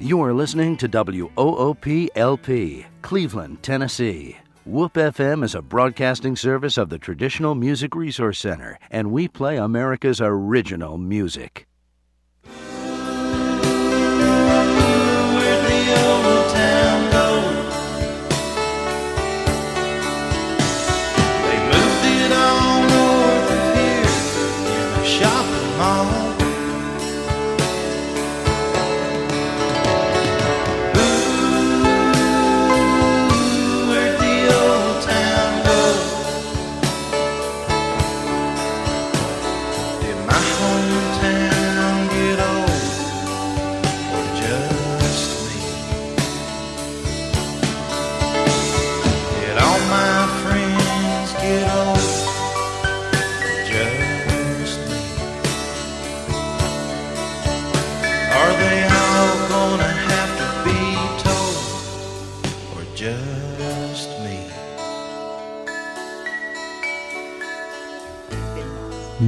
You are listening to WOOP-LP, Cleveland, Tennessee. WOOP FM is a broadcasting service of the Traditional Music Resource Center, and we play America's original music. Where'd the old town go? They moved it all north of here in a shopping mall.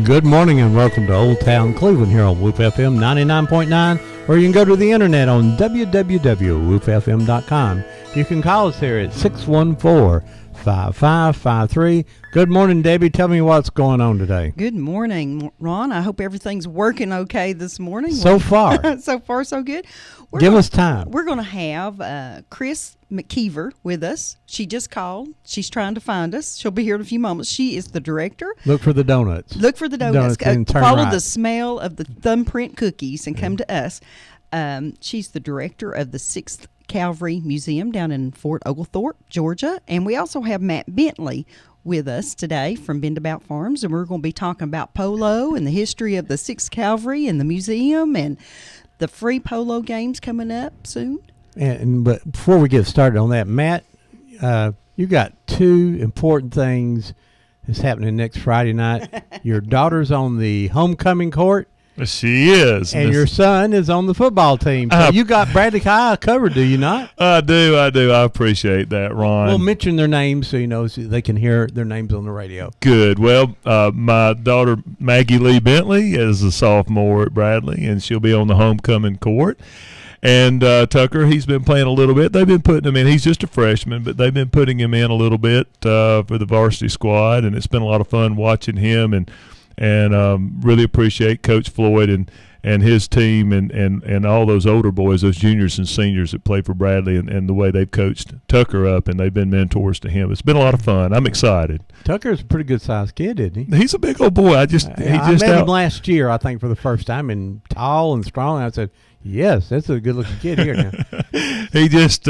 Good morning and welcome to Old Town Cleveland here on WOOP FM 99.9, or you can go to the internet on www.woopfm.com. You can call us here at 614-5553. Good morning, Debbie. Tell me what's going on today. Good morning, Ron. I hope everything's working okay this morning. So far. So far, so good. Give us time. We're going to have Chris McKeever with us. She just called. She's trying to find us. She'll be here in a few moments. She is the director. Look for the donuts. Look for the donuts. And turn follow right. the smell of the thumbprint cookies and come to us. She's the director of the 6th Cavalry Museum down in Fort Oglethorpe, Georgia. And we also have Matt Bentley with us today from Bendabout Farms. And we're going to be talking about polo and the history of the 6th Cavalry and the museum and the free polo games coming up soon. But before we get started on that, Matt, you got two important things that's happening next Friday night. Your daughter's on the homecoming court. She is. And your son is on the football team. So you got Bradley High covered, do you not? I do. I appreciate that, Ron. We'll mention their names so so they can hear their names on the radio. Good. Well, my daughter Maggie Lee Bentley is a sophomore at Bradley, and she'll be on the homecoming court. And Tucker, he's been playing a little bit. They've been putting him in. He's just a freshman, but they've been putting him in a little bit for the varsity squad, and it's been a lot of fun watching him and really appreciate Coach Floyd and his team and all those older boys, those juniors and seniors that play for Bradley and the way they've coached Tucker up, and they've been mentors to him. It's been a lot of fun. I'm excited. Tucker's a pretty good-sized kid, isn't he? He's a big old boy. I met him last year, I think, for the first time, and tall and strong. I said, yes, that's a good-looking kid here now. He just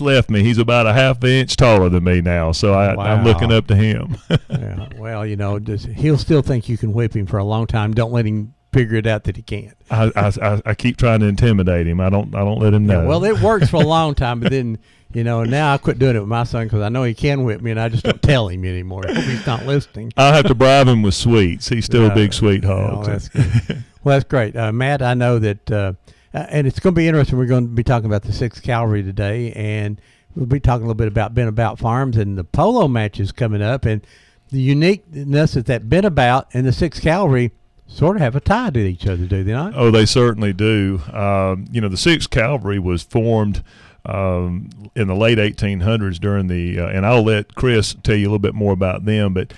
left me. He's about a half inch taller than me now, so I'm looking up to him. Yeah, well, he'll still think you can whip him for a long time. Don't let him figure it out that he can't. I keep trying to intimidate him. I don't let him know. Yeah, well, it works for a long time, but then now I quit doing it with my son because I know he can whip me, and I just don't tell him anymore. I hope he's not listening. I'll have to bribe him with sweets. He's still a big sweet hog. Oh, that's good. Well, that's great, Matt. I know that. And it's going to be interesting. We're going to be talking about the 6th Cavalry today, and we'll be talking a little bit about Bendabout Farms and the polo matches coming up. And the uniqueness is that Bendabout and the 6th Cavalry sort of have a tie to each other, do they not? Oh, they certainly do. The 6th Cavalry was formed in the late 1800s during and I'll let Chris tell you a little bit more about them, but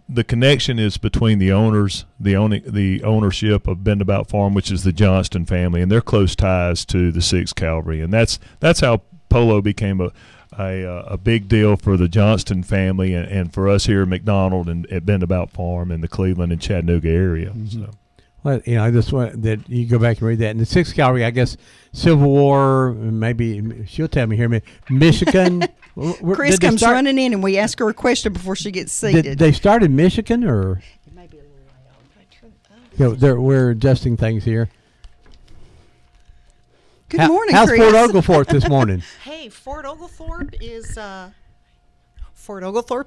the connection is between the owners, the ownership of Bendabout Farm, which is the Johnston family, and their close ties to the 6th Cavalry, and that's how polo became a big deal for the Johnston family and for us here at McDonald and at Bendabout Farm in the Cleveland and Chattanooga area. Mm-hmm. So. Well, this one that you go back and read that. And the 6th Cavalry, I guess, Civil War, maybe she'll tell me here. Michigan. Chris comes running in, and we ask her a question before she gets seated. Did they start in Michigan, or? It may be a little loud. We're adjusting things here. Good morning, how's Chris. Fort Oglethorpe this morning? Hey, Fort Oglethorpe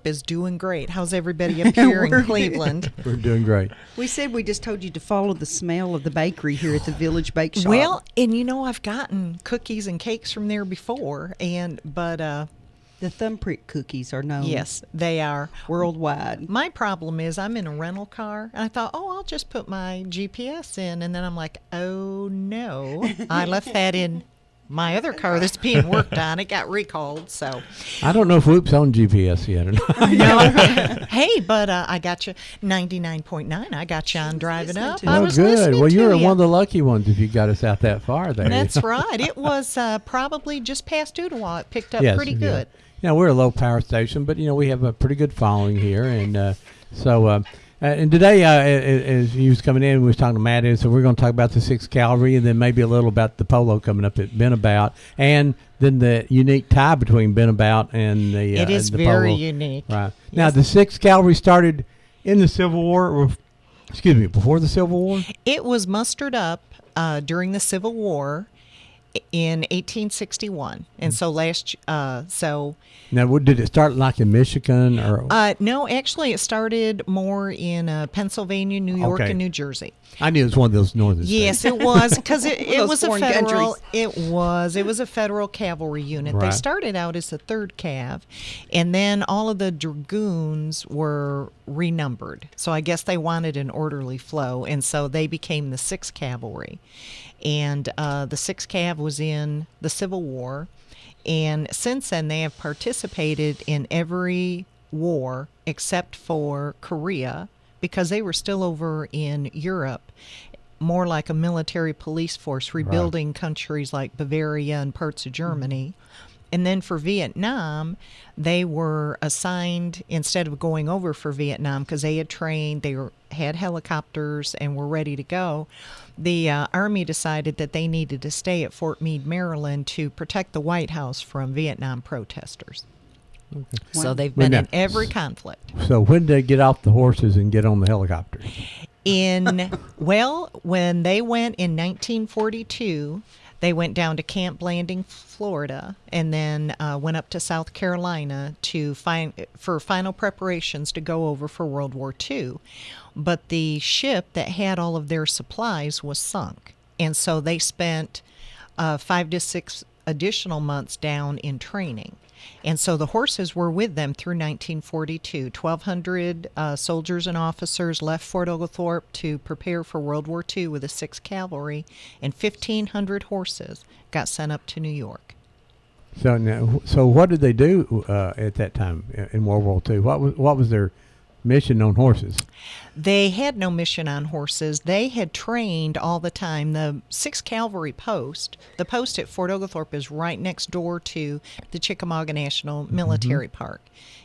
is doing great. How's everybody up here in Cleveland? We're doing great. We said we just told you to follow the smell of the bakery here at the Village Bake Shop. Well, and I've gotten cookies and cakes from there before, but the thumbprint cookies are known. Yes, they are worldwide. My problem is I'm in a rental car, and I thought, I'll just put my GPS in, and then I'm like, oh no, I left that in my other car that's being worked on. It got recalled, so. I don't know if Whoop's on GPS yet or not. No. Hey, but I got you 99.9. I got you on driving up. I Oh, was good. listening Well, to you're you. one of the lucky ones if you got us out that far there. That's right. It was probably just past Ooltewah. It picked up pretty good. Yeah, we're a low power station, but we have a pretty good following here, and and today, as you was coming in, we was talking to Matt, so we're going to talk about the 6th Cavalry, and then maybe a little about the polo coming up at Benabout, and then the unique tie between Benabout and the It is the very polo. unique. Right now, the 6th Cavalry started in the Civil War, or before the Civil War. It was mustered up during the Civil War in 1861, and so Now, did it start like in Michigan or? no, actually, it started more in Pennsylvania, New York, Okay. and New Jersey. I knew it was one of those northern Yes, states. it was because it Those was a foreign federal. countries. It was a federal cavalry unit. They Right. started out as the 3rd Cav, and then all of the dragoons were renumbered. So I guess they wanted an orderly flow, and so they became the 6th Cavalry. And the 6th Cav was in the Civil War, and since then they have participated in every war except for Korea, because they were still over in Europe, more like a military police force, rebuilding countries like Bavaria and parts of Germany. And then for Vietnam, they were assigned, instead of going over for Vietnam, because they had trained, had helicopters and were ready to go, the Army decided that they needed to stay at Fort Meade, Maryland, to protect the White House from Vietnam protesters. So they've been in every conflict. So when did they get off the horses and get on the helicopters? When they went in 1942, they went down to Camp Blanding, Florida, and then went up to South Carolina for final preparations to go over for World War II. But the ship that had all of their supplies was sunk, and so they spent 5 to 6 additional months down in training. And so the horses were with them through 1942. 1,200 soldiers and officers left Fort Oglethorpe to prepare for World War II with the 6th Cavalry, and 1,500 horses got sent up to New York. So what did they do at that time in World War II? What was their mission on horses? They had no mission on horses. They had trained all the time. The 6th Cavalry post, the post at Fort Oglethorpe, is right next door to the Chickamauga National Military Park.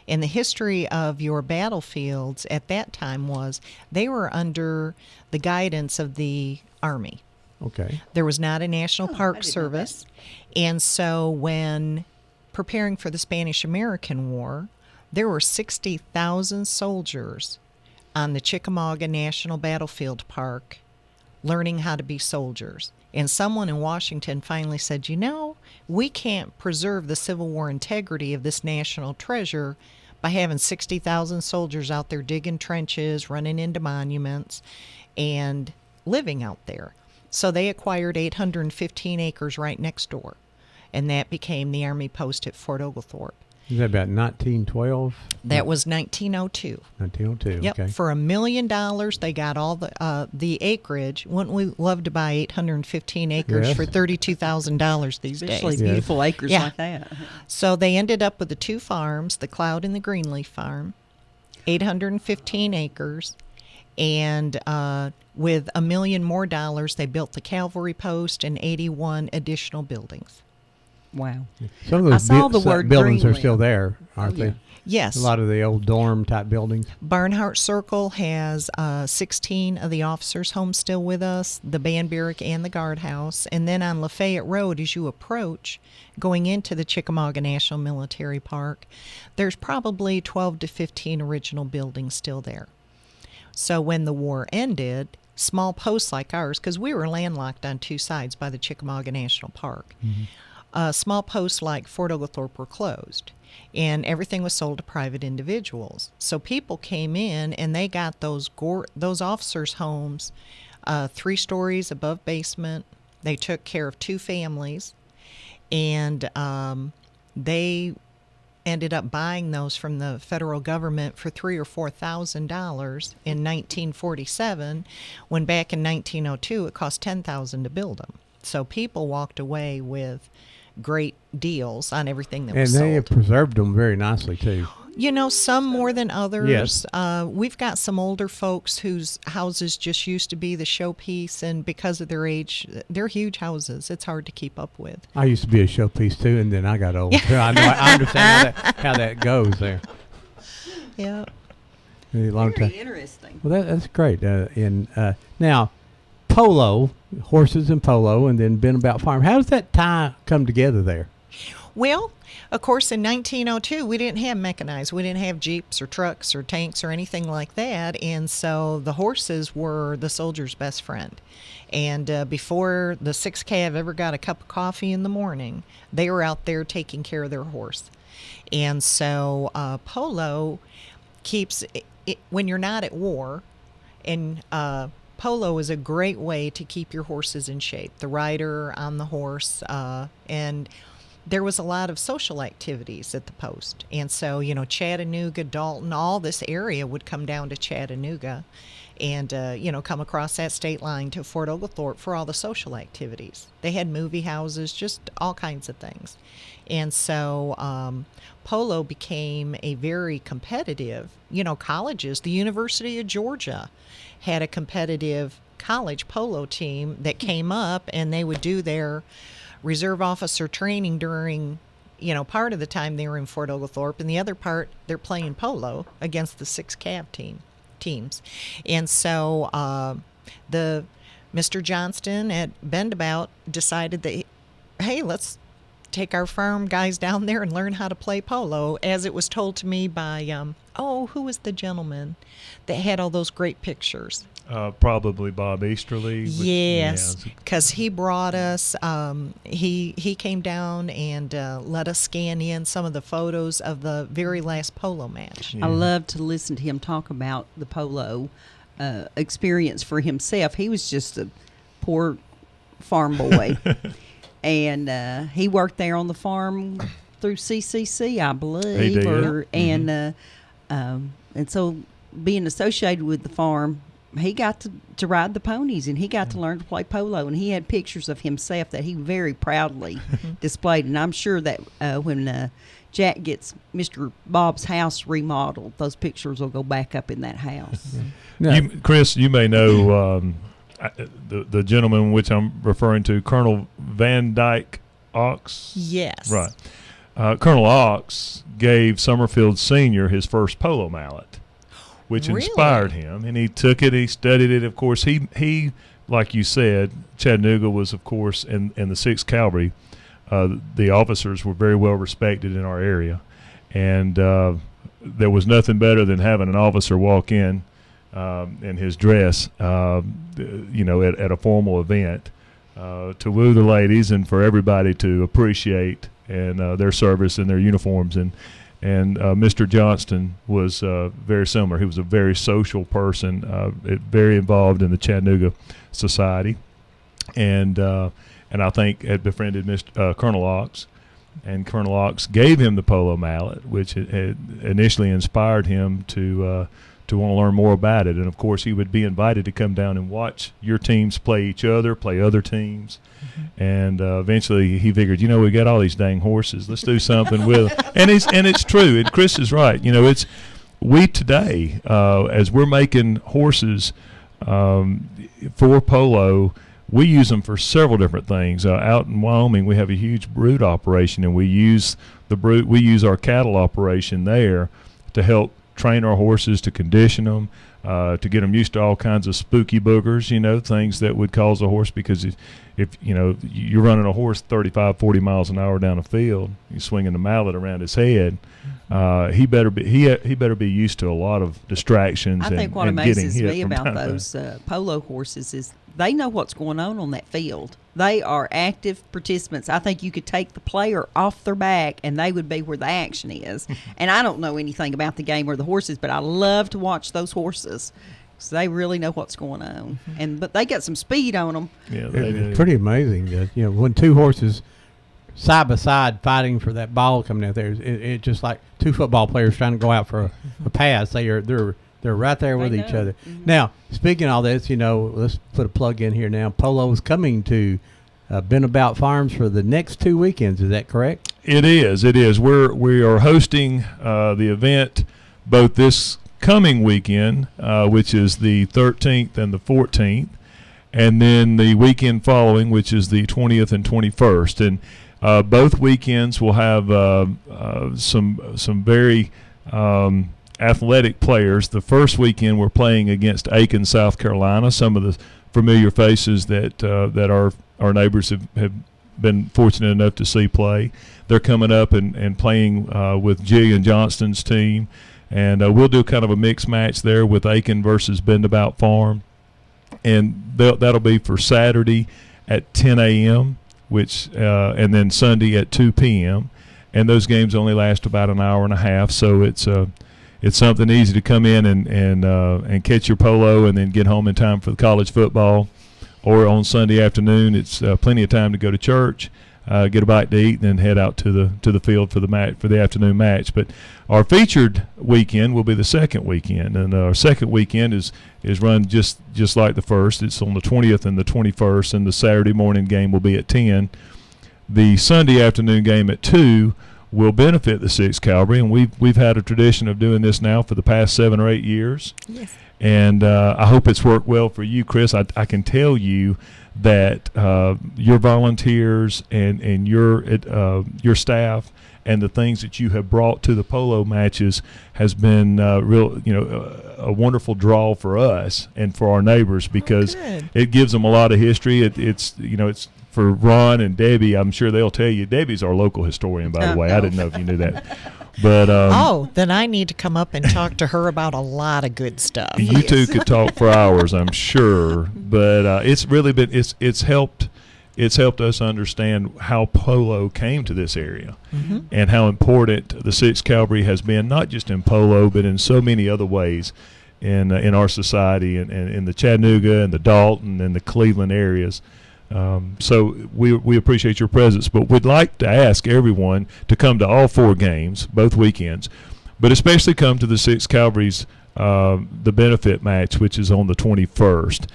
And the history of your battlefields at that time was they were under the guidance of the Army. Okay. There was not a National I Park didn't know Service. And so when preparing for the Spanish-American War, there were 60,000 soldiers on the Chickamauga National Battlefield Park learning how to be soldiers. And someone in Washington finally said, we can't preserve the Civil War integrity of this national treasure by having 60,000 soldiers out there digging trenches, running into monuments, and living out there. So they acquired 815 acres right next door, and that became the Army post at Fort Oglethorpe. Is that about 1912? That was 1902. 1902. Yep. Okay. For $1 million, they got all the acreage. Wouldn't we love to buy 815 acres Yes. for $32,000 these Especially days? beautiful acres Yeah. like that. So they ended up with the 2 farms, the Cloud and the Greenleaf Farm, 815 acres, and with $1 million more, they built the Cavalry Post and 81 additional buildings. Wow. Some of those I saw the word buildings are Greenleaf. still there, aren't yeah. they? Yes. A lot of the old dorm type buildings. Barnhart Circle has 16 of the officers' homes still with us, the band barrack and the guardhouse. And then on Lafayette Road, as you approach, going into the Chickamauga National Military Park, there's probably 12 to 15 original buildings still there. So when the war ended, small posts like ours, because we were landlocked on 2 sides by the Chickamauga National Park, small posts like Fort Oglethorpe were closed, and everything was sold to private individuals. So people came in and they got those officers' homes, 3 stories above basement. They took care of 2 families, and they ended up buying those from the federal government for $3,000 or $4,000 in 1947, when back in 1902 it cost $10,000 to build them. So people walked away with great deals on everything that And was they have sold. preserved them very nicely too. Some more than others. Yes. We've got some older folks whose houses just used to be the showpiece, and because of their age, they're huge houses. It's hard to keep up with. I used to be a showpiece too, and then I got old. I understand how that goes there. Yeah. A long Very time. interesting. Well, that's great. Now, polo, horses and polo, and then Been About Farm. How does that tie come together there? Well, of course, in 1902, we didn't have mechanized. We didn't have jeeps or trucks or tanks or anything like that. And so the horses were the soldier's best friend. And before the 6 Cav ever got a cup of coffee in the morning, they were out there taking care of their horse. And so polo keeps it, when you're not at war, and polo is a great way to keep your horses in shape. The rider on the horse, and there was a lot of social activities at the post. And so, Chattanooga, Dalton, all this area would come down to Chattanooga and, come across that state line to Fort Oglethorpe for all the social activities. They had movie houses, just all kinds of things. And so polo became a very competitive, colleges. The University of Georgia had a competitive college polo team that came up, and they would do their reserve officer training during, part of the time they were in Fort Oglethorpe, and the other part they're playing polo against the 6 Cav teams. And so the Mr. Johnston at Bendabout decided that, hey, let's take our farm guys down there and learn how to play polo, as it was told to me by, who was the gentleman that had all those great pictures? Probably Bob Easterly. Yes, because he brought us. He came down and let us scan in some of the photos of the very last polo match. I love to listen to him talk about the polo experience for himself. He was just a poor farm boy, and he worked there on the farm through CCC, I believe. He did. And so being associated with the farm, he got to ride the ponies, and he got to learn to play polo, and he had pictures of himself that he very proudly displayed. And I'm sure that when Jack gets Mr. Bob's house remodeled, those pictures will go back up in that house. No. Chris, you may know the gentleman which I'm referring to, Colonel Van Dyke Ox. Yes. Right. Colonel Ox gave Summerfield Sr. his first polo mallet, which Really? inspired him, and he took it, he studied it. Of course, he like you said, Chattanooga was, of course, in the 6th Cavalry. The officers were very well respected in our area, and there was nothing better than having an officer walk in his dress, at a formal event, to woo the ladies and for everybody to appreciate and their service and their uniforms. And Mr. Johnston was very similar. He was a very social person, very involved in the Chattanooga Society, and I think had befriended Colonel Ox, and Colonel Ox gave him the polo mallet, which had initially inspired him to want to learn more about it. And of course, he would be invited to come down and watch your teams play each other, play other teams. Mm-hmm. And eventually he figured, we got all these dang horses. Let's do something with them. And it's true. And Chris is right. It's we today, as we're making horses for polo, we use them for several different things. Out in Wyoming, we have a huge brood operation, and we use our cattle operation there to help train our horses, to condition them, to get them used to all kinds of spooky boogers, things that would cause a horse, because if you're running a horse 35, 40 miles an hour down a field, you're swinging the mallet around his head, he better be used to a lot of distractions. I think what and getting amazes hit me from about time to time. those polo horses is they know what's going on that field. They are active participants. I think you could take the player off their back and they would be where the action is. And I don't know anything about the game or the horses, but I love to watch those horses because they really know what's going on. But they got some speed on them. Yeah, they It's do. pretty amazing that, when two horses side by side fighting for that ball coming out there, it's just like two football players trying to go out for a pass. They're right there with each other. Now, speaking of all this, let's put a plug in here now. Polo is coming to Been About Farms for the next 2 weekends. Is that correct? It is. It is. We are hosting the event both this coming weekend, which is the 13th and the 14th, and then the weekend following, which is the 20th and 21st. And both weekends will have some very athletic players. The first weekend we're playing against Aiken, South Carolina. Some of the familiar faces that our neighbors have been fortunate enough to see play. They're coming up and playing with Jillian Johnston's team, and we'll do kind of a mixed match there with Aiken versus Bend About Farm, and that'll be for Saturday at 10 a.m., and then Sunday at 2 p.m., and those games only last about an hour and a half, so it's something easy to come in and catch your polo and then get home in time for the college football. Or on Sunday afternoon, it's plenty of time to go to church, get a bite to eat, and then head out to the field for the afternoon match. But our featured weekend will be the second weekend, and our second weekend is run just like the first. It's on the 20th and the 21st, and the Saturday morning game will be at 10. The Sunday afternoon game at 2 will benefit the 6th Cavalry, and we've had a tradition of doing this now for the past 7 or 8 years. Yes. And I hope it's worked well for you, Chris. I can tell you that your volunteers and your staff and the things that you have brought to the polo matches has been a wonderful draw for us and for our neighbors, because it gives them a lot of history. It's for Ron and Debbie. I'm sure they'll tell you. Debbie's our local historian, by the way. No. I didn't know if you knew that. But then I need to come up and talk to her about a lot of good stuff. you two could talk for hours, I'm sure. But it's really been it's helped us understand how polo came to this area, and how important the 6th Cavalry has been, not just in polo, but in so many other ways in our society, and in the Chattanooga and the Dalton and the Cleveland areas. So we appreciate your presence, but we'd like to ask everyone to come to all 4 games, both weekends, but especially come to the 6th Cavalry's the benefit match, which is on the 21st,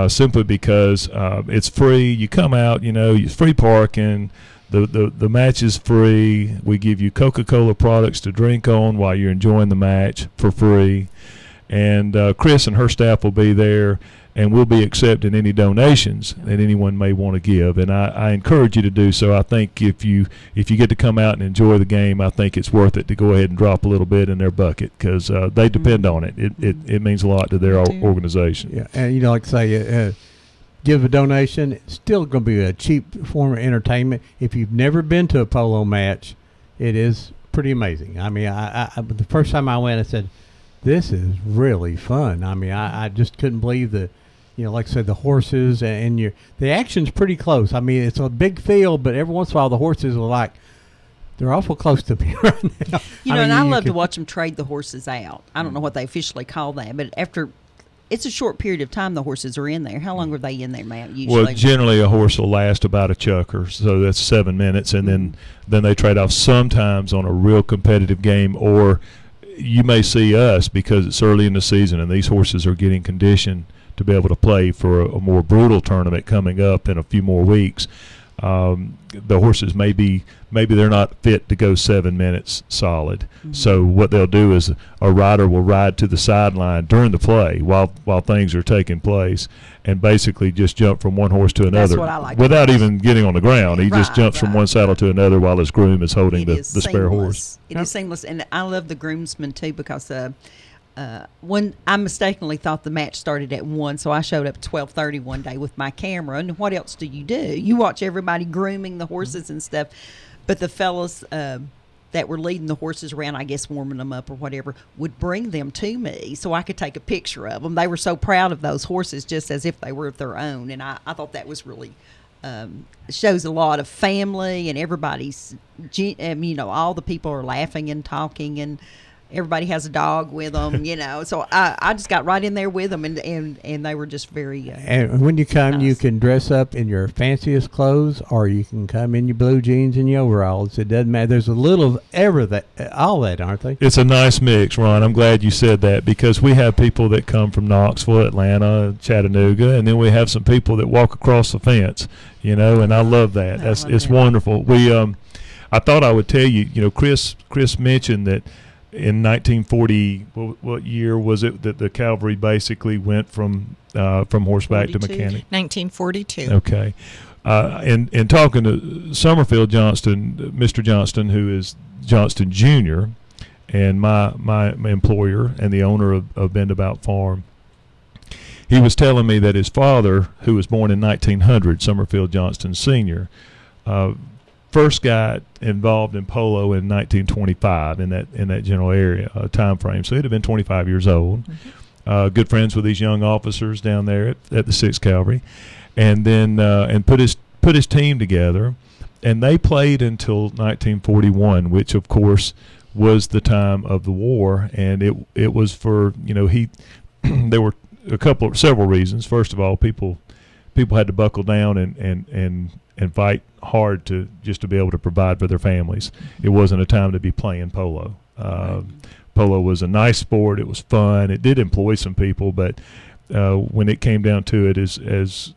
simply because it's free. You come out, it's free parking. The match is free. We give you Coca-Cola products to drink on while you're enjoying the match for free. And Chris and her staff will be there, and we'll be accepting any donations that anyone may want to give. And I encourage you to do so. I think if you get to come out and enjoy the game, I think it's worth it to go ahead and drop a little bit in their bucket, because they depend on it. It means a lot to their organization. Yeah, and like I say, give a donation. It's still going to be a cheap form of entertainment. If you've never been to a polo match, it is pretty amazing. I mean, I the first time I went, I said, this is really fun. I mean, I just couldn't believe like I said, the horses and the action's pretty close. I mean, it's a big field, but every once in a while the horses are they're awful close to me right now. I love to watch them trade the horses out. I don't know what they officially call that, but after it's a short period of time the horses are in there. How long are they in there, Matt, usually? Well, generally a horse will last about a chukker, so that's 7 minutes, and then they trade off sometimes on a real competitive game, or you may see us, because it's early in the season and these horses are getting conditioned to be able to play for a more brutal tournament coming up in a few more weeks. The horses maybe they're not fit to go 7 minutes solid. So what they'll do is a rider will ride to the sideline during the play while things are taking place, and basically just jump from one horse to another. That's what I like without even getting on the ground. He just jumps from one saddle to another while his groom is holding the spare horse. It is seamless, and I love the groomsmen too, because when I mistakenly thought the match started at 1, so I showed up at 12:30 one day with my camera. And what else do? You watch everybody grooming the horses and stuff, but the fellas that were leading the horses around, I guess warming them up or whatever, would bring them to me so I could take a picture of them. They were so proud of those horses, just as if they were of their own, and I thought that was really shows a lot of family, and everybody's all the people are laughing and talking, and everybody has a dog with them, So I just got right in there with them, and they were just very. And when you come, you nice. can dress up in your fanciest clothes, or you can come in your blue jeans and your overalls. It doesn't matter. There's a little of all that, aren't they? It's a nice mix, Ron. I'm glad you said that, because we have people that come from Knoxville, Atlanta, Chattanooga, and then we have some people that walk across the fence, and I love that. It's wonderful. I thought I would tell you, Chris mentioned that in 1940, what year was it that the cavalry basically went from horseback 42. to mechanic? 1942. Okay. And talking to Summerfield Johnston, Mr. Johnston, who is Johnston Jr., and my employer and the owner of Bend About Farm, he was telling me that his father, who was born in 1900, Summerfield Johnston Sr., first got involved in polo in 1925 in that general area time frame. So he'd have been 25 years old. Good friends with these young officers down there at the 6th Cavalry, and then and put his team together, and they played until 1941, which of course was the time of the war, and it was for there were several reasons. First of all, people had to buckle down and fight hard to be able to provide for their families. It wasn't a time to be playing polo. Polo was a nice sport. It was fun. It did employ some people, but when it came down to it, as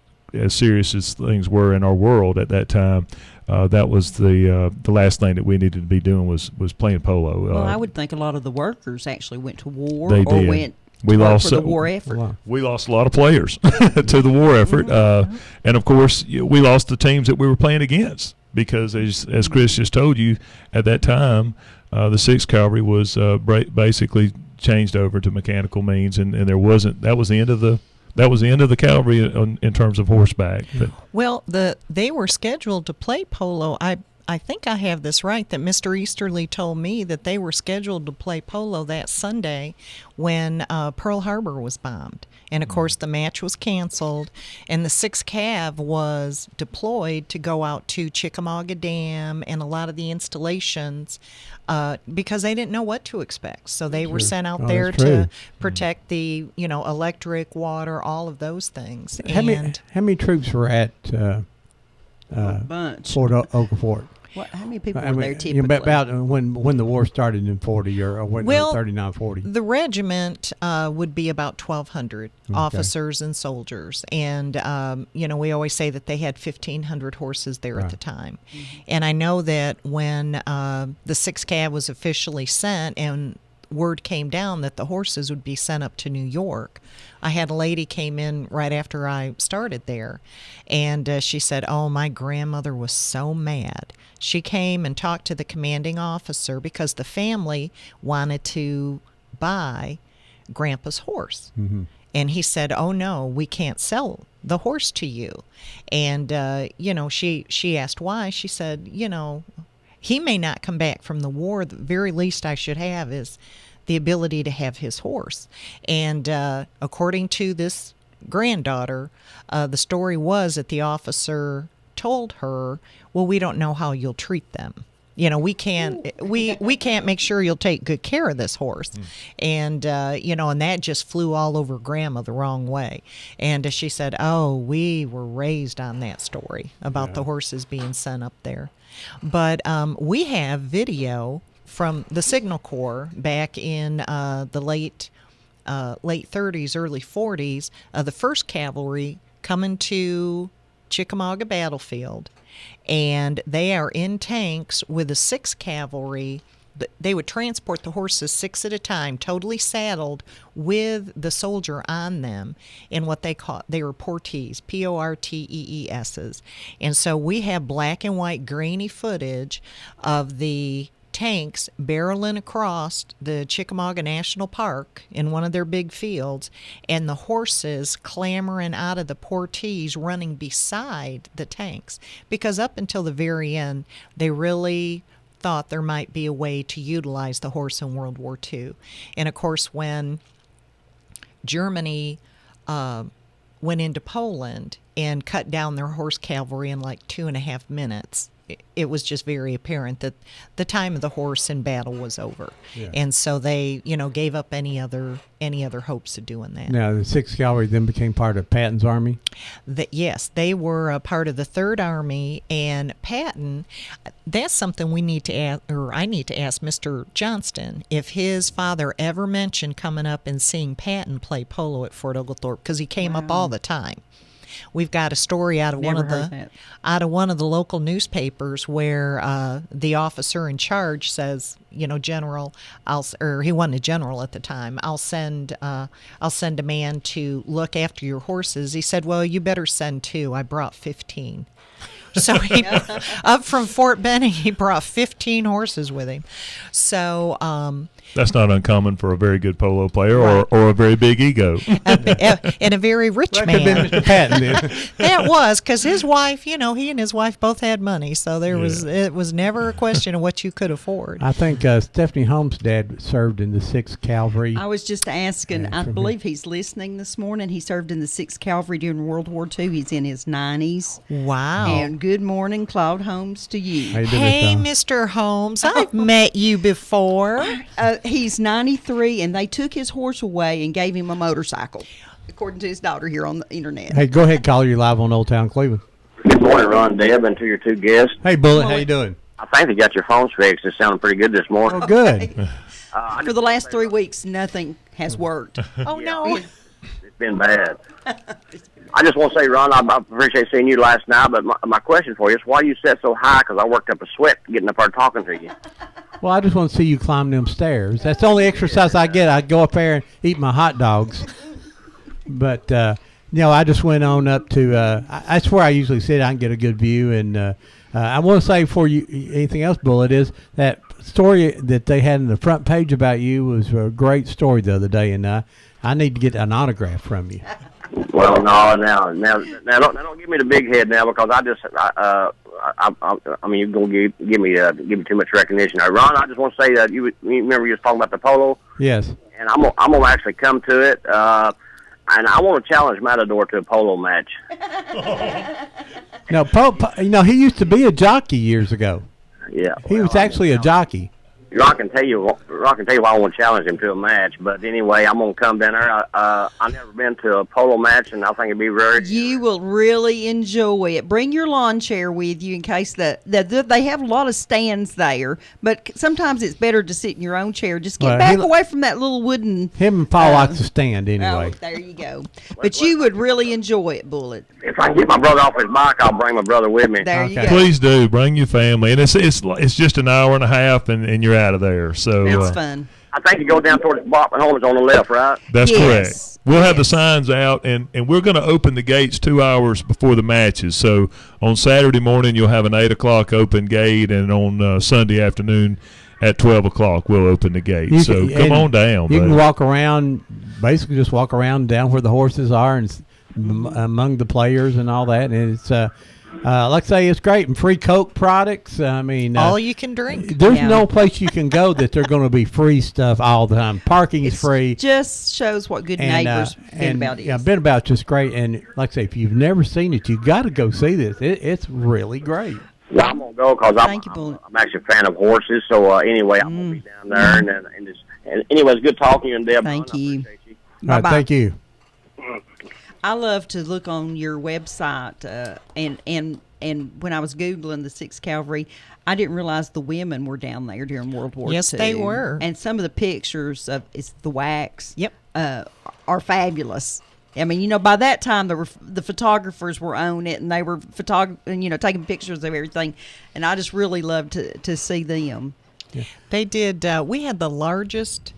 serious as things were in our world at that time, that was the last thing that we needed to be doing was playing polo. Well, I would think a lot of the workers actually went to war They or did. went We to work lost for the war effort. Wow. We lost a lot of players to the war effort, and of course we lost the teams that we were playing against, because as Chris just told you, at that time the 6th Cavalry was basically changed over to mechanical means, and there wasn't. That was the end of the cavalry in terms of horseback. But Well, they were scheduled to play polo. I think I have this right, that Mr. Easterly told me that they were scheduled to play polo that Sunday when Pearl Harbor was bombed. And, of course, the match was canceled, and the 6th Cav was deployed to go out to Chickamauga Dam and a lot of the installations because they didn't know what to expect. So they were sent out there that's true. to protect the, electric, water, all of those things. How many troops were at Bunch. Fort Oglethorpe? How many people were there typically? About when the war started in 40 or when 39, 40. The regiment would be about 1,200 officers and soldiers. And, we always say that they had 1,500 horses there at the time. And I know that when the 6th Cav was officially sent and word came down that the horses would be sent up to New York, I had a lady came in right after I started there, and she said, "Oh, my grandmother was so mad." She came and talked to the commanding officer because the family wanted to buy Grandpa's horse. And he said, "Oh, no, we can't sell the horse to you." And, she asked why. She said, he may not come back from the war. The very least I should have is the ability to have his horse. And according to this granddaughter, the story was that the officer told her, "Well, we don't know how you'll treat them. We can't make sure you'll take good care of this horse." And and that just flew all over Grandma the wrong way. And she said, "Oh, we were raised on that story about the horses being sent up there." But we have video from the Signal Corps back in the late 30s, early 40s, the 1st Cavalry coming to Chickamauga Battlefield, and they are in tanks with the 6th Cavalry. They would transport the horses 6 at a time, totally saddled with the soldier on them in what they were portees, Portees's. And so we have black and white grainy footage of the tanks barreling across the Chickamauga National Park in one of their big fields, and the horses clambering out of the portees running beside the tanks, because up until the very end they really thought there might be a way to utilize the horse in World War II. And of course, when Germany went into Poland and cut down their horse cavalry in like 2.5 minutes, it was just very apparent that the time of the horse in battle was over, Yeah. and so they gave up any other hopes of doing that. Now, the 6th Cavalry then became part of Patton's army. Yes, they were a part of the 3rd Army, and Patton. That's something we need to ask, or I need to ask Mr. Johnston if his father ever mentioned coming up and seeing Patton play polo at Fort Oglethorpe, because he came up all the time. We've got a story out of Never heard one of the local newspapers where the officer in charge says, General, or he wasn't a general at the time. I'll send a man to look after your horses. He said, well, you better send 2. I brought 15. So up from Fort Benning, he brought 15 horses with him. So That's not uncommon for a very good polo player or a very big ego. and a very rich That could man. have been Mr. Patton then. That was because his wife, he and his wife both had money, so it was never a question of what you could afford. I think Stephanie Holmes' dad served in the 6th Cavalry. I was just asking. Yeah, I from believe he's listening this morning. He served in the 6th Cavalry during World War II. He's in his 90s. Wow. And good morning, Claude Holmes, to you. How you doing, Hey, Mr. Mr. Holmes, I've met you before. He's 93, and they took his horse away and gave him a motorcycle, according to his daughter here on the internet. Hey, go ahead, caller. You're live on Old Town Cleveland. Good morning, Ron, Deb, and to your 2 guests. Hey, Bullet, how you doing? I think they got your phones fixed. It's sounding pretty good this morning. Oh, good. For the last 3 weeks, nothing has worked. Oh, no. It's been bad. I just want to say, Ron, I appreciate seeing you last night, but my question for you is why you sat so high, because I worked up a sweat getting up there talking to you. Well, I just want to see you climb them stairs. That's the only exercise I get. I go up there and eat my hot dogs. But, I just went on up to, that's where I usually sit. I can get a good view. And I want to say before you anything else, Bullet, is that story that they had in the front page about you was a great story the other day. And I need to get an autograph from you. Well, no, now, don't give me the big head now, because I mean, you're gonna give me too much recognition. Now, Ron, I just want to say that you remember you was talking about the polo, Yes. and I'm gonna actually come to it, and I want to challenge Matador to a polo match. No, he used to be a jockey years ago. Yeah, He was actually a jockey. Rock can tell you why I want to challenge him to a match. But anyway, I'm gonna come down there. I've never been to a polo match, and I think it'd be very. You will really enjoy it. Bring your lawn chair with you in case they have a lot of stands there. But sometimes it's better to sit in your own chair. Just get back away from that little wooden. Him and Paul likes to stand anyway. Oh, there you go. But you would really enjoy it, Bullet. If I can get my brother off his bike, I'll bring my brother with me. There you Okay. go. Please do bring your family, and it's just an hour and a half, and you're out of there. So It's fun. I think you go down towards Bachman Homes on the left, right? that's Yes. correct. We'll have the Yes. signs out, and we're going to open the gates 2 hours before the matches. So on Saturday morning, you'll have an 8 o'clock open gate, and on Sunday afternoon at 12 o'clock, we'll open the gate. So come on down. You buddy. can walk around, basically just walk around down where the horses are and among the players and all that. And it's, like I say, it's great. And free Coke products. I mean, All you can drink. there's Yeah. no place you can go that they're going to be free stuff all the time. Parking is free. Just shows what good neighbors Ben About is. Yeah, Ben About's just great. And like I say, if you've never seen it, you got to go see this. It's really great. Well, I'm gonna go because Thank you, Bullet. I'm actually a fan of horses. So anyway, I'm gonna be down there, and anyway, it's good talking to you, and Deb. Thank I you. appreciate you. All right, Bye-bye. thank you. I love to look on your website, and when I was Googling the 6th Cavalry, I didn't realize the women were down there during World War II. Yes, they were. And some of the pictures of the wax Yep. are fabulous. I mean, by that time the photographers were on it, and they were taking pictures of everything, and I just really loved to see them. They did. We had the largest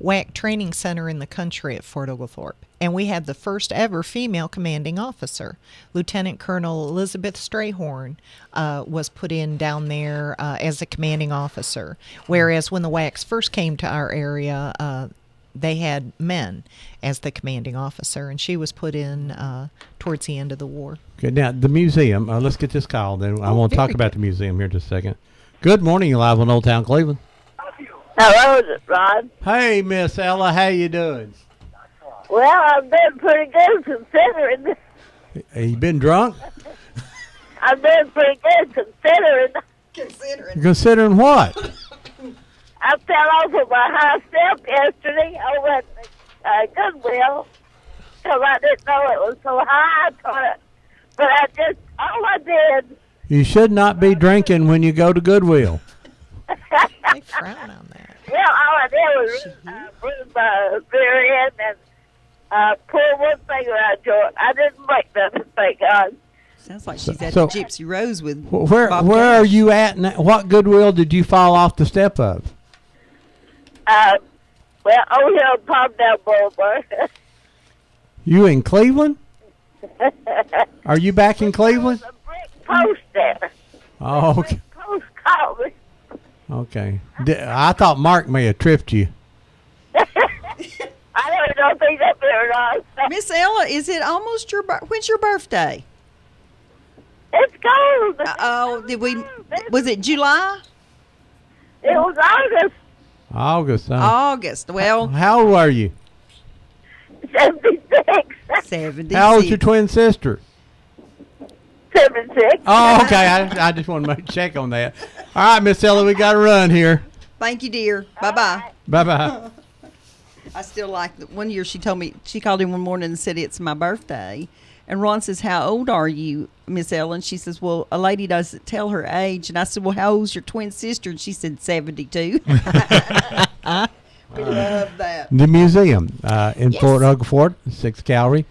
WAC training center in the country at Fort Oglethorpe, and we had the first ever female commanding officer. Lieutenant Colonel Elizabeth Strayhorn was put in down there as a commanding officer, whereas when the WACs first came to our area, they had men as the commanding officer, and she was put in towards the end of the war. Good. Now, the museum, let's get this call. Then I want to talk very about the museum here in just a second. Good morning. You're live on Old Town Cleveland. Hello, Rod. Hey, Miss Ella, how you doing? Well, I've been pretty good considering. Have you been drunk? I'm doing pretty good considering Considering what? I fell off of my high step yesterday over at the Goodwill because I didn't know it was so high. I thought it, but all I did. You should not be drinking when you go to Goodwill. They frown on that. Yeah, all I did was bruise my rear end and pull one finger out of joint. I didn't break nothing, thank God. Sounds like she's at So- the Gypsy Rose with Where Bob are Cash. you at now? What Goodwill did you fall off the step of? Well, over here on Palmdale Boulevard. You in Cleveland? Are you back in Cleveland? There was a brick post there. Oh, okay. Brick post caught me. Okay. I thought Mark may have tripped you. I don't know if he's up there or not. Miss Ella, is it almost when's your birthday? It's cold. Was it July? It was August August. August. Well, How old are you? 76. 76. How old's your twin sister? 76. Oh, okay. I just want to check on that. All right, Miss Ella, we got to run here. Thank you, dear. Bye-bye. Bye-bye. I still like that. One year she told me, she called in one morning and said, it's my birthday. And Ron says, how old are you, Miss Ellen? She says, well, a lady doesn't tell her age. And I said, well, how old's your twin sister? And she said, 72. We love that. The museum in Yes. Fort Oglethorpe, 6th Gallery.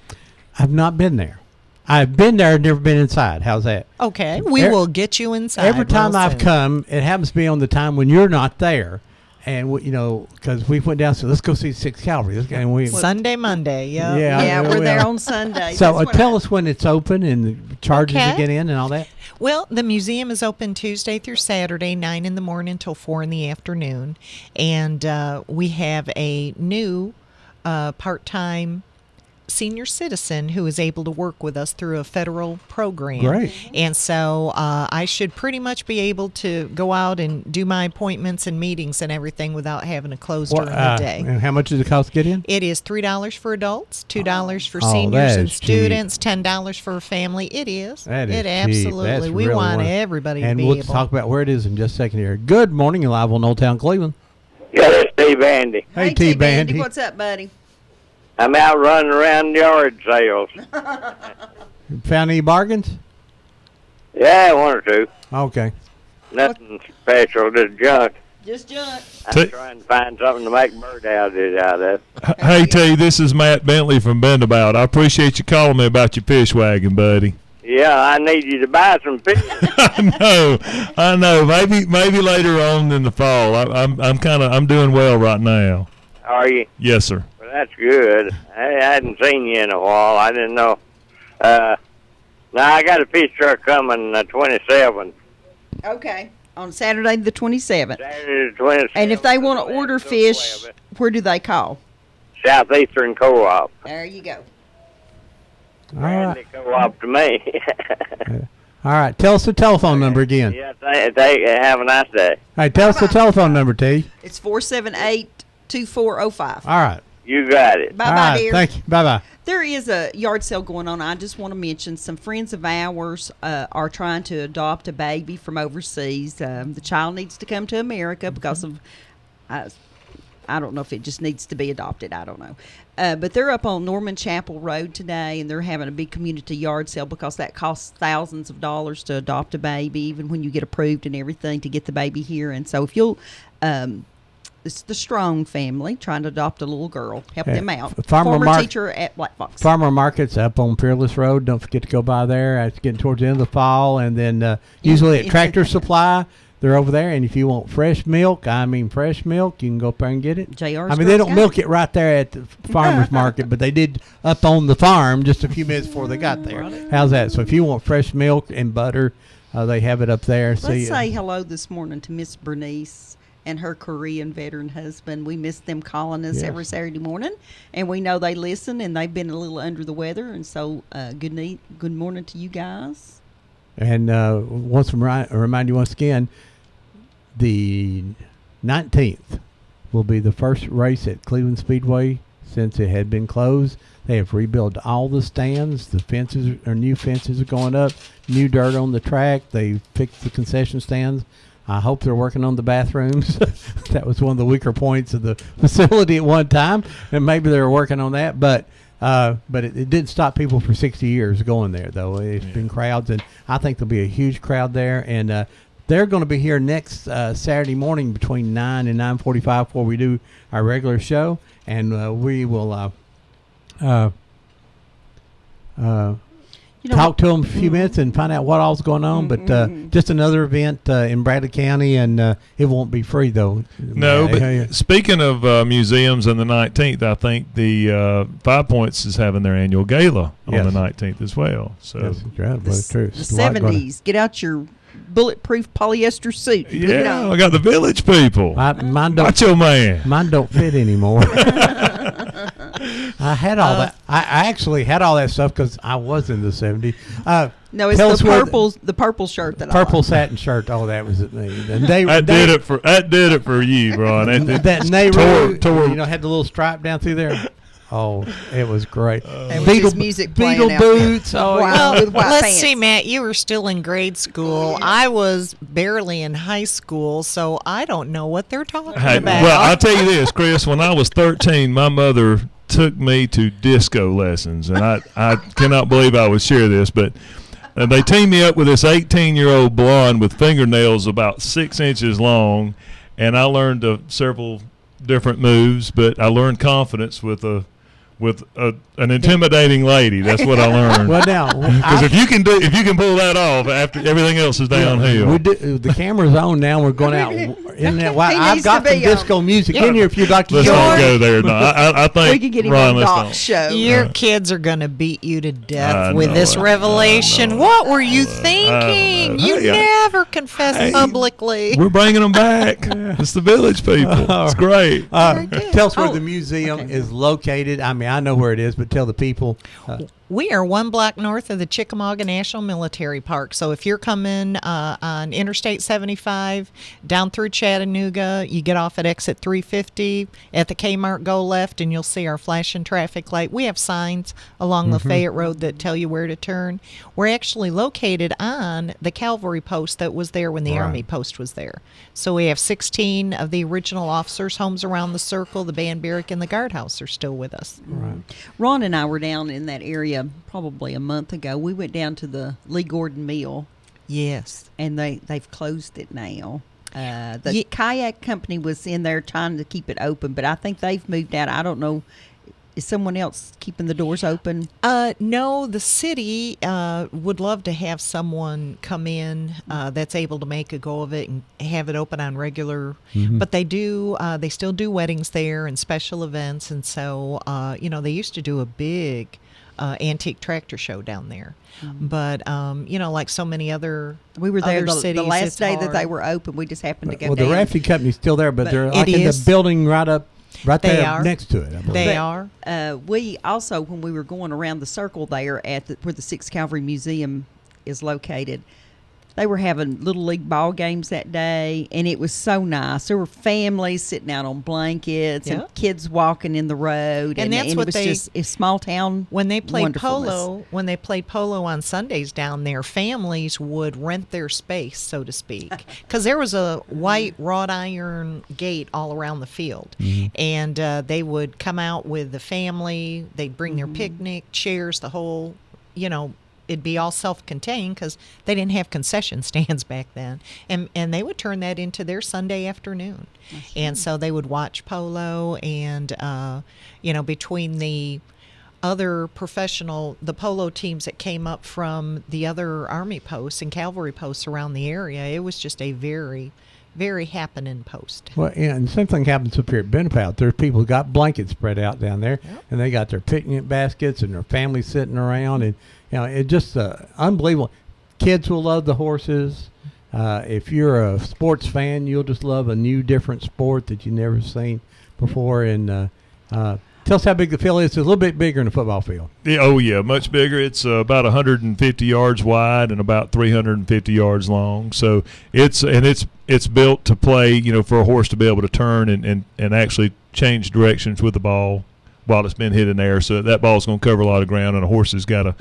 I've not been there. I've been there, never been inside. How's that? Okay, we Er- will get you inside. Every time real I've soon. come, it happens to be on the time when you're not there. And, because we went down, so let's go see 6th Gallery. And we, Sunday, Monday, yeah. Yeah. Yeah, we we're there are. on Sunday. so That's when tell us when it's open and the charges Okay. to get in and all that. Well, the museum is open Tuesday through Saturday, 9 in the morning till 4 in the afternoon. And we have a new part-time senior citizen who is able to work with us through a federal program. Great. And so I should pretty much be able to go out and do my appointments and meetings and everything without having to close during the day. And how much does it cost to get in? It is $3 for adults, $2 for Oh, seniors that and is cheap. students, $10 for a family. It is. That is it cheap. absolutely. That's We really want wonderful. everybody And to be we'll able. talk about where it is in just a second here. Good morning, you're live on Old Town Cleveland. Yeah, it's Steve Andy. Hey, T. T-Bandy. Bandy, what's up, buddy? I'm out running around yard sales. Found any bargains? Yeah, one or two. Okay. Nothing special, just junk. Just junk. I'm trying to find something to make bird houses out of. Hey, T, this is Matt Bentley from Bendabout. I appreciate you calling me about your fish wagon, buddy. Yeah, I need you to buy some fish. I know. Maybe later on in the fall. I'm doing well right now. Are you? Yes, sir. Well, that's good. I hadn't seen you in a while. I didn't know. Now, I got a fish truck coming 27. Okay. On Saturday the 27th. Saturday the 27th. And if they want to order fish, where do they call? Southeastern Co-op. There you go. All right. They Co-op to me. All right. Tell us the telephone number again. Yeah, they have a nice day. Hey, tell us the telephone number, T. It's 478-2405. All right. You got it. Bye-bye, All right. dear. Thank you. Bye-bye. There is a yard sale going on. I just want to mention some friends of ours are trying to adopt a baby from overseas. The child needs to come to America because of, I don't know if it just needs to be adopted. I don't know. But they're up on Norman Chapel Road today, and they're having a big community yard sale because that costs thousands of dollars to adopt a baby, even when you get approved and everything to get the baby here. And so if you'll... it's the Strong family trying to adopt a little girl. Help them out. Former teacher at Black Fox. Farmer Market's up on Peerless Road. Don't forget to go by there. It's getting towards the end of the fall. And then usually at Tractor Supply, they're over there. And if you want fresh milk, you can go up there and get it. JR's they don't milk it right there at the farmer's market, but they did up on the farm just a few minutes before they got there. How's that? So if you want fresh milk and butter, they have it up there. Let's say hello this morning to Miss Bernice and her Korean veteran husband. We miss them calling us every Saturday morning, and we know they listen, and they've been a little under the weather, and so good morning to you guys. And once remind you once again, the 19th will be the first race at Cleveland Speedway since it had been closed. They have rebuilt all the stands. The fences or new fences are going up. New dirt on the track. They fixed the concession stands. I hope they're working on the bathrooms. That was one of the weaker points of the facility at one time, and maybe they're working on that. But it didn't stop people for 60 years going there, though. It's been crowds, and I think there'll be a huge crowd there. And they're going to be here next Saturday morning between 9 and 9:45 before we do our regular show, and we will talk to them a few minutes and find out what all's going on. But just another event in Bradley County, and it won't be free, though. No, but speaking of museums on the 19th, I think the 5 Points is having their annual gala on the 19th as well. So that's right. That's true. The 70s. Get out your bulletproof polyester suit. Yeah, I got the Village people. Mine don't, Macho Man. Mine don't fit anymore. I had all that. I actually had all that stuff because I was in the 70s. No, it's the purple shirt that purple I satin shirt. Oh, that was it. And they did it for you, Ron. That Nehru, had the little stripe down through there. Oh, it was great. And with his music playing Beetle out boots. There. Oh, wow, with white let's pants. see, Matt. You were still in grade school. I was barely in high school, so I don't know what they're talking about. Well, I'll tell you this, Chris. When I was 13, my mother took me to disco lessons, and I cannot believe I would share this, but they teamed me up with this 18-year-old blonde with fingernails about 6 inches long, and I learned several different moves, but I learned confidence with an intimidating lady. That's what I learned. Well, now because if you can pull that off, after everything else is downhill. The camera's on now. We're going out. Isn't that why? I've got some disco music in here if you'd like to. Let's not go there. No, I think we can get him Ron, on Doc's show. Your kids are going to beat you to death with this revelation. What were you thinking? You never confessed publicly. We're bringing them back. It's the Village people. It's great. Tell us where the museum is located. I mean, I know where it is, but tell the people. We are 1 block north of the Chickamauga National Military Park. So if you're coming on Interstate 75 down through Chattanooga, you get off at exit 350 at the Kmart, go left, and you'll see our flashing traffic light. We have signs along Lafayette Road that tell you where to turn. We're actually located on the cavalry post that was there when the Army post was there. So we have 16 of the original officers' homes around the circle. The band barrack and the guardhouse are still with us. Right. Ron and I were down in that area probably a month ago. We went down to the Lee Gordon Mill. Yes. And they've closed it now. The kayak company was in there trying to keep it open, but I think they've moved out. I don't know. Is someone else keeping the doors open? No, the city would love to have someone come in that's able to make a go of it and have it open on regular. But they do. They still do weddings there and special events, and so they used to do a big antique tractor show down there. But like so many other we were there cities, the last day that they were open. We just happened to go down. The rafting company's still there, but they're like in the building right there next to it. I believe. They are. We also, when we were going around the circle there at where the 6th Cavalry Museum is located, they were having Little League ball games that day, and it was so nice. There were families sitting out on blankets and kids walking in the road, and that's and what it was just a small town. When they played polo, on Sundays down there, families would rent their space, so to speak, because there was a white wrought iron gate all around the field, and they would come out with the family. They'd bring their picnic chairs, the whole, it'd be all self-contained because they didn't have concession stands back then. And they would turn that into their Sunday afternoon. And so they would watch polo and, between the other the polo teams that came up from the other Army posts and cavalry posts around the area, it was just a very, very happening post. Well, and the same thing happens up here at Benepout. There's people who got blankets spread out down there, and they got their picnic baskets and their family sitting around, and it's just unbelievable. Kids will love the horses. If you're a sports fan, you'll just love a new, different sport that you've never seen before. And tell us how big the field is. It's a little bit bigger than a football field. Yeah, much bigger. It's about 150 yards wide and about 350 yards long. So it's built to play, for a horse to be able to turn and actually change directions with the ball while it's been hit in the air. So that ball's going to cover a lot of ground, and a horse has got to,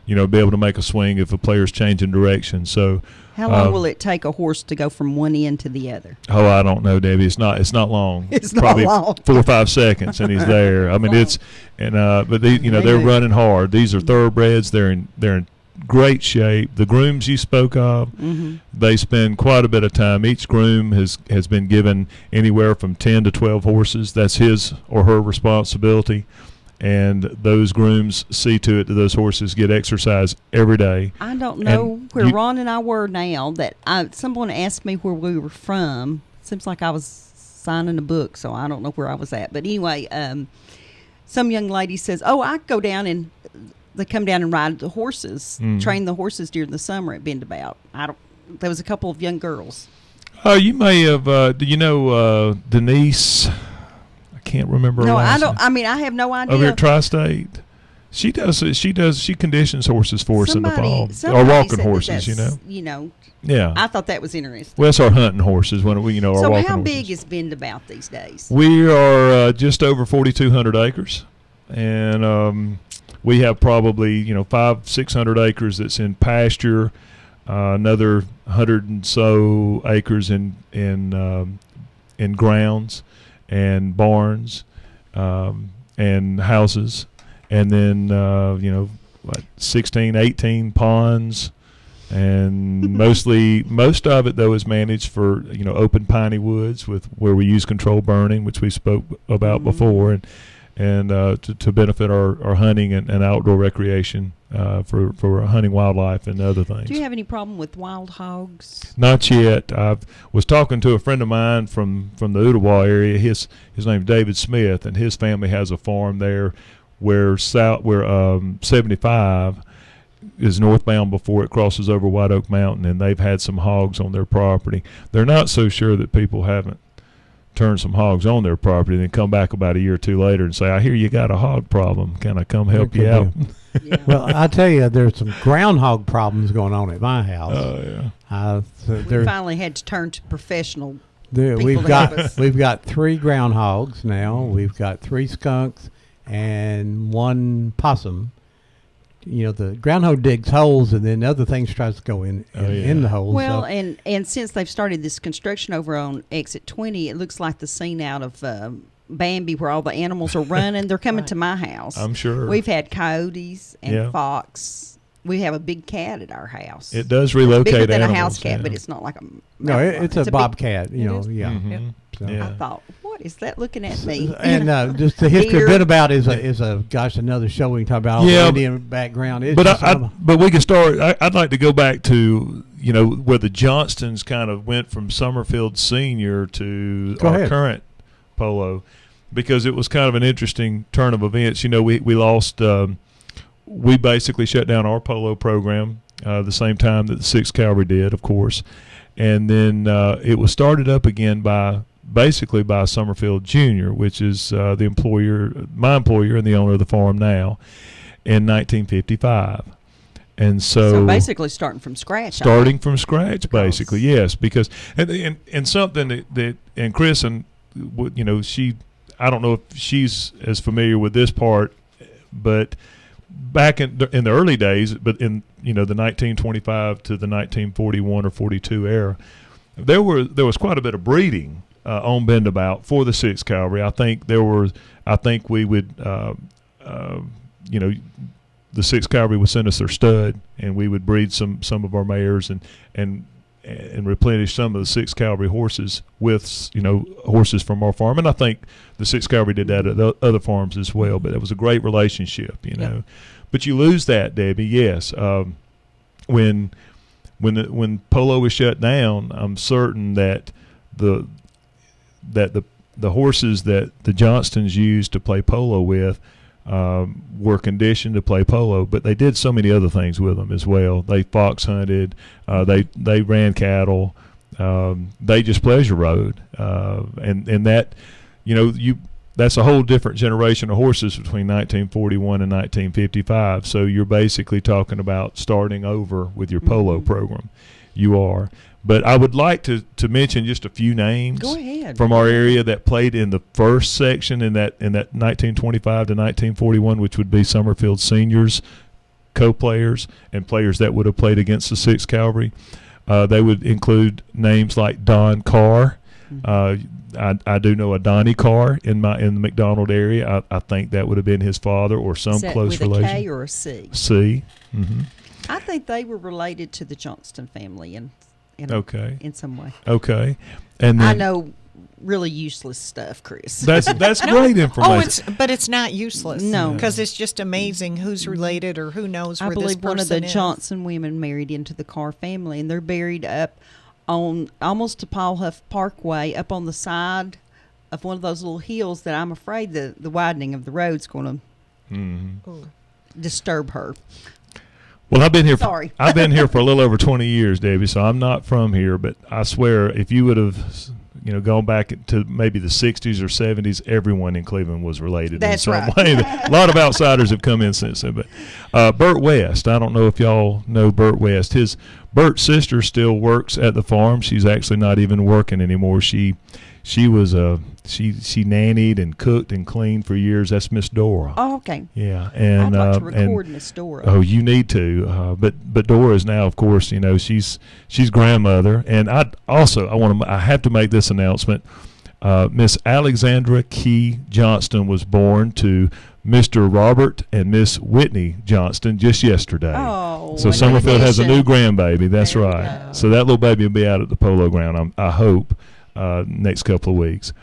be able to make a swing if a player's changing direction. So how long will it take a horse to go from one end to the other? Oh, I don't know, Debbie. It's not long. It's not probably long. 4 or 5 seconds, and he's there. I mean, but they're running hard. These are thoroughbreds. They're in great shape. The grooms you spoke of, they spend quite a bit of time. Each groom has been given anywhere from 10 to 12 horses. That's his or her responsibility. And those grooms see to it that those horses get exercise every day. I don't know where Ron and I were now. Someone asked me where we were from. Seems like I was signing a book, so I don't know where I was at. But anyway, some young lady says, "Oh, I go down and they come down and ride the horses, train the horses during the summer at Bendabout." There was a couple of young girls. Oh, you may have. Do you know Denise? Can't remember. No, her last I don't. name. I mean, I have no idea. Over at Tri-State, she conditions horses for us in the fall, or walking horses. Yeah. I thought that was interesting. Well, that's our hunting horses when our walking horses. So how big is Bendabout these days? We are just over 4,200 acres, and we have probably 500-600 acres that's in pasture, another 100 and so acres in grounds and barns, and houses, and then 16, 18 ponds, and most of it though is managed for open piney woods where we use controlled burning, which we spoke about before, and to benefit our hunting and outdoor recreation for hunting wildlife and other things. Do you have any problem with wild hogs? Not yet. I was talking to a friend of mine from the Ottawa area. His name's David Smith, and his family has a farm there where 75 is northbound before it crosses over White Oak Mountain, and they've had some hogs on their property. They're not so sure that people haven't turned some hogs on their property and then come back about a year or two later and say, "I hear you got a hog problem. Can I come help you out?" Yeah. Well, I tell you, there's some groundhog problems going on at my house. Oh yeah. We finally had to turn to professional. We've got 3 groundhogs now. We've got 3 skunks and 1 possum. The groundhog digs holes, and then other things tries to go in the holes. Well, and since they've started this construction over on Exit 20, it looks like the scene out of Bambi where all the animals are running. They're coming to my house. I'm sure. We've had coyotes and fox. We have a big cat at our house. It does relocate bigger than animals, a house cat, but it's not like a. No, it's a bobcat. Yeah. Mm-hmm. So. Yeah. I thought, what is that looking at me? And just the history of Bendabout is another show we can talk about. Yeah, the Indian background. It's but we can start. I'd like to go back to where the Johnstons kind of went from Summerfield Senior to our current polo, because it was kind of an interesting turn of events. We lost. We basically shut down our polo program the same time that the 6th Cavalry did, of course, and then it was started up again by Summerfield Jr., which is my employer and the owner of the farm now, in 1955. And so basically starting from scratch. Basically, yes, because and something that Chris and she, I don't know if she's as familiar with this part, but back in the early days, but in the 1925 to the 1941 or 42 era, there was quite a bit of breeding on Bendabout for the 6th Cavalry. I think we would the 6th Cavalry would send us their stud, and we would breed some of our mares and replenish some of the 6th Cavalry horses with horses from our farm. And I think the 6th Cavalry did that at other farms as well. But it was a great relationship, Yep. But you lose that, Debbie. Yes, when polo was shut down, I'm certain that the horses that the Johnstons used to play polo with were conditioned to play polo, but they did so many other things with them as well. They fox hunted, they ran cattle, they just pleasure rode, and that that's a whole different generation of horses between 1941 and 1955. So you're basically talking about starting over with your polo program. You are. But I would like to mention just a few names Go ahead. from our area that played in the first section in that 1925 to 1941, which would be Summerfield seniors, co-players, and players that would have played against the 6th Cavalry. They would include names like Don Carr. I do know a Donnie Carr in the McDonald area. I think that would have been his father or some Is that close with relation. a K or a C? C. Mm-hmm. I think they were related to the Johnston family in Okay. in some way. Okay. And then I know really useless stuff, Chris. that's great information. But it's not useless. No. Because it's just amazing who's related or who knows I where this believe one of the person is. Johnson women married into the Carr family, and they're buried up on almost to Paul Huff Parkway, up on the side of one of those little hills that I'm afraid the widening of the road's going to Mhm. disturb her. Well, I've been here. Sorry. I've been here for a little over 20 years, Debbie. So I'm not from here, but I swear, if you would have, gone back to maybe the 60s or 70s, everyone in Cleveland was related That's in some right. way. A lot of outsiders have come in since then. But Bert West, I don't know if y'all know Bert West. Bert's sister still works at the farm. She's actually not even working anymore. She was she nannied and cooked and cleaned for years. That's Miss Dora. Oh, okay. Yeah, and I'd like to and- record Miss Dora. Oh, you need to. But Dora is now, of course, she's grandmother, and I have to make this announcement. Miss Alexandra Key Johnston was born to Mr. Robert and Miss Whitney Johnston just yesterday. Oh, So an Summerfield has a new addition. grandbaby. That's There we right. go. So that little baby will be out at the Polo Ground, I hope, next couple of weeks.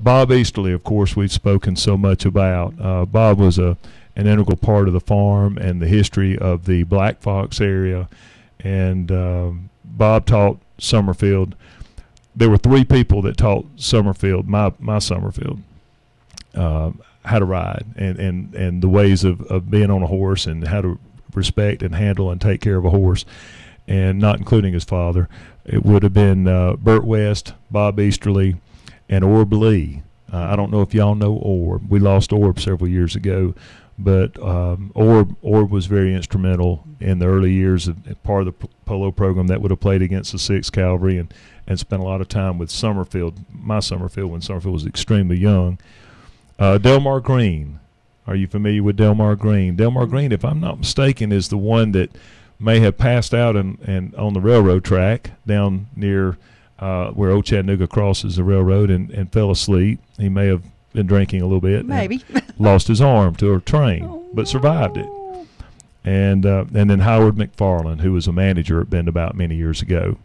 Bob Easterly, of course, we've spoken so much about. Bob was an integral part of the farm and the history of the Black Fox area. And Bob taught Summerfield. There were 3 people that taught Summerfield, my Summerfield, how to ride and the ways of being on a horse and how to respect and handle and take care of a horse, and not including his father. It would have been Bert West, Bob Easterly, and Orb Lee. I don't know if y'all know Orb. We lost Orb several years ago, but Orb was very instrumental in the early years of part of the polo program that would have played against the 6th Cavalry and spent a lot of time with Summerfield, my Summerfield, when Summerfield was extremely young. Delmar Green. Are you familiar with Delmar Green? Delmar Green, if I'm not mistaken, is the one that may have passed out and on the railroad track down near where Old Chattanooga crosses the railroad and fell asleep. He may have been drinking a little bit. and Maybe. lost his arm to a train, but survived it. And then Howard McFarland, who was a manager at Bend about many years ago.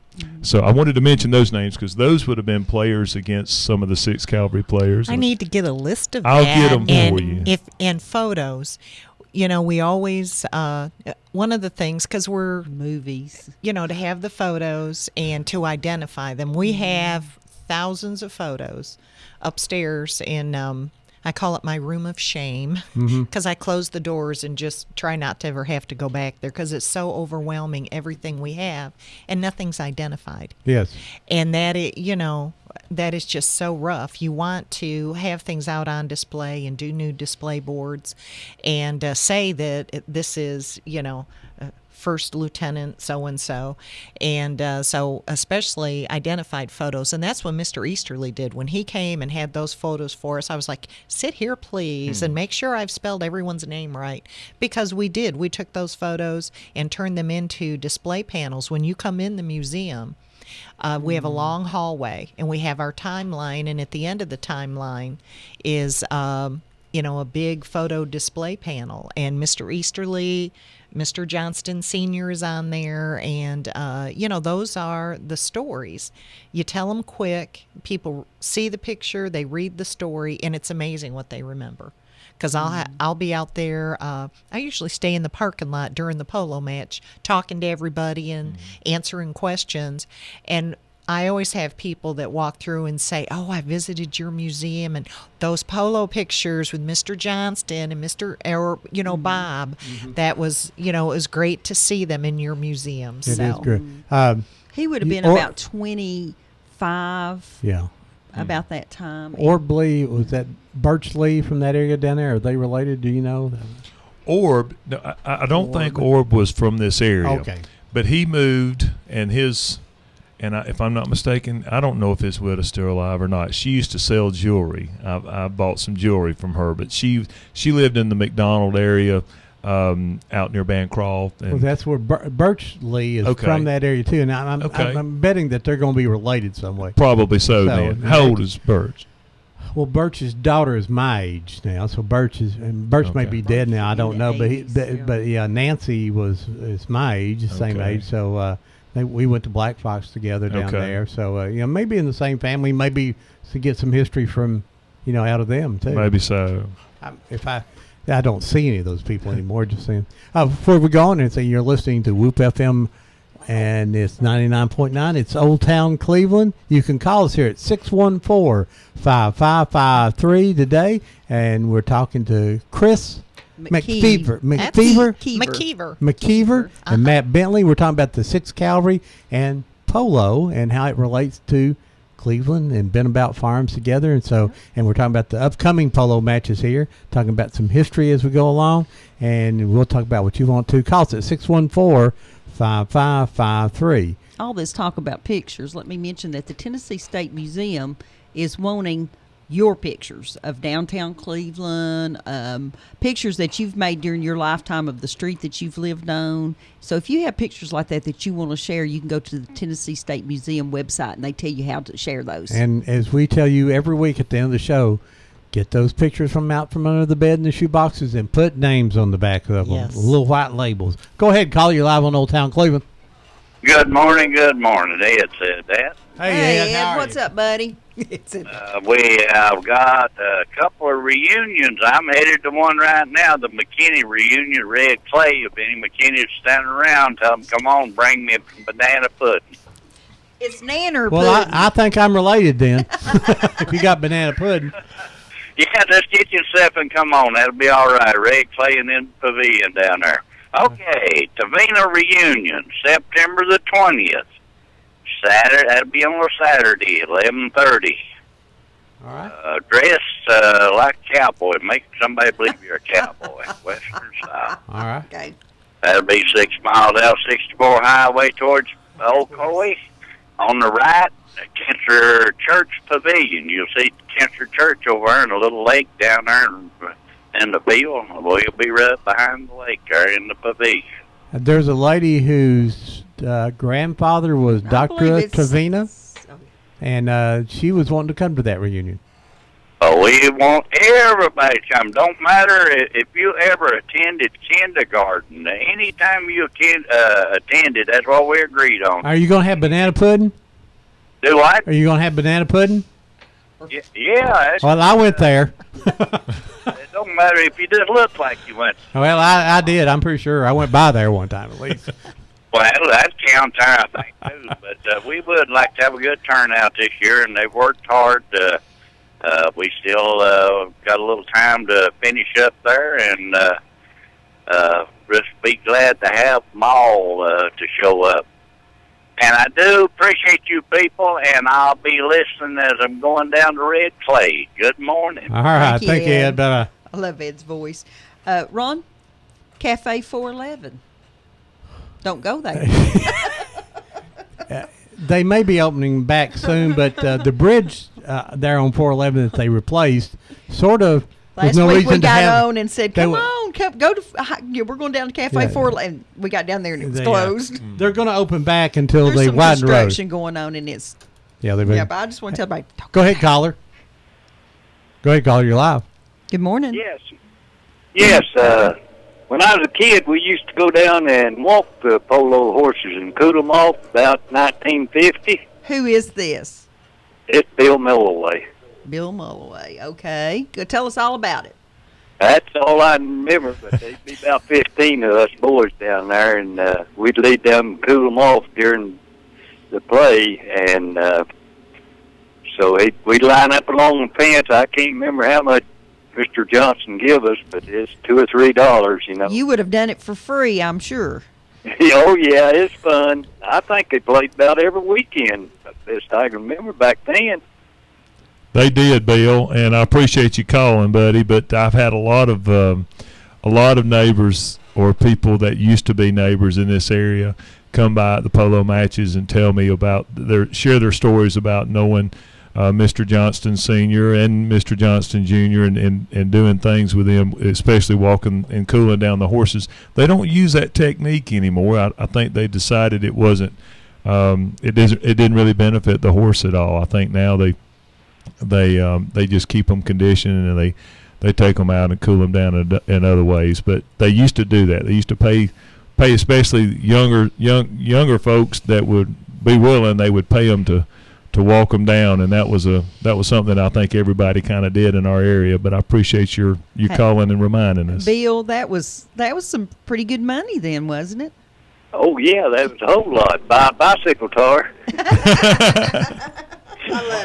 So I wanted to mention those names because those would have been players against some of the 6th Cavalry players. I need to get a list of I'll that. get 'em and for you. And photos. We always one of the things, because we're Movies. to have the photos and to identify them. We have thousands of photos upstairs in I call it my room of shame, because I close the doors and just try not to ever have to go back there because it's so overwhelming, everything we have, and nothing's identified. Yes. And that that is just so rough. You want to have things out on display and do new display boards and say that this is, First Lieutenant so-and-so. And so especially identified photos. And that's what Mr. Easterly did. When he came and had those photos for us, I was like, sit here, please, and make sure I've spelled everyone's name right. Because we did. We took those photos and turned them into display panels. When you come in the museum, we have a long hallway, and we have our timeline, and at the end of the timeline is, a big photo display panel. And Mr. Easterly, Mr. Johnston Sr. is on there, and, those are the stories. You tell them quick, people see the picture, they read the story, and it's amazing what they remember. Because I'll be out there. I usually stay in the parking lot during the polo match, talking to everybody and answering questions. And I always have people that walk through and say, "Oh, I visited your museum, and those polo pictures with Mr. Johnston and Bob. That was, it was great to see them in your museum." It So is great. He would have been Or- about 25 Yeah. about that time. Orb Lee, was that Birch Lee from that area down there? Are they related? Do you know? Orb, no, I don't think Orb was from this area. Okay. But he moved, and his and if I'm not mistaken, I don't know if this widow's still alive or not. She used to sell jewelry. I bought some jewelry from her, but she lived in the McDonald area, out near Bancroft. And Well, that's where Birch Lee is Okay. from, that area too. And Okay. I'm betting that they're going to be related some way. probably so. So, Then, how old is Birch? Well, Birch's daughter is my age now, so Birch may Okay. be dead now. I don't know, but Yeah. but yeah, Nancy is my age, the same Okay. age. So we went to Black Fox together down Okay. there. So maybe in the same family, maybe to get some history from out of them too. Maybe so. If I don't see any of those people anymore. Just saying. Before we go on and say you're listening to Whoop FM, and it's 99.9. It's Old Town Cleveland. You can call us here at 614-5553 today, and we're talking to Chris McFever, McKeever, and Matt Bentley. We're talking about the 6th Cavalry and polo and how it relates to Cleveland and Been About Farms together. And so, and we're talking about the upcoming polo matches here, talking about some history as we go along, and we'll talk about what you want to. Call us at 614-5553. All this talk about pictures, let me mention that the Tennessee State Museum is wanting your pictures of downtown Cleveland, pictures that you've made during your lifetime of the street that you've lived on. So if you have pictures like that you want to share, you can go to the Tennessee State Museum website, and they tell you how to share those. And as we tell you every week at the end of the show, get those pictures from out from under the bed in the shoe boxes and put names on the back of them, Yes. little white labels. Go ahead, call you live on Old Town Cleveland. Good morning, Ed said that. Hey, Ed, what's up, buddy? We have got a couple of reunions. I'm headed to one right now, the McKinney reunion, Red Clay. If any McKinney's standing around, tell them, come on, bring me a banana pudding. It's Nanner Well, pudding. I think I'm related then. If you got banana pudding. Yeah, just get yourself and come on. That'll be all right. Red Clay and then Pavilion down there. Okay, Tavina reunion, September the 20th. Saturday, that'll be on a Saturday, 11:30. All right. Dress like a cowboy. Make somebody believe you're a cowboy, Western style. All right. Okay. That'll be 6 miles out 64 Highway towards Ocoee. On the right, Kensler Church Pavilion. You'll see Kensler Church over there and a little lake down there in the field. Well, you'll be right behind the lake there in the pavilion. There's a lady whose grandfather was Dr. Trevina, and she was wanting to come to that reunion. Oh, we want everybody to come. Don't matter if you ever attended kindergarten. Anytime you attended, that's what we agreed on. Are you going to have banana pudding? Do what? Are you going to have banana pudding? Yeah. Well, I went there. It don't matter if you just look like you went. Well, I did. I'm pretty sure. I went by there one time at least. Well, that counts there, I think, too. But we would like to have a good turnout this year, and they've worked hard. We still got a little time to finish up there, and just be glad to have them all to show up. And I do appreciate you people, and I'll be listening as I'm going down to Red Clay. Good morning. All right. Thank you, Ed. Bye-bye. I love Ed's voice. Ron, Cafe 411. Don't go there. They may be opening back soon, but the bridge there on 411 that they replaced sort of Last no week reason we to got have, on and said, come on, go to, we're going down to Cafe 411. We got down there and it was closed. They're going to open back until There's they some widen the road. construction going on, and it's, Yeah, but I just want to tell everybody. Go ahead, caller. Go ahead, caller. You're live. Good morning. Yes. When I was a kid, we used to go down and walk the polo horses and coot them off about 1950. Who is this? It's Bill Milloway. Bill Mulloway. Okay. Go tell us all about it. That's all I remember, but there'd be about 15 of us boys down there, and we'd lead them and cool them off during the play, and so we'd line up along the fence. I can't remember how much Mr. Johnson give us, but it's $2 or $3, you know. You would have done it for free, I'm sure. Oh, yeah, it's fun. I think they played about every weekend, best I can remember back then. They did, Bill, and I appreciate you calling, buddy. But I've had a lot of neighbors or people that used to be neighbors in this area come by at the polo matches and tell me about share their stories about knowing Mr. Johnston Sr. and Mr. Johnston Jr. and doing things with them, especially walking and cooling down the horses. They don't use that technique anymore. I think they decided it wasn't. It didn't really benefit the horse at all. I think now they just keep them conditioned and they take them out and cool them down in other ways. But they used to do that. They used to pay especially younger folks that would be willing. They would pay them to walk them down, and that was something I think everybody kind of did in our area. But I appreciate you calling and reminding us. Bill, that was some pretty good money then, wasn't it? Oh, yeah, that was a whole lot. Buy a bicycle tire.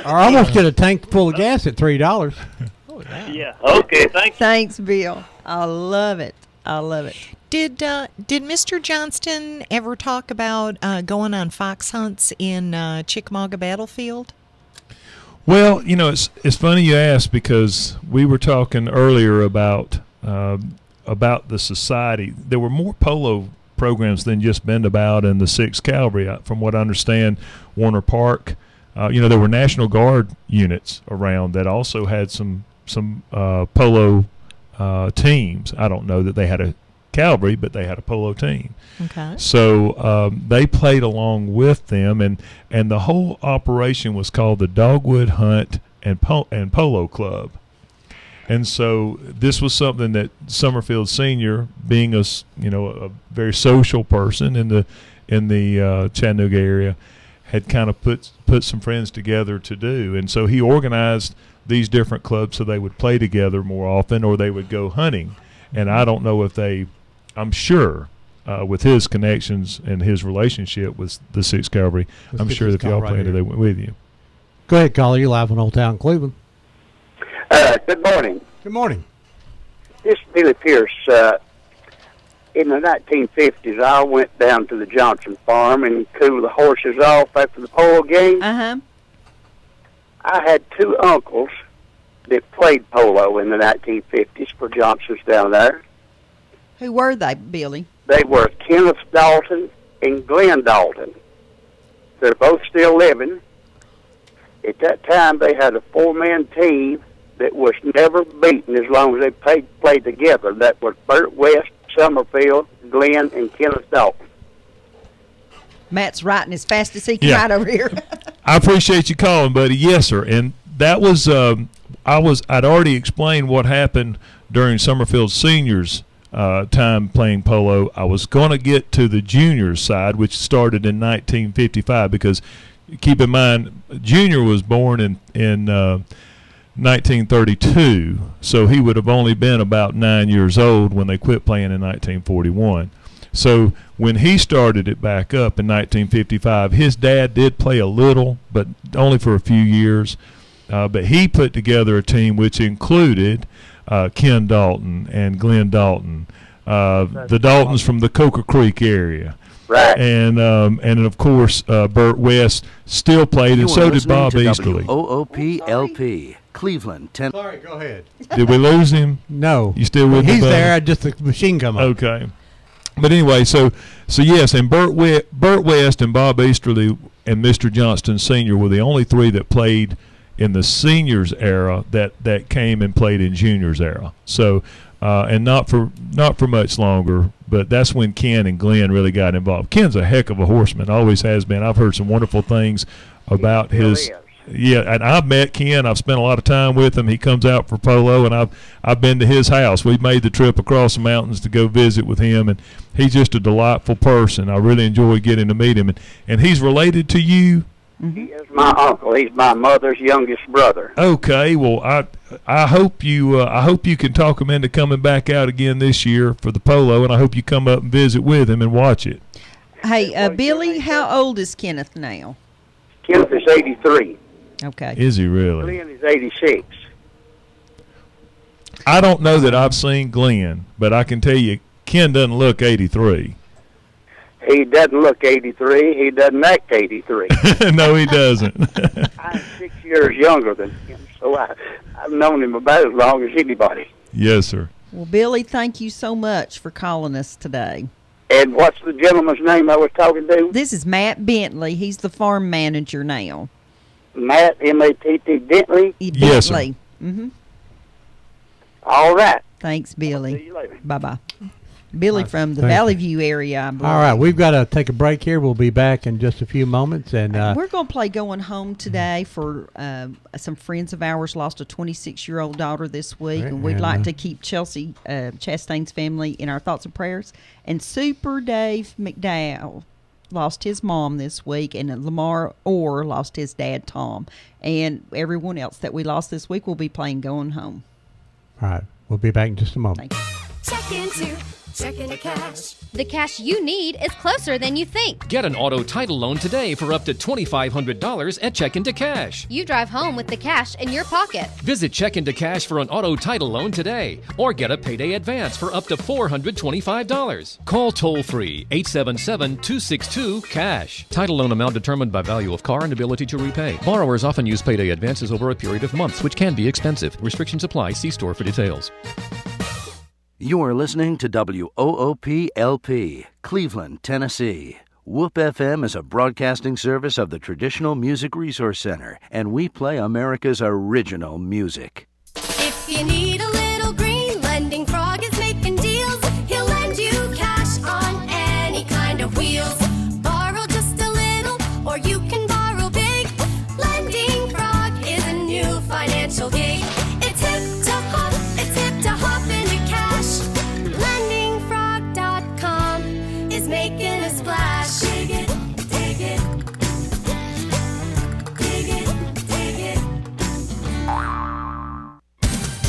Or almost get a tank full of gas at $3. Yeah, okay, thanks. Thanks, Bill. I love it. Did Mr. Johnston ever talk about going on fox hunts in Chickamauga Battlefield? Well, it's funny you ask, because we were talking earlier about the society. There were more polo programs than just Bend About and the 6th Cavalry. From what I understand, Warner Park, there were National Guard units around that also had some polo teams. I don't know that they had a cavalry, but they had a polo team. Okay. So they played along with them, and the whole operation was called the Dogwood Hunt and Polo Club. And so this was something that Summerfield Sr., being a very social person in the Chattanooga area, had kind of put some friends together to do. And so he organized these different clubs so they would play together more often, or they would go hunting. And I don't know if I'm sure with his connections and his relationship with the 6th Cavalry, I'm sure that y'all planned they went with you. Go ahead, caller. You're live on Old Town Cleveland. Good morning. Good morning. This is Billy Pierce. In the 1950s, I went down to the Johnson farm and cooled the horses off after the polo game. Uh-huh. I had two uncles that played polo in the 1950s for Johnsons down there. Who were they, Billy? They were Kenneth Dalton and Glenn Dalton. They're both still living. At that time, they had a 4-man team that was never beaten as long as they played together. That was Burt West, Summerfield, Glenn, and Kenneth Dalton. Matt's writing as fast as he can right over here. I appreciate you calling, buddy. Yes, sir. And that was I'd already explained what happened during Summerfield Senior's time playing polo. I was going to get to the juniors side, which started in 1955, because keep in mind, Junior was born in 1932, so he would have only been about 9 years old when they quit playing in 1941. So when he started it back up in 1955, his dad did play a little, but only for a few years. But he put together a team which included Ken Dalton and Glenn Dalton, the Daltons from the Coker Creek area. Right. And of course, Burt West still played, and so did Bob Easterly. OOPLP, Cleveland, Sorry, go ahead. Did we lose him? No. You still with me, He's buddy? there. Just the machine come up. Okay. But anyway, so yes, and Burt West and Bob Easterly and Mr. Johnston Sr. were the only three that played in the seniors era that came and played in juniors era. So and not for much longer, but that's when Ken and Glenn really got involved. Ken's a heck of a horseman, always has been. I've heard some wonderful things about his. Yeah, and I've met Ken. I've spent a lot of time with him. He comes out for polo, and I've been to his house. We've made the trip across the mountains to go visit with him, and he's just a delightful person. I really enjoy getting to meet him, and he's related to you. He is my uncle. He's my mother's youngest brother. Okay, well, I hope you can talk him into coming back out again this year for the polo, and I hope you come up and visit with him and watch it. Hey, Billy, how old is Kenneth now? Kenneth is 83. Okay. Is he really? Glenn is 86. I don't know that I've seen Glenn, but I can tell you Ken doesn't look 83. He doesn't look 83. He doesn't act 83. No, he doesn't. I'm 6 years younger than him, so I've known him about as long as anybody. Yes, sir. Well, Billy, thank you so much for calling us today. And what's the gentleman's name I was talking to? This is Matt Bentley. He's the farm manager now. Matt, M-A-T-T, Bentley? Yes, sir. Bentley. Mm-hmm. All right. Thanks, See Billy. you later. Bye-bye. Billy from the Thank Valley you. View area, I believe. All right, we've got to take a break here. We'll be back in just a few moments. And We're going to play Going Home today for some friends of ours lost a 26-year-old daughter this week, Right, and we'd and, like to keep Chelsea Chastain's family in our thoughts and prayers. And Super Dave McDowell lost his mom this week, and Lamar Orr lost his dad, Tom. And everyone else that we lost this week will be playing Going Home. all right, we'll be back in just a moment. Thank you. Check into cash. The cash you need is closer than you think. Get an auto title loan today for up to $2,500 at Check Into Cash. You drive home with the cash in your pocket. Visit Check Into Cash for an auto title loan today, or get a payday advance for up to $425. Call toll-free 877-262-CASH. Title loan amount determined by value of car and ability to repay. Borrowers often use payday advances over a period of months, which can be expensive. Restrictions apply. See store for details. You are listening to WOOP-LP, Cleveland, Tennessee. WOOP FM is a broadcasting service of the Traditional Music Resource Center, and we play America's original music. If you need a little green, Lending Frog is making deals. He'll lend you cash on any kind of wheels. Borrow just a little, or you can borrow big. Lending Frog is a new financial gig. It's hip to hop into cash. LendingFrog.com is making a splash. Dig it, dig it. Dig it, dig it.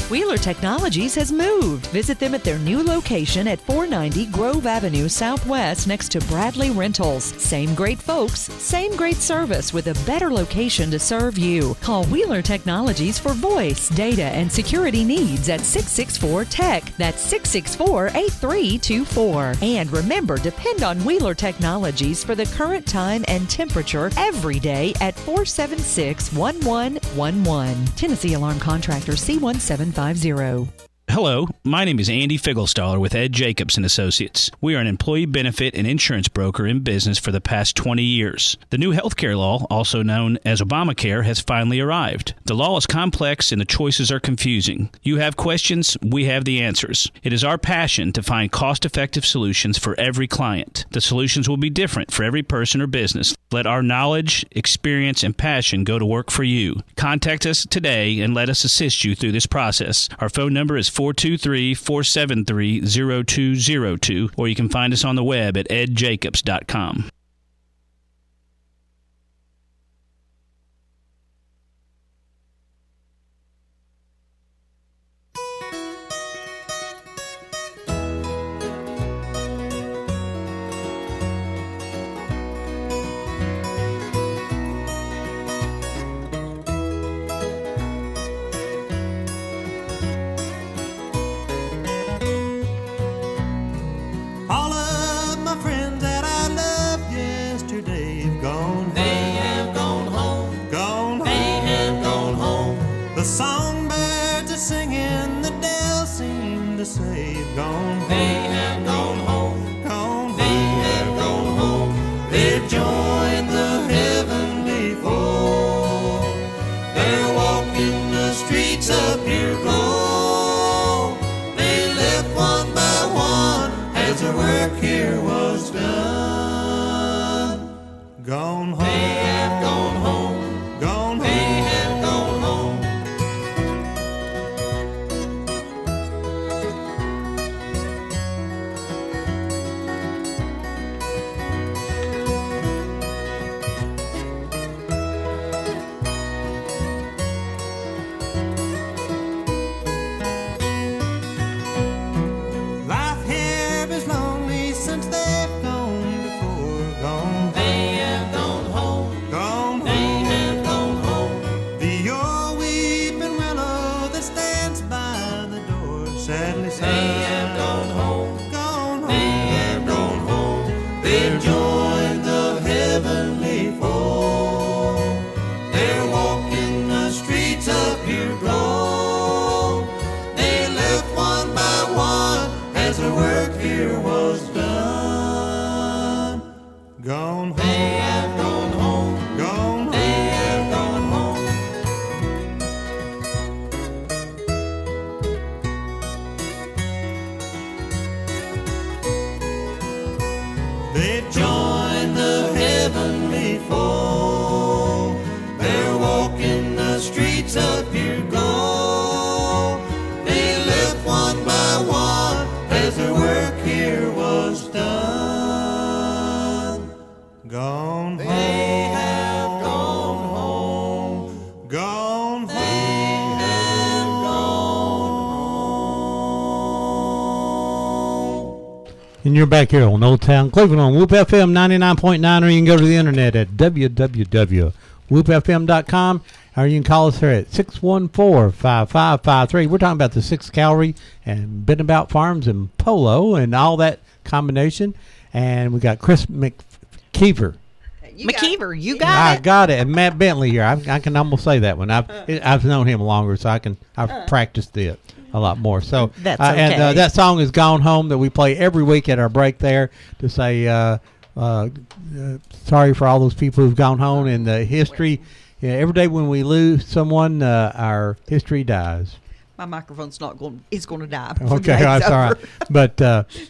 Wheeler Technologies has moved. Visit them at their new location at 490 Grove Avenue Southwest next to Bradley Rentals. Same great folks, same great service with a better location to serve you. Call Wheeler Technologies for voice, data, and security needs at 664-TECH. That's 664-8324. And remember, depend on Wheeler Technologies for the current time and temperature every day at 476-1111. Tennessee Alarm Contractor C1750. Hello, my name is Andy Figglestaller with Ed Jacobs & Associates. We are an employee benefit and insurance broker in business for the past 20 years. The new healthcare law, also known as Obamacare, has finally arrived. The law is complex and the choices are confusing. You have questions, we have the answers. It is our passion to find cost-effective solutions for every client. The solutions will be different for every person or business. Let our knowledge, experience, and passion go to work for you. Contact us today and let us assist you through this process. Our phone number is 423-473-0202, or you can find us on the web at edjacobs.com. All of my friends that I loved yesterday have gone. They have gone home. Gone home. They have gone home. The songbirds are singing, the dells seem to say have gone. They have gone home. Gone. They have gone home. They've joined the heavenly fold. They're walking the streets of pure gold. They left one by one as their work here was done. Gone home. They have gone home. Gone home. They have gone home. Life here is lonely since they've gone before. Gone. They have gone home. Gone. They have gone home. The old weeping willow that stands by the door sadly sighs. They have gone home. Gone home. They have gone home. They've joined the heavenly fold. They're walking the streets of pure gold. They left one by one as the work here was done. And you're back here on Old Town Cleveland on Whoop FM 99.9, or you can go to the internet at www.whoopfm.com, or you can call us here at 614-5553. We're talking about the 6th Cavalry and Been About Farms and Polo and all that combination. And we got Chris McKeever. McKeever, you got I it. got it. And Matt Bentley here. I can almost say that one. I've known him longer, so I've practiced it a lot more. So That's and okay. that song is "Gone Home" that we play every week at our break there to say sorry for all those people who've gone home in the history. Yeah, every day when we lose someone, our history dies. My microphone's not going. It's going to die. before the Okay, day's that's all over. right. But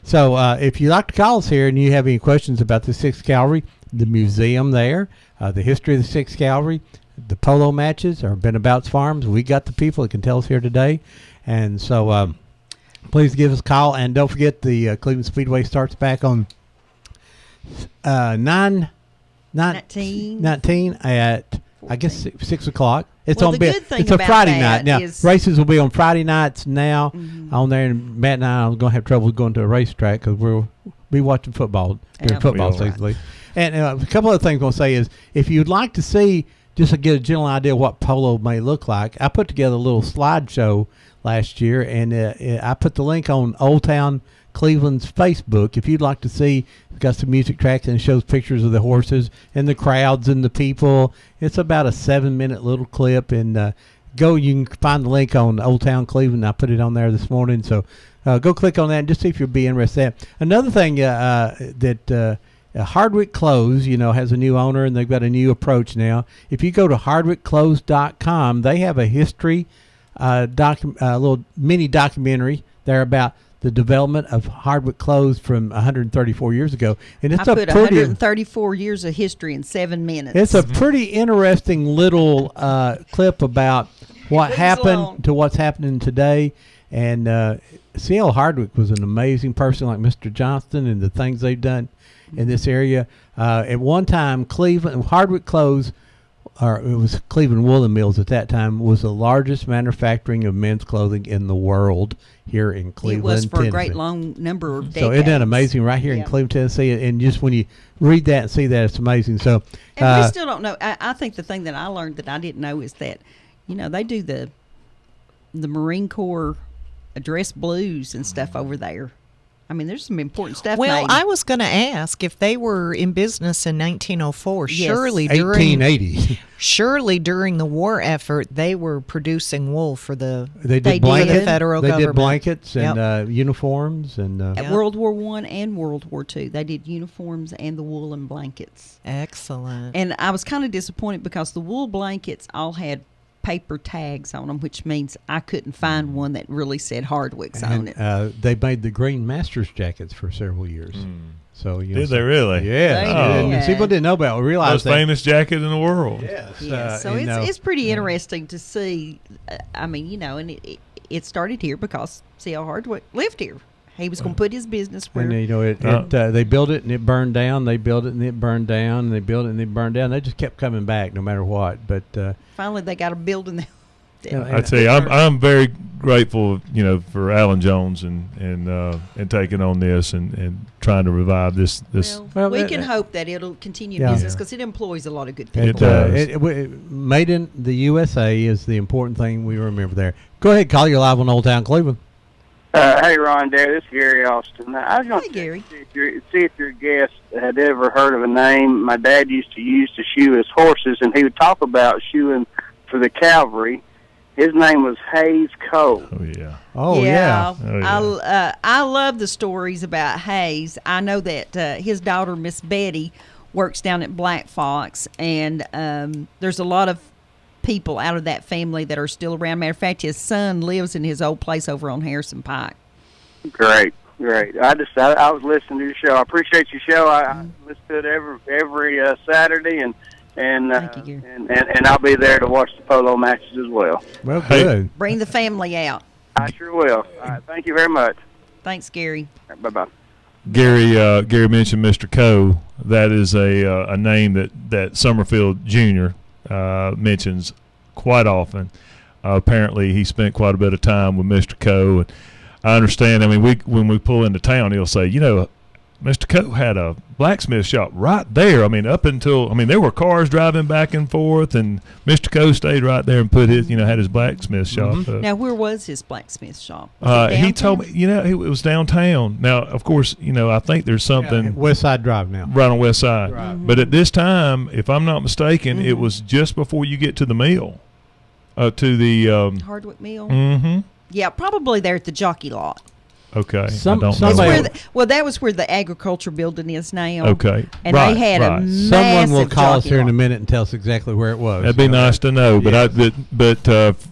so if you'd like to call us here and you have any questions about the 6th Cavalry, the museum there, the history of the 6th Cavalry, the polo matches, or Been About Farms, we got the people that can tell us here today. And so please give us a call. And don't forget the Cleveland Speedway starts back on 19 at, I guess, 6 o'clock. It's Well, on. the good thing It's a about Friday that night now. is- Races will be on Friday nights now on there, and Matt and I are going to have trouble going to a racetrack because we'll be watching football during Yeah. football We are. season. And a couple of things I'm going to say is, if you'd like to see, just to get a general idea of what polo may look like, I put together a little slideshow last year, and I put the link on Old Town Cleveland's Facebook. If you'd like to see, it's got some music tracks and it shows pictures of the horses and the crowds and the people. It's about a 7-minute little clip, and you can find the link on Old Town Cleveland. I put it on there this morning, so go click on that and just see if you'll be interested in that. Another thing that Hardwick Clothes, has a new owner, and they've got a new approach now. If you go to hardwickclothes.com, they have a history little mini documentary there about the development of Hardwick Clothes from 134 years ago, and it's I a put pretty 134 years of history in 7 minutes. it's a pretty interesting little clip about what Please happened long. to what's happening today. And C.L. Hardwick was an amazing person, like Mr. Johnston, and the things they've done in this area. At one time, Hardwick Clothes, or it was Cleveland Woolen Mills at that time, was the largest manufacturing of men's clothing in the world here in Cleveland, it was for Tennessee. a great long number of decades. So isn't that amazing right here in Yeah. Cleveland, Tennessee? And just when you read that and see that, it's amazing. So And we still don't know. I think the thing that I learned that I didn't know is that, they do the Marine Corps dress blues and stuff over there. I mean, there's some important stuff. Well, made. I was going to ask if they were in business in 1904. Yes. Surely 1880. surely during the war effort, they were producing wool for the They They did did. blankets. the federal They government. did blankets and Yep. uniforms and. At World War I and World War II, they did uniforms and the woolen blankets. Excellent. And I was kind of disappointed because the wool blankets all had paper tags on them, which means I couldn't find one that really said Hardwick's on it. They made the Green Masters jackets for several years. So Did they really? Yeah. They And did. people didn't know about it. Realized Most that. famous jacket in the world. Yes. Yeah, so it's pretty interesting to see. And it started here because C.L. Hardwick lived here. He was going to put his business where. And they built it and it burned down. They built it and it burned down. And they built it and it burned down. They just kept coming back no matter what. But finally, they got a building there. I tell you, I'm very grateful, for Alan Jones and taking on this and trying to revive this. Well, we can hope that it'll continue Yeah. business because it employs a lot of good people. It does. Made in the USA is the important thing we remember there. Go ahead, call. You're live on Old Town Cleveland. Hey, Ron, Dad, this is Gary Austin. I was going Hey, Gary. to see if your guest had ever heard of a name my dad used to use to shoe his horses, and he would talk about shoeing for the cavalry. His name was Hayes Cole. Oh, yeah. Oh, yeah. Oh, yeah. I love the stories about Hayes. I know that his daughter, Miss Betty, works down at Black Fox, and there's a lot of people out of that family that are still around. Matter of fact, his son lives in his old place over on Harrison Pike. Great. I was listening to your show. I appreciate your show. I listen to it every Saturday, and Thank you, Gary. and I'll be there to watch the polo matches as well. Well, Hey. good. Bring the family out. I sure will. All right, thank you very much. Thanks, Gary. Bye bye. Gary mentioned Mr. Coe. That is a name that Summerfield Jr. Mentions quite often. Apparently, he spent quite a bit of time with Mr. Coe. And I understand. I mean, when we pull into town, he'll say, Mr. Coe had a blacksmith shop right there. I mean, up until there were cars driving back and forth, and Mr. Coe stayed right there and put his, had his blacksmith shop up. Now, where was his blacksmith shop? He told me, it was downtown. Now, of course, I think there's something West Side Drive now, right on West Side. Right. But at this time, if I'm not mistaken, it was just before you get to the mill, to the Hardwick Mill. Mm-hmm. Yeah, probably there at the Jockey Lot. Okay, I don't That's know. that was where the agriculture building is now. Okay, and they had a massive Someone will call us Jockey here in a Lot. minute and tell us exactly where it was. That'd be nice to know. But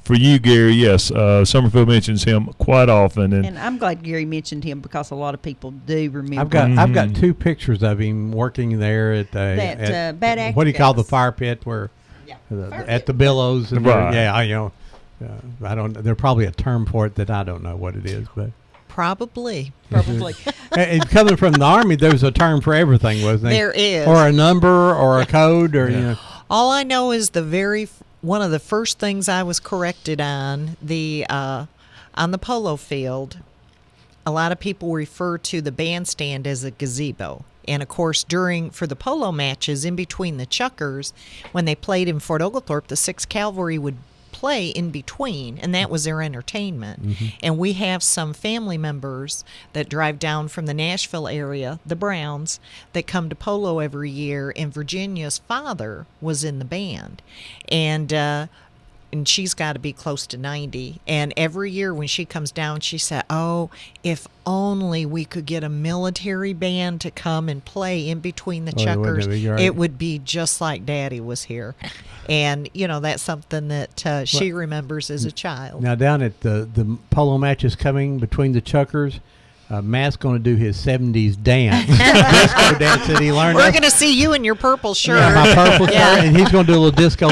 for you, Gary, yes, Summerfield mentions him quite often, And I'm glad Gary mentioned him because a lot of people do remember. I've got 2 pictures of him working there at Bad Actor what do you call the Guys. fire pit where at the billows and Right. I don't. There's probably a term for it that I don't know what it is, but. Probably. And coming from the Army, there's a term for everything, wasn't there? There is. Or a number or a code or, All I know is one of the first things I was corrected on the polo field. A lot of people refer to the bandstand as a gazebo. And of course, for the polo matches in between the chukkers, when they played in Fort Oglethorpe, the 6th Cavalry would play in between, and that was their entertainment. And we have some family members that drive down from the Nashville area, the Browns, that come to polo every year, and Virginia's father was in the band. And she's got to be close to 90. And every year when she comes down, she said, "Oh, if only we could get a military band to come and play in between the chukkers, it would be just like Daddy was here." And, that's something that she remembers as a child. Now, down at the polo matches coming between the chukkers, Matt's going to do his 70s dance. Disco dance that he learned. We're going to see you in your purple shirt. Yeah, my purple shirt, and he's going to do a little disco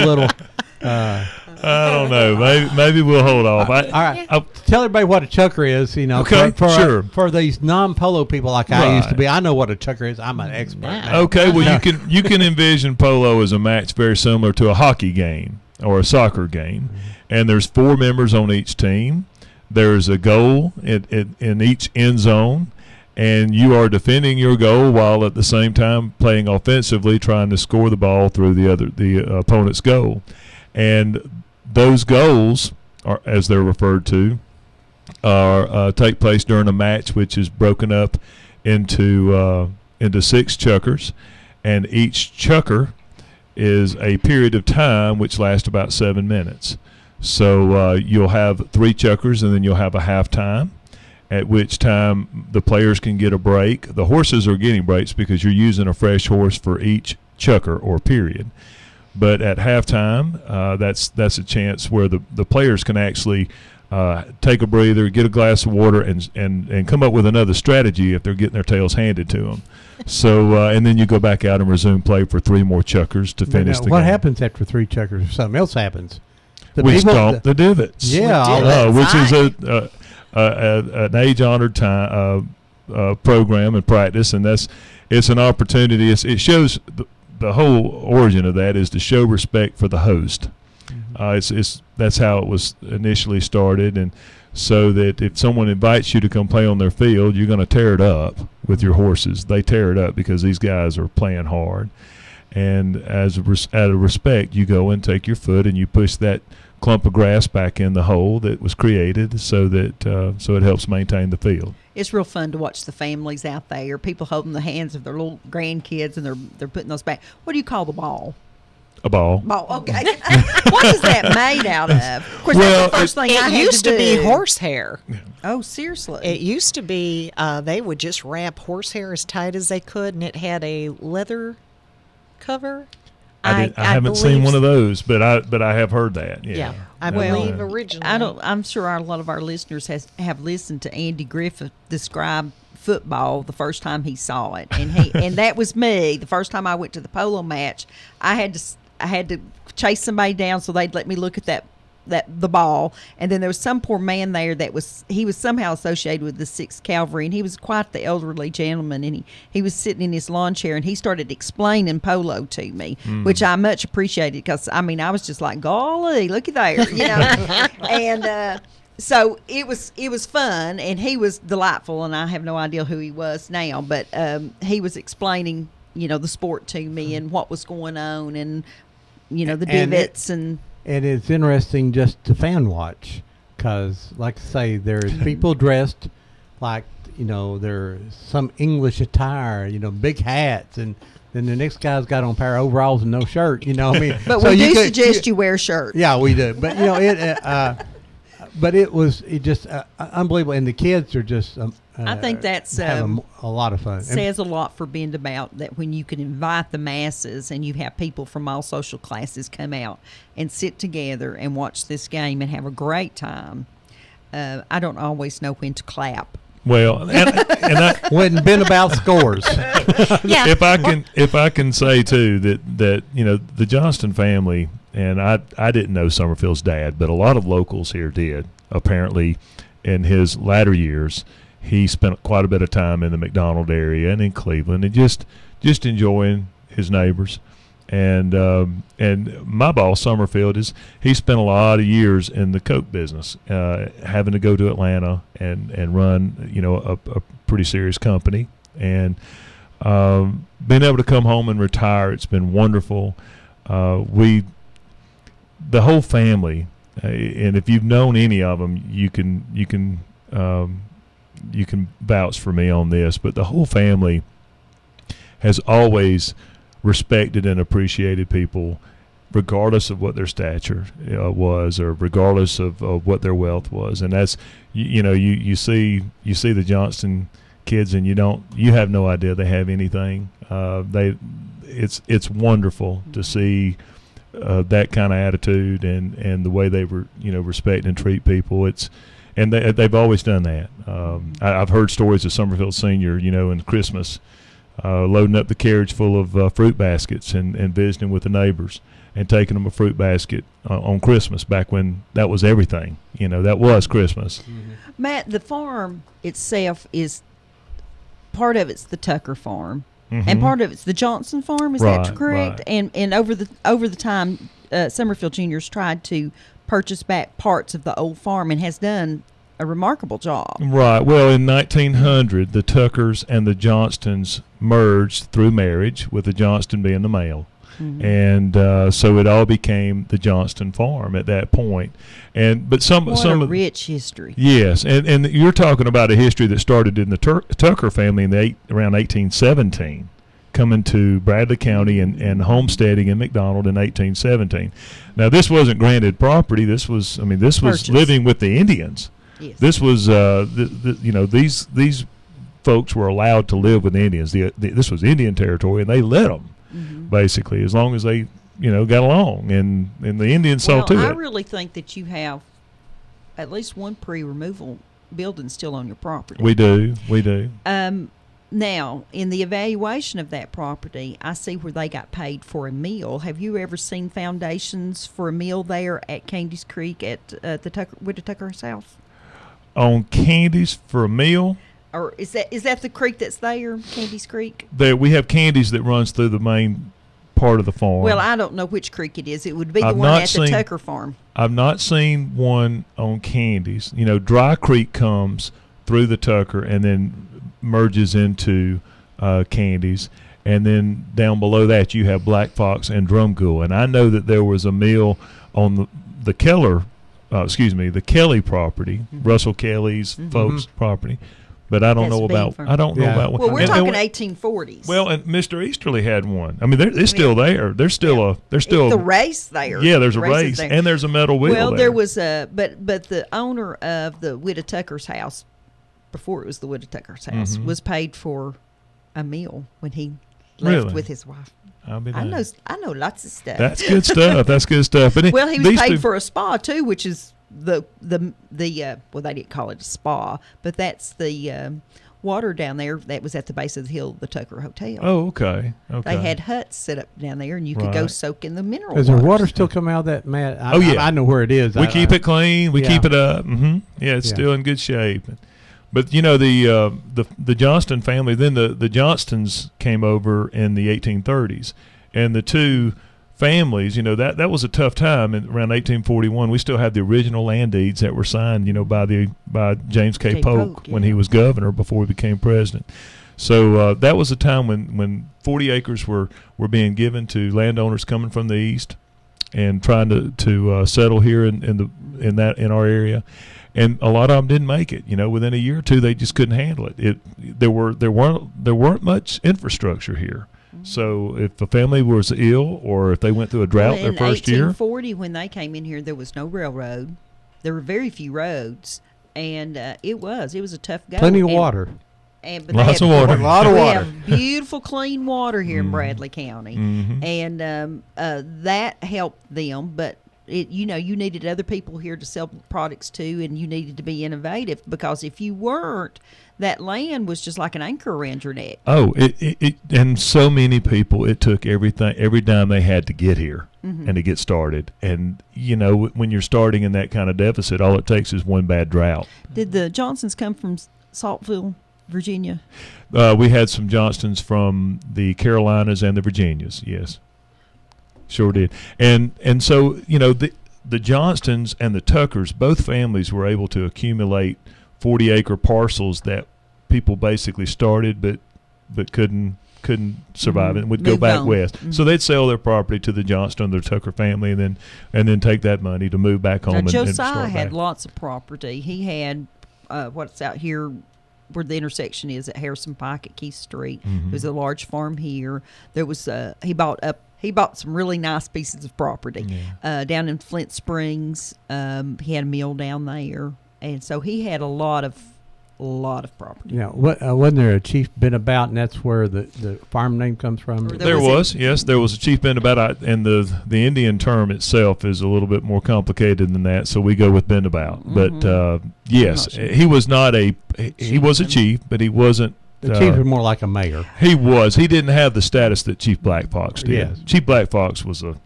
I don't know. Maybe we'll hold off. All right. Tell everybody what a chukker is. Okay, sure. For these non-polo people like I used to be, I know what a chukker is. I'm an expert now. Okay, well you can envision polo as a match very similar to a hockey game or a soccer game, and there's 4 members on each team. There's a goal in each end zone, and you are defending your goal while at the same time playing offensively, trying to score the ball through the opponent's goal. And those goals, as they're referred to, take place during a match which is broken up into 6 chukkers, and each chukker is a period of time which lasts about 7 minutes. So you'll have 3 chukkers, and then you'll have a halftime, at which time the players can get a break. The horses are getting breaks because you're using a fresh horse for each chukker or period. But at halftime, that's a chance where the players can actually take a breather, get a glass of water, and come up with another strategy if they're getting their tails handed to them. So and then you go back out and resume play for 3 more chukkers to finish the game. What happens after 3 chukkers? Something else happens. We stomp the divots. Yeah, which is an age-honored program and practice, and it's an opportunity. It shows. The whole origin of that is to show respect for the host. That's how it was initially started, and so that if someone invites you to come play on their field, you're going to tear it up with your horses. They tear it up because these guys are playing hard, and out of respect, you go and take your foot and you push that clump of grass back in the hole that was created, so that so it helps maintain the field. It's real fun to watch the families out there, people holding the hands of their little grandkids, and they're putting those back. What do you call the ball? A ball. Ball, okay. What is that made out of? Of course, that's the first thing I had used to be horsehair. Oh, seriously? It used to be they would just wrap horsehair as tight as they could, and it had a leather cover. I haven't seen one of those, but I have heard that. Yeah, I believe originally. I'm sure a lot of our listeners have listened to Andy Griffith describe football the first time he saw it, and that was me. The first time I went to the polo match, I had to chase somebody down so they'd let me look at the ball, and then there was some poor man there he was somehow associated with the 6th Cavalry, and he was quite the elderly gentleman, and he was sitting in his lawn chair, and he started explaining polo to me, which I much appreciated, because I was just like, golly, looky there, and So it was fun, and he was delightful, and I have no idea who he was now, but he was explaining, the sport to me and what was going on, and the divots and it's interesting just to fan watch, because, like I say, there's people dressed like there's some English attire, big hats, and then the next guy's got on a pair of overalls and no shirt. But so we do suggest you wear a shirt. Yeah, we do. But but it just unbelievable, and the kids are just. I think that's having a lot of fun. Says a lot for Bend About, that when you can invite the masses and you have people from all social classes come out and sit together and watch this game and have a great time. I don't always know when to clap. Well, and when Bend About scores. Yeah. If I can say too that the Johnston family, and I didn't know Summerfield's dad, but a lot of locals here did. Apparently, in his latter years, he spent quite a bit of time in the McDonald area and in Cleveland, and just enjoying his neighbors. And my boss, Summerfield, he spent a lot of years in the Coke business, having to go to Atlanta and run a pretty serious company, and being able to come home and retire. It's been wonderful. The whole family, and if you've known any of them, you can vouch for me on this, but the whole family has always respected and appreciated people, regardless of what their stature was, or regardless of what their wealth was. And that's you see the Johnston kids, and you have no idea they have anything. It's wonderful to see that kind of attitude and the way they respect and treat people. And they've always done that. I've heard stories of Summerfield Senior, in Christmas, loading up the carriage full of fruit baskets and visiting with the neighbors and taking them a fruit basket on Christmas, back when that was everything. That was Christmas. Mm-hmm. Matt, the farm itself is part of it's the Tucker farm, and part of it's the Johnson farm. Is that correct? Right. And over the time, Summerfield Junior's tried to purchase back parts of the old farm and has done a remarkable job. Right. Well, in 1900, the Tuckers and the Johnstons merged through marriage, with the Johnston being the male. Mm-hmm. And so it all became the Johnston farm at that point. But some a rich history. Yes, and you're talking about a history that started in the Tucker family around 1817, coming to Bradley County and homesteading in McDonald in 1817. Now, this wasn't granted property. This was living with the Indians. Yes. This was these folks were allowed to live with the Indians. This was Indian territory, and they let them, basically, as long as they got along, and the Indians saw to it. I really think that you have at least one pre-removal building still on your property. We do. Now, in the evaluation of that property, I see where they got paid for a meal. Have you ever seen foundations for a meal there at Candy's Creek at the Widow Tucker's house? On Candy's for a meal? Or is that the creek that's there, Candy's Creek? We have Candy's that runs through the main part of the farm. Well, I don't know which creek it is. It would be the one at the Tucker farm. I've not seen one on Candy's. Dry Creek comes through the Tucker and then merges into Candy's, and then down below that you have Black Fox and Drumgoole. And I know that there was a mill on the Kelly property, Russell Kelly's folks' property, but I don't know about one. Well, we're talking 1840s. Well, and Mr. Easterly had one. I mean, it's still there. There's still the race there. Yeah, there's a race, and there's a metal wheel. Well, there. there was but the owner of the Widow Tucker's house, before it was the Widow Tucker's house, was paid for a meal when he left with his wife. I know lots of stuff. That's good stuff. That's good stuff. But well, he was paid for a spa too, which is the well, they didn't call it a spa, but that's the water down there that was at the base of the hill of the Tucker Hotel. Oh, okay. They had huts set up down there, and you could go soak in the mineral. Does the water still come out of that, Matt? I know where it is. We keep it clean. We keep it up. Mm-hmm. Yeah, it's still in good shape. But the Johnston family, then the Johnstons came over in the 1830s, and the two families, that was a tough time. And around 1841, we still have the original land deeds that were signed, by James K. Polk when he was governor before he became president. So that was a time when 40 acres were being given to landowners coming from the east and trying to settle here in our area. And a lot of them didn't make it. Within a year or two, they just couldn't handle it. There weren't much infrastructure here. So if a family was ill or if they went through a drought their first year. In 1840, when they came in here, there was no railroad. There were very few roads, and it was a tough go. Plenty of water. But lots of water. A lot of water. We have beautiful, clean water here in Bradley County, and that helped them. But you needed other people here to sell products to, and you needed to be innovative, because if you weren't, that land was just like an anchor around your neck. Oh, it and so many people, it took every dime they had to get here and to get started. And when you're starting in that kind of deficit, all it takes is one bad drought. Did the Johnsons come from Saltville, Virginia? We had some Johnstons from the Carolinas and the Virginias. Yes, sure did. And so the Johnstons and the Tuckers, both families were able to accumulate 40-acre parcels that people basically started but couldn't survive and would go back west. So they'd sell their property to the Johnston, their Tucker family, and then take that money to move back home. Now, and Josiah start had back. lots of property. He had what's out here where the intersection is at Harrison Pike at Keith Street. There was a large farm here. There was he bought some really nice pieces of property down in Flint Springs. He had a mill down there, and so he had a lot of property. Wasn't there a Chief Benabout, and that's where the farm name comes from? There was a Chief Benabout, and the Indian term itself is a little bit more complicated than that, so we go with Benabout. But yes, he was not he was a chief, but he wasn't. The chief was more like a mayor. He was. He didn't have the status that Chief Black Fox did. Yes. Chief Black Fox was a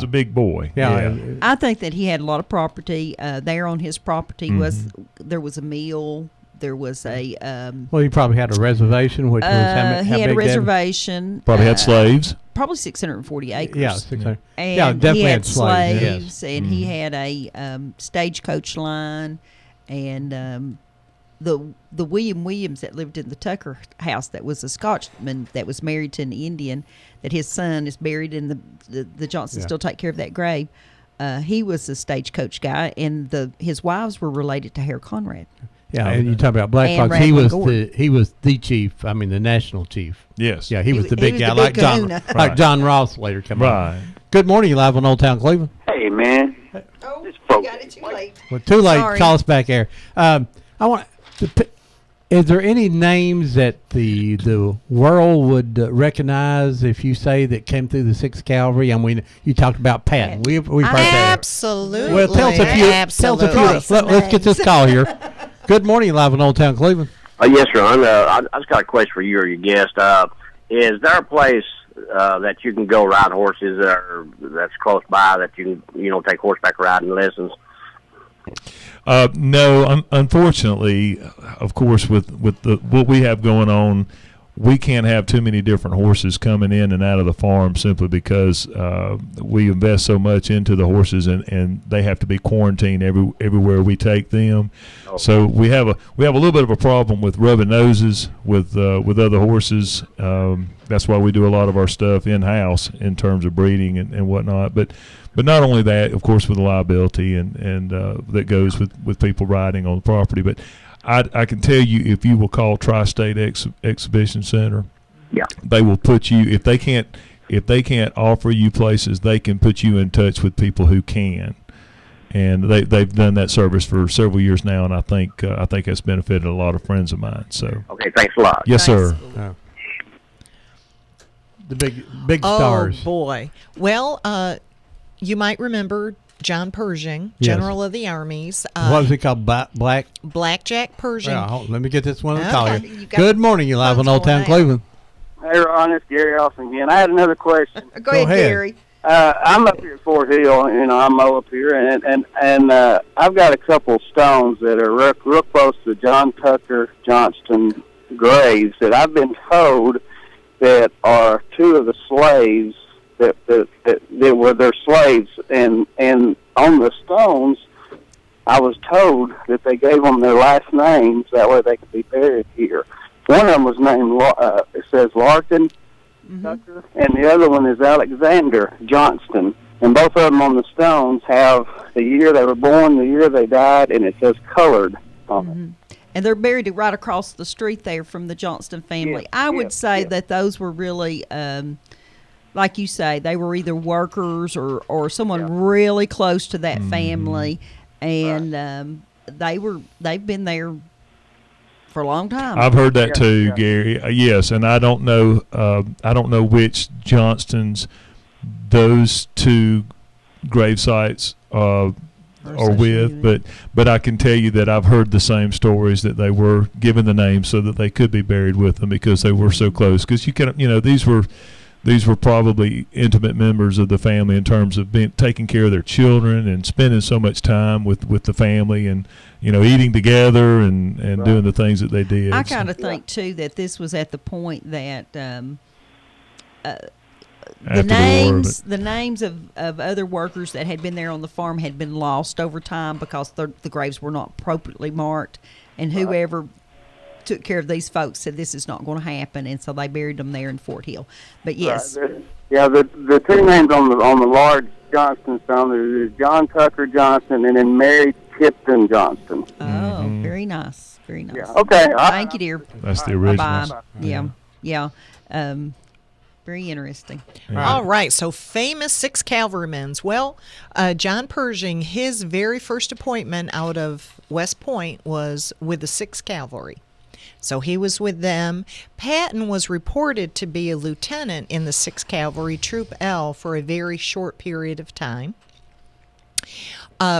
big boy. Yeah. I think that he had a lot of property. There on his property there was a mill. There was a well, he probably had a reservation, which was how he had a big reservation. Probably had slaves. Probably 640 acres. Yeah, 600. And definitely he had slaves. and he had a stagecoach line, and the Williams that lived in the Tucker house, that was a Scotchman that was married to an Indian, that his son is buried in the Johnsons still take care of that grave. He was a stagecoach guy, and his wives were related to Harry Conrad. Yeah, and you talk about Black Fox. He was the chief. I mean, the national chief. Yes. Yeah, he was the big guy, like John, like John Ross later came on. Good morning, you live on Old Town Cleveland. Hey, man. Oh, you got it too late. Well, too late. Sorry. Call us back here. I want. Is there any names that the world would recognize if you say that came through the 6th Cavalry? I mean, you talked about Patton. We've heard that. Absolutely. Well, tell us a few. Absolutely. Tell us a few. Let's get this call here. Good morning, live in Old Town Cleveland. Yes, Ron. I just got a question for you or your guest. Is there a place that you can go ride horses that's close by that you can take horseback riding lessons? No, unfortunately, of course, with what we have going on, we can't have too many different horses coming in and out of the farm simply because we invest so much into the horses, and they have to be quarantined everywhere we take them. Okay. So we have a little bit of a problem with rubbing noses with other horses. That's why we do a lot of our stuff in house in terms of breeding and whatnot. But not only that, of course, with the liability and that goes with people riding on the property. But I can tell you, if you will call Tri-State Exhibition Center, they will put you, if they can't offer you places, they can put you in touch with people who can. And they've done that service for several years now, and I think that's benefited a lot of friends of mine. So okay, thanks a lot. Yes, sir. The big stars. Oh boy. Well, you might remember John Pershing, General of the Armies. What was he called? Blackjack Pershing. Yeah, let me get this one on the call here. Good morning, you live on Old Town Cleveland. Hey, Ron, it's Gary Austin again. I had another question. Go ahead, Gary. I'm up here at Fort Hill, I mow up here, and I've got a couple stones that are real close to John Tucker Johnston graves that I've been told that are two of the slaves that were their slaves, and on the stones, I was told that they gave them their last names that way they could be buried here. One of them was named it says Larkin Tucker, and the other one is Alexander Johnston. And both of them on the stones have the year they were born, the year they died, and it says colored on it. And they're buried right across the street there from the Johnston family. Yes, I would yes, say yes. that those were really, like you say, they were either workers or someone really close to that family, and they've been there for a long time. I've heard that too, Gary. Yes, and I don't know which Johnstons those two grave sites are with, but I can tell you that I've heard the same stories, that they were given the names so that they could be buried with them because they were so close. Because these were probably intimate members of the family in terms of taking care of their children and spending so much time with the family, and eating together and doing the things that they did. I kind of think too that this was at the point that the names of other workers that had been there on the farm had been lost over time because the graves were not appropriately marked, and whoever took care of these folks said this is not going to happen, and so they buried them there in Fort Hill. But yes, the two names on the large Johnston stone is John Tucker Johnston and then Mary Tipton Johnston. Oh, very nice, very nice. Yeah. Okay, thank you, dear. That's the original. Bye-bye. Yeah. Very interesting. Yeah. All right, so famous 6 cavalrymen. Well, John Pershing, his very first appointment out of West Point was with the 6th Cavalry. So he was with them. Patton was reported to be a lieutenant in the 6th Cavalry, Troop L, for a very short period of time.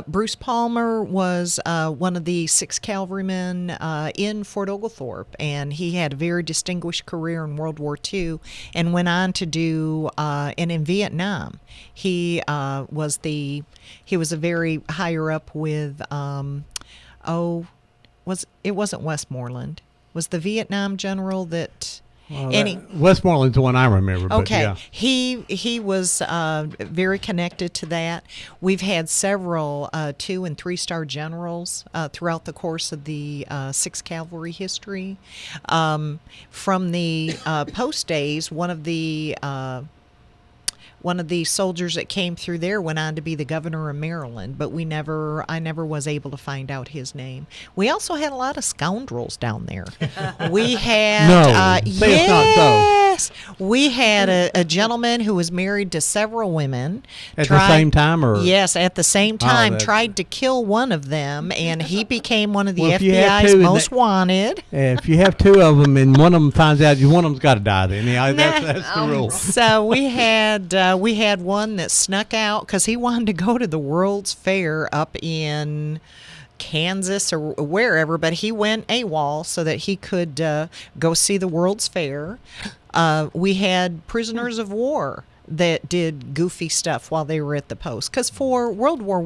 Bruce Palmer was one of the 6 cavalrymen in Fort Oglethorpe, and he had a very distinguished career in World War II and went on to do, and in Vietnam, he was a very higher up with, it wasn't Westmoreland. Was the Vietnam general that... Westmoreland's the one I remember. Okay, but yeah. He was very connected to that. We've had several 2- and 3-star generals throughout the course of the 6th Cavalry history. From the post days, one of the soldiers that came through there went on to be the governor of Maryland, but I never was able to find out his name. We also had a lot of scoundrels down there. We had yes, we had a gentleman who was married to several women at the same time, or yes, at the same time, tried to kill one of them, and he became one of the FBI's most wanted. If you have 2 of them and one of them finds out, one of them's got to die. Then that's the rule. So we had one that snuck out because he wanted to go to the World's Fair up in Kansas or wherever, but he went AWOL so that he could go see the World's Fair. We had prisoners of war that did goofy stuff while they were at the post, because for World War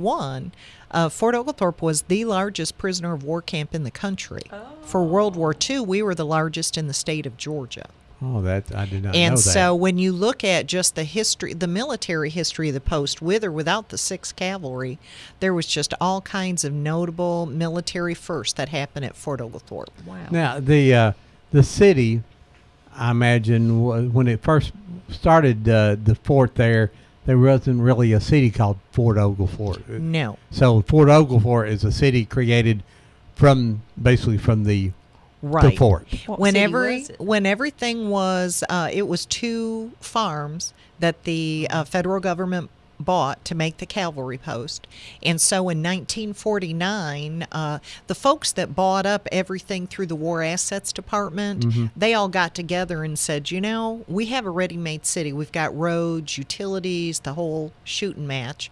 I, Fort Oglethorpe was the largest prisoner of war camp in the country. For World War II, we were the largest in the state of Georgia. Oh, that I did not know that. And so when you look at just the history, the military history of the post, with or without the 6th Cavalry, there was just all kinds of notable military firsts that happened at Fort Oglethorpe. Wow. Now, the city, I imagine, when it first started the fort there wasn't really a city called Fort Oglethorpe. No. So Fort Oglethorpe is a city created from the right. The fort. When everything was, it was 2 farms that the federal government bought to make the cavalry post. And so in 1949, the folks that bought up everything through the War Assets Department, they all got together and said, we have a ready-made city. We've got roads, utilities, the whole shooting match.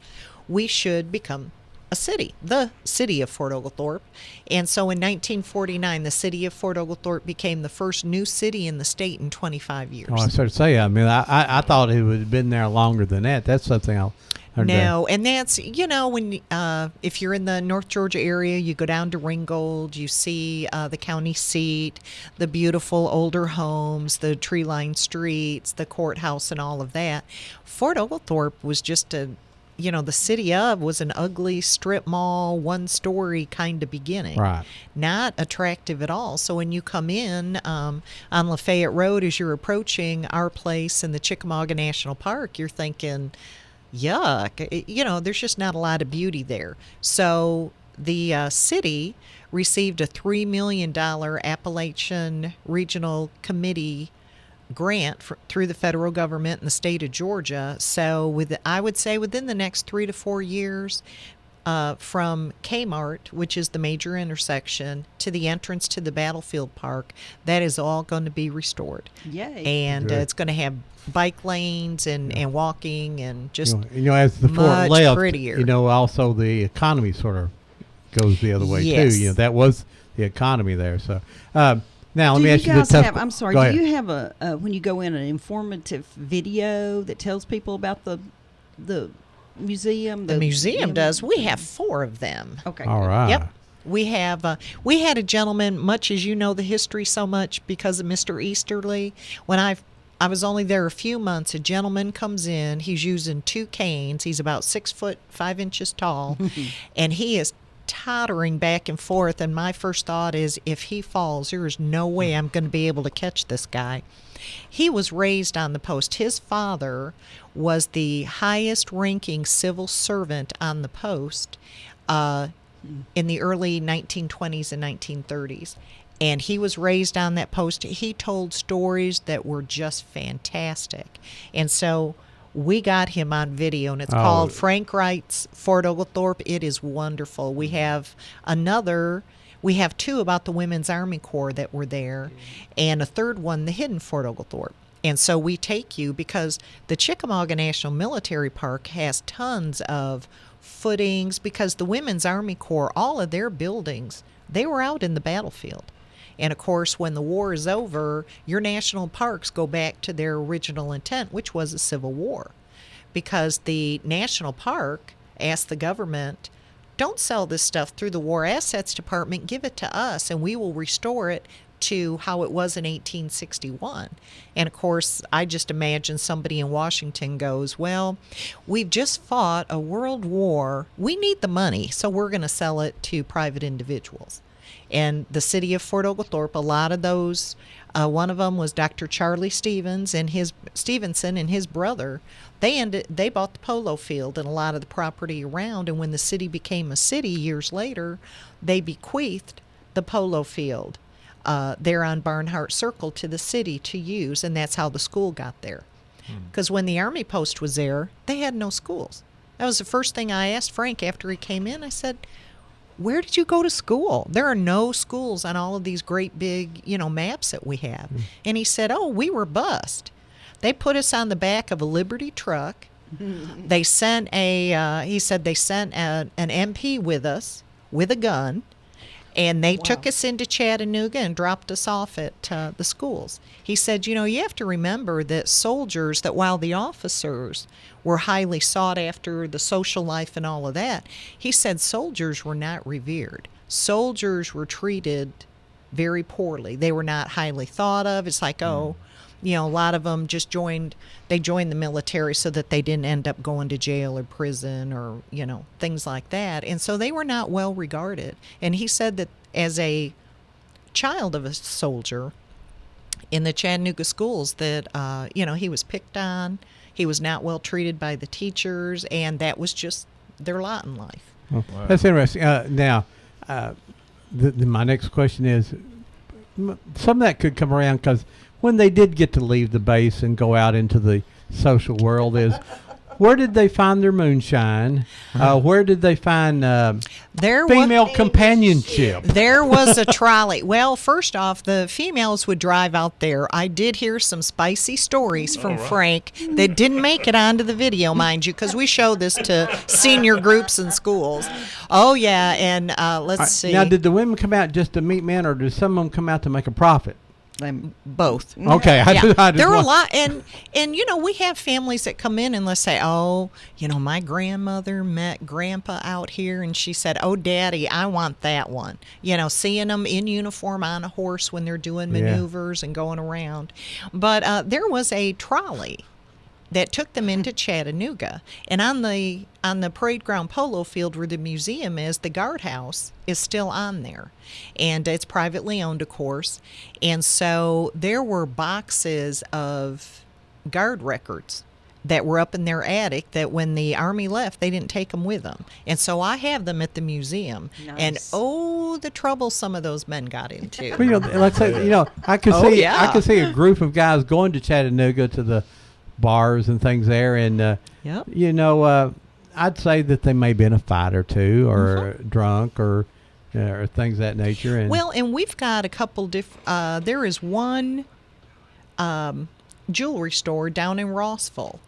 We should become a city, the city of Fort Oglethorpe. And so in 1949, the city of Fort Oglethorpe became the first new city in the state in 25 years. Oh, I started to say, I mean, I thought it would have been there longer than that. That's something I'll. No, and that's, when if you're in the North Georgia area, you go down to Ringgold, you see the county seat, the beautiful older homes, the tree-lined streets, the courthouse, and all of that. Fort Oglethorpe was just the city was an ugly strip mall, one-story kind of beginning. Right. Not attractive at all. So when you come in on Lafayette Road, as you're approaching our place in the Chickamauga National Park, you're thinking, yuck, there's just not a lot of beauty there. So the city received a $3 million Appalachian Regional Committee grant through the federal government in the state of Georgia. So I would say within the next 3 to 4 years, from Kmart, which is the major intersection, to the entrance to the Battlefield Park, that is all going to be restored. Yay. And it's going to have bike lanes and walking and just as the fort much left, prettier. Also the economy sort of goes the other way too. That was the economy there. So now let me ask you the tough. I'm sorry. Do you have when you go in, an informative video that tells people about the museum? The museum does. We have 4 of them. Okay. All right. Yep. We have. We had a gentleman, much as you know the history so much because of Mr. Easterly. When I was only there a few months, a gentleman comes in. He's using 2 canes. He's about 6 foot 5 inches tall, and he is tottering back and forth. And my first thought is, if he falls, there is no way I'm going to be able to catch this guy. He was raised on the post. His father was the highest ranking civil servant on the post in the early 1920s and 1930s. And he was raised on that post. He told stories that were just fantastic. And so we got him on video, and it's called Frank Wright's Fort Oglethorpe. It is wonderful. We have 2 about the Women's Army Corps that were there, and a third one, the Hidden Fort Oglethorpe. And so we take you because the Chickamauga National Military Park has tons of footings because the Women's Army Corps, all of their buildings, they were out in the battlefield. And of course, when the war is over, your national parks go back to their original intent, which was a civil war. Because the national park asked the government, don't sell this stuff through the War Assets Department, give it to us and we will restore it to how it was in 1861. And of course, I just imagine somebody in Washington goes, well, we've just fought a world war. We need the money, so we're going to sell it to private individuals. And the city of Fort Oglethorpe, a lot of those, one of them was Dr. Charlie Stevenson and his brother. They bought the polo field and a lot of the property around. And when the city became a city years later, they bequeathed the polo field there on Barnhart Circle to the city to use, and that's how the school got there. Because when the Army post was there, they had no schools. That was the first thing I asked Frank after he came in. I said, where did you go to school? There are no schools on all of these great big, maps that we have. And he said, we were bused. They put us on the back of a Liberty truck. They sent he said they sent an MP with us with a gun, and they took us into Chattanooga and dropped us off at the schools. He said, you have to remember that soldiers, that while the officers were highly sought after, the social life and all of that, he said soldiers were not revered. Soldiers were treated very poorly. They were not highly thought of. It's like, a lot of them just joined the military so that they didn't end up going to jail or prison or, things like that. And so they were not well regarded. And he said that as a child of a soldier in the Chattanooga schools that, he was picked on. He was not well treated by the teachers, and that was just their lot in life. Wow. That's interesting. Now, my next question is, some of that could come around because when they did get to leave the base and go out into the social world, where did they find their moonshine? Where did they find female companionship? There was a trolley. Well, first off, the females would drive out there. I did hear some spicy stories from Frank that didn't make it onto the video, mind you, because we show this to senior groups in schools. Oh, yeah, and let's see. Now, did the women come out just to meet men, or did some of them come out to make a profit? Both. Okay. There are a lot, and we have families that come in and let's say, oh, my grandmother met Grandpa out here, and she said, oh, Daddy, I want that one. Seeing them in uniform on a horse when they're doing maneuvers and going around. But there was a trolley that took them into Chattanooga, and on the parade ground polo field where the museum is, the guardhouse is still on there, and it's privately owned, of course. And so there were boxes of guard records that were up in their attic that when the Army left, they didn't take them with them. And so I have them at the museum. Nice. And the trouble some of those men got into. Well, let's say, I could see a group of guys going to Chattanooga to the bars and things there, and I'd say that they may be in a fight or two, or drunk, or things of that nature. And and we've got a couple different. There is one jewelry store down in Rossville,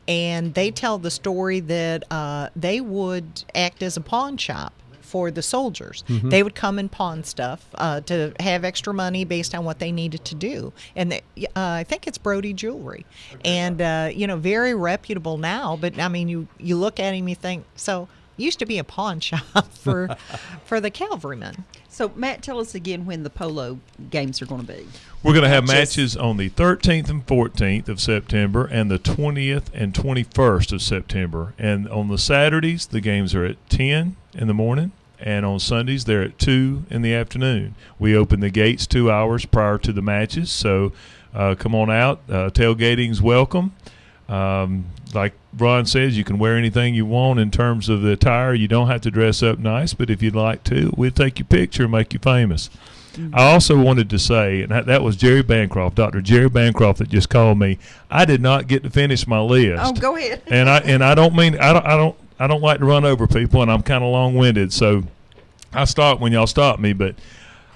and they tell the story that they would act as a pawn shop for the soldiers. Mm-hmm. They would come and pawn stuff to have extra money based on what they needed to do. And I think it's Brody Jewelry. And, very reputable now. But, I mean, you look at him, you think, so used to be a pawn shop for the cavalrymen. So, Matt, tell us again when the polo games are going to be. We're going to have matches on the 13th and 14th of September and the 20th and 21st of September. And on the Saturdays, the games are at 10 in the morning, and on Sundays, they're at 2 in the afternoon. We open the gates 2 hours prior to the matches, so come on out. Tailgating's welcome. Like Ron says, you can wear anything you want in terms of the attire. You don't have to dress up nice, but if you'd like to, we'll take your picture and make you famous. Mm-hmm. I also wanted to say, and that was Jerry Bancroft, Dr. Jerry Bancroft, that just called me. I did not get to finish my list. Oh, go ahead. and I don't mean I don't like to run over people, and I'm kind of long-winded, so I start when y'all stop me. But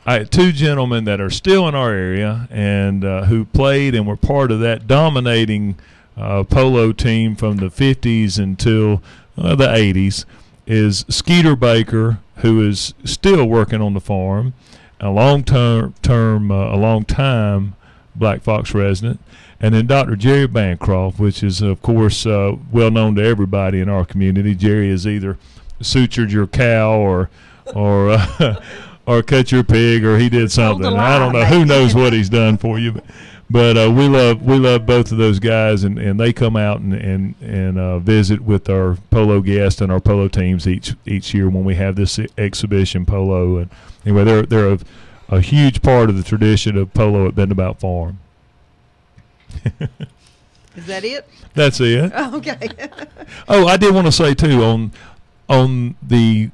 I had two gentlemen that are still in our area and who played and were part of that dominating polo team from the 50s until the 80s. Is Skeeter Baker, who is still working on the farm, a long-time Black Fox resident, and then Dr. Jerry Bancroft, which is, of course, well known to everybody in our community. Jerry has either sutured your cow or cut your pig, or he did something. I don't know. Who knows what he's done for you. But we love both of those guys, and they come out and visit with our polo guests and our polo teams each year when we have this exhibition polo. And anyway, they're a huge part of the tradition of polo at Bendabout Farm. Is that it? That's it. Oh, okay. Oh, I did want to say too on the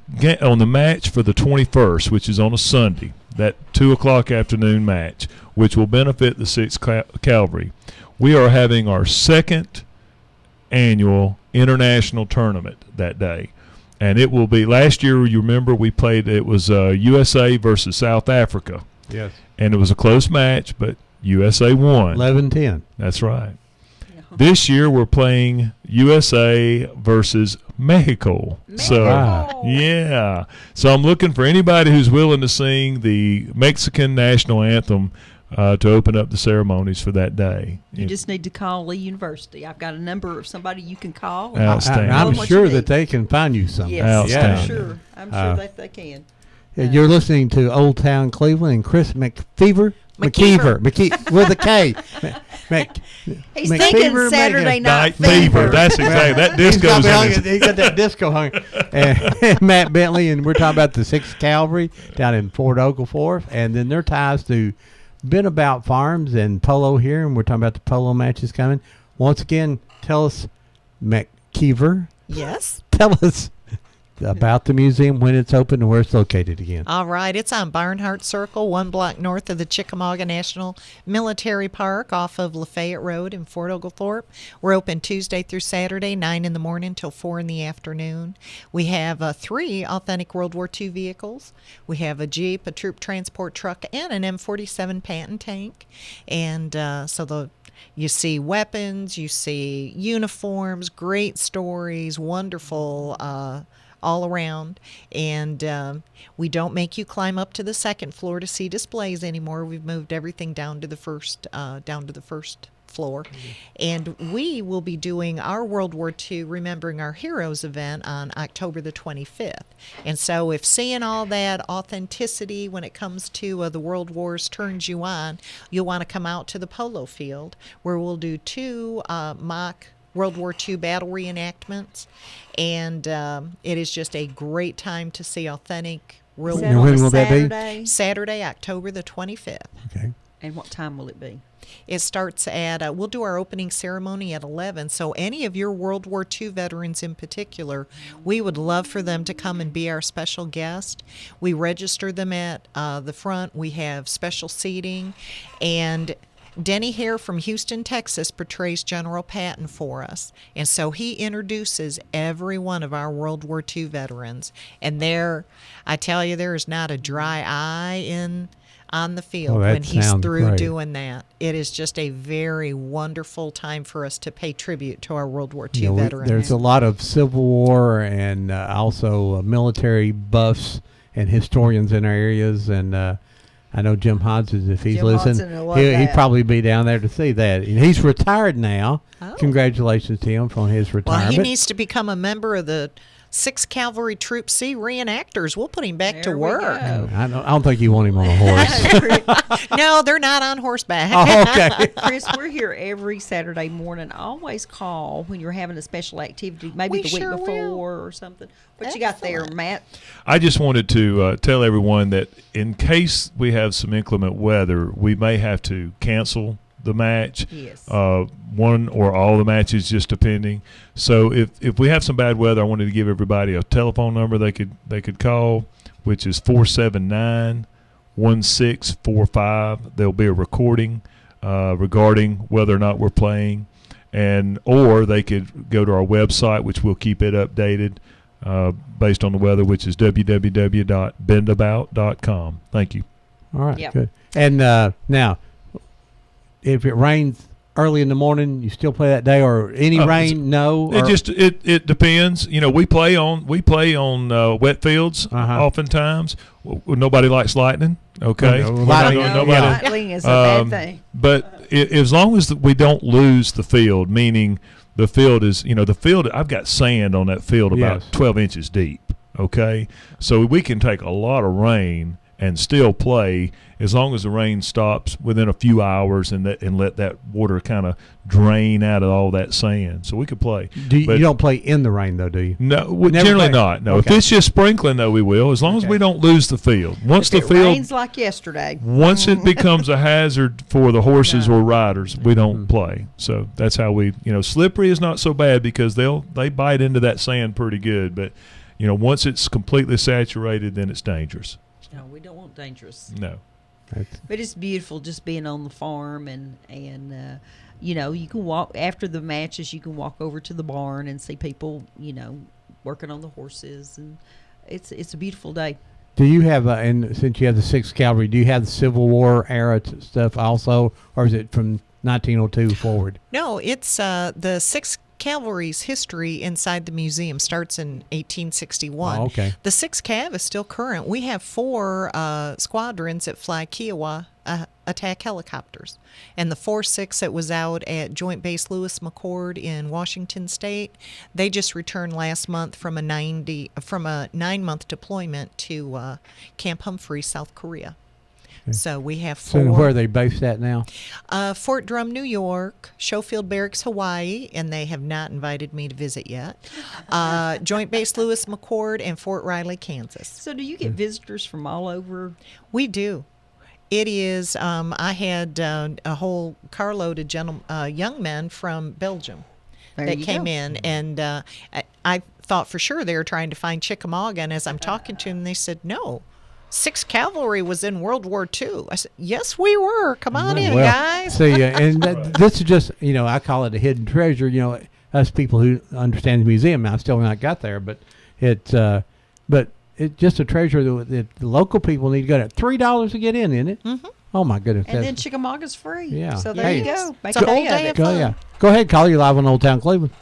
match for the 21st, which is on a Sunday, that 2:00 afternoon match, which will benefit the 6th Cavalry. We are having our second annual international tournament that day. And it will be, last year, you remember, we played, it was USA versus South Africa. Yes. And it was a close match, but USA won. 11-10. That's right. Yeah. This year, we're playing USA versus Mexico. So, yeah. So I'm looking for anybody who's willing to sing the Mexican national anthem to open up the ceremonies for that day. You just need to call Lee University. I've got a number of somebody you can call. Outstanding. I'm sure that they can find you something. Yes, outstanding. I'm sure that they can. You're listening to Old Town Cleveland and Chris McKeever with a K. He's thinking Saturday Night Fever. That's exactly that disco's he got that disco hung. And Matt Bentley, and we're talking about the 6th Cavalry down in Fort Oglethorpe, and then their ties to Bendabout Farms and polo here, and we're talking about the polo matches coming. Once again, tell us, McKeever. Yes. Tell us about the museum, when it's open, and where it's located again. All right, it's on Barnhart Circle, 1 block north of the Chickamauga National Military Park off of Lafayette Road in Fort Oglethorpe. We're open Tuesday through Saturday, 9 in the morning till 4 in the afternoon. We have 3 authentic World War II vehicles. We have a Jeep, a troop transport truck, and an M47 Patton tank. And you see weapons, you see uniforms, great stories, wonderful all around. And we don't make you climb up to the second floor to see displays anymore. We've moved everything down to the first floor. And we will be doing our World War II Remembering Our Heroes event on October the 25th. And so if seeing all that authenticity when it comes to the World Wars turns you on, you'll want to come out to the polo field where we'll do 2 mock World War II battle reenactments. And it is just a great time to see authentic real And when will that Saturday? be? Saturday, October the 25th. Okay. And what time will it be? It starts at, we'll do our opening ceremony at 11. So any of your World War II veterans in particular, we would love for them to come and be our special guest. We register them at the front. We have special seating. And Denny Hare from Houston, Texas portrays General Patton for us. And so he introduces every one of our World War II veterans. And I tell you, there is not a dry eye on the field when he's through great. doing that. It is just a very wonderful time for us to pay tribute to our World War II veterans. There's a lot of Civil War and also military buffs and historians in our areas, and I know Jim Hodgson, if he's Jim listening, Hodgson will love he'd that. probably be down there to see that. And he's retired now. Congratulations to him on his Well, retirement. he needs to become a member of the 6th Cavalry Troop C reenactors. We'll put him back to work. I don't think you want him on a horse. No, they're not on horseback. Oh, okay. Chris, we're here every Saturday morning. Always call when you're having a special activity, maybe We the week sure before will. or something. What you got there, Matt? I just wanted to tell everyone that in case we have some inclement weather, we may have to cancel the match. Yes. One or all the matches, just depending. So if we have some bad weather, I wanted to give everybody a telephone number they could call, which is 479-1645. There'll be a recording regarding whether or not we're playing, or they could go to our website, which we'll keep it updated based on the weather, which is www.bendabout.com. Thank you. All right, Yep. good. And now, if it rains early in the morning, you still play that day, or any rain? No. It depends. You know, we play on wet fields oftentimes. Nobody likes lightning. Okay, Lightning is a bad thing. But as long as we don't lose the field, meaning the field is, I've got sand on that field about 12 inches deep. Okay, so we can take a lot of rain and still play as long as the rain stops within a few hours and let that water kind of drain out of all that sand. So we could play. You don't play in the rain, though, do you? No, Never generally play? not. No, Okay. if it's just sprinkling, though, we will, as long as we don't lose the field. Once If the it field rains like yesterday. Once it becomes a hazard for the horses or riders, we don't play. So that's how slippery is not so bad because they bite into that sand pretty good. But, once it's completely saturated, then it's dangerous. No, we don't want dangerous. No. But it's beautiful just being on the farm and you can walk after the matches. You can walk over to the barn and see people, working on the horses, and it's a beautiful day. Do you have, and since you have the 6th Cavalry, do you have the Civil War era stuff also, or is it from 1902 forward? No, it's the 6th Cavalry's history inside the museum starts in 1861. Oh, okay. The 6th Cav is still current. We have 4 squadrons that fly Kiowa attack helicopters. And the 4-6 that was out at Joint Base Lewis McChord in Washington State, they just returned last month from a 9-month deployment to Camp Humphrey, South Korea. So we have 4. So where are they based at now? Fort Drum, New York, Schofield Barracks, Hawaii, and they have not invited me to visit yet. Joint Base Lewis McChord and Fort Riley, Kansas. So do you get visitors from all over? We do. It is, I had a whole carload of young men from Belgium There that you came go. in, and I thought for sure they were trying to find Chickamauga, and as I'm talking to them, they said, no, 6th Cavalry was in World War II. I said, yes, we were. Come on in, guys. See, and this is just, I call it a hidden treasure. Us people who understand the museum now still not got there, but it's just a treasure that the local people need to go to. $3 to get in, isn't it? Mm-hmm. Oh my goodness! And then Chickamauga's free. Yeah. So there you go. Make It's a a whole day of day it. of fun. Yeah. Go ahead, call you live on Old Town Cleveland.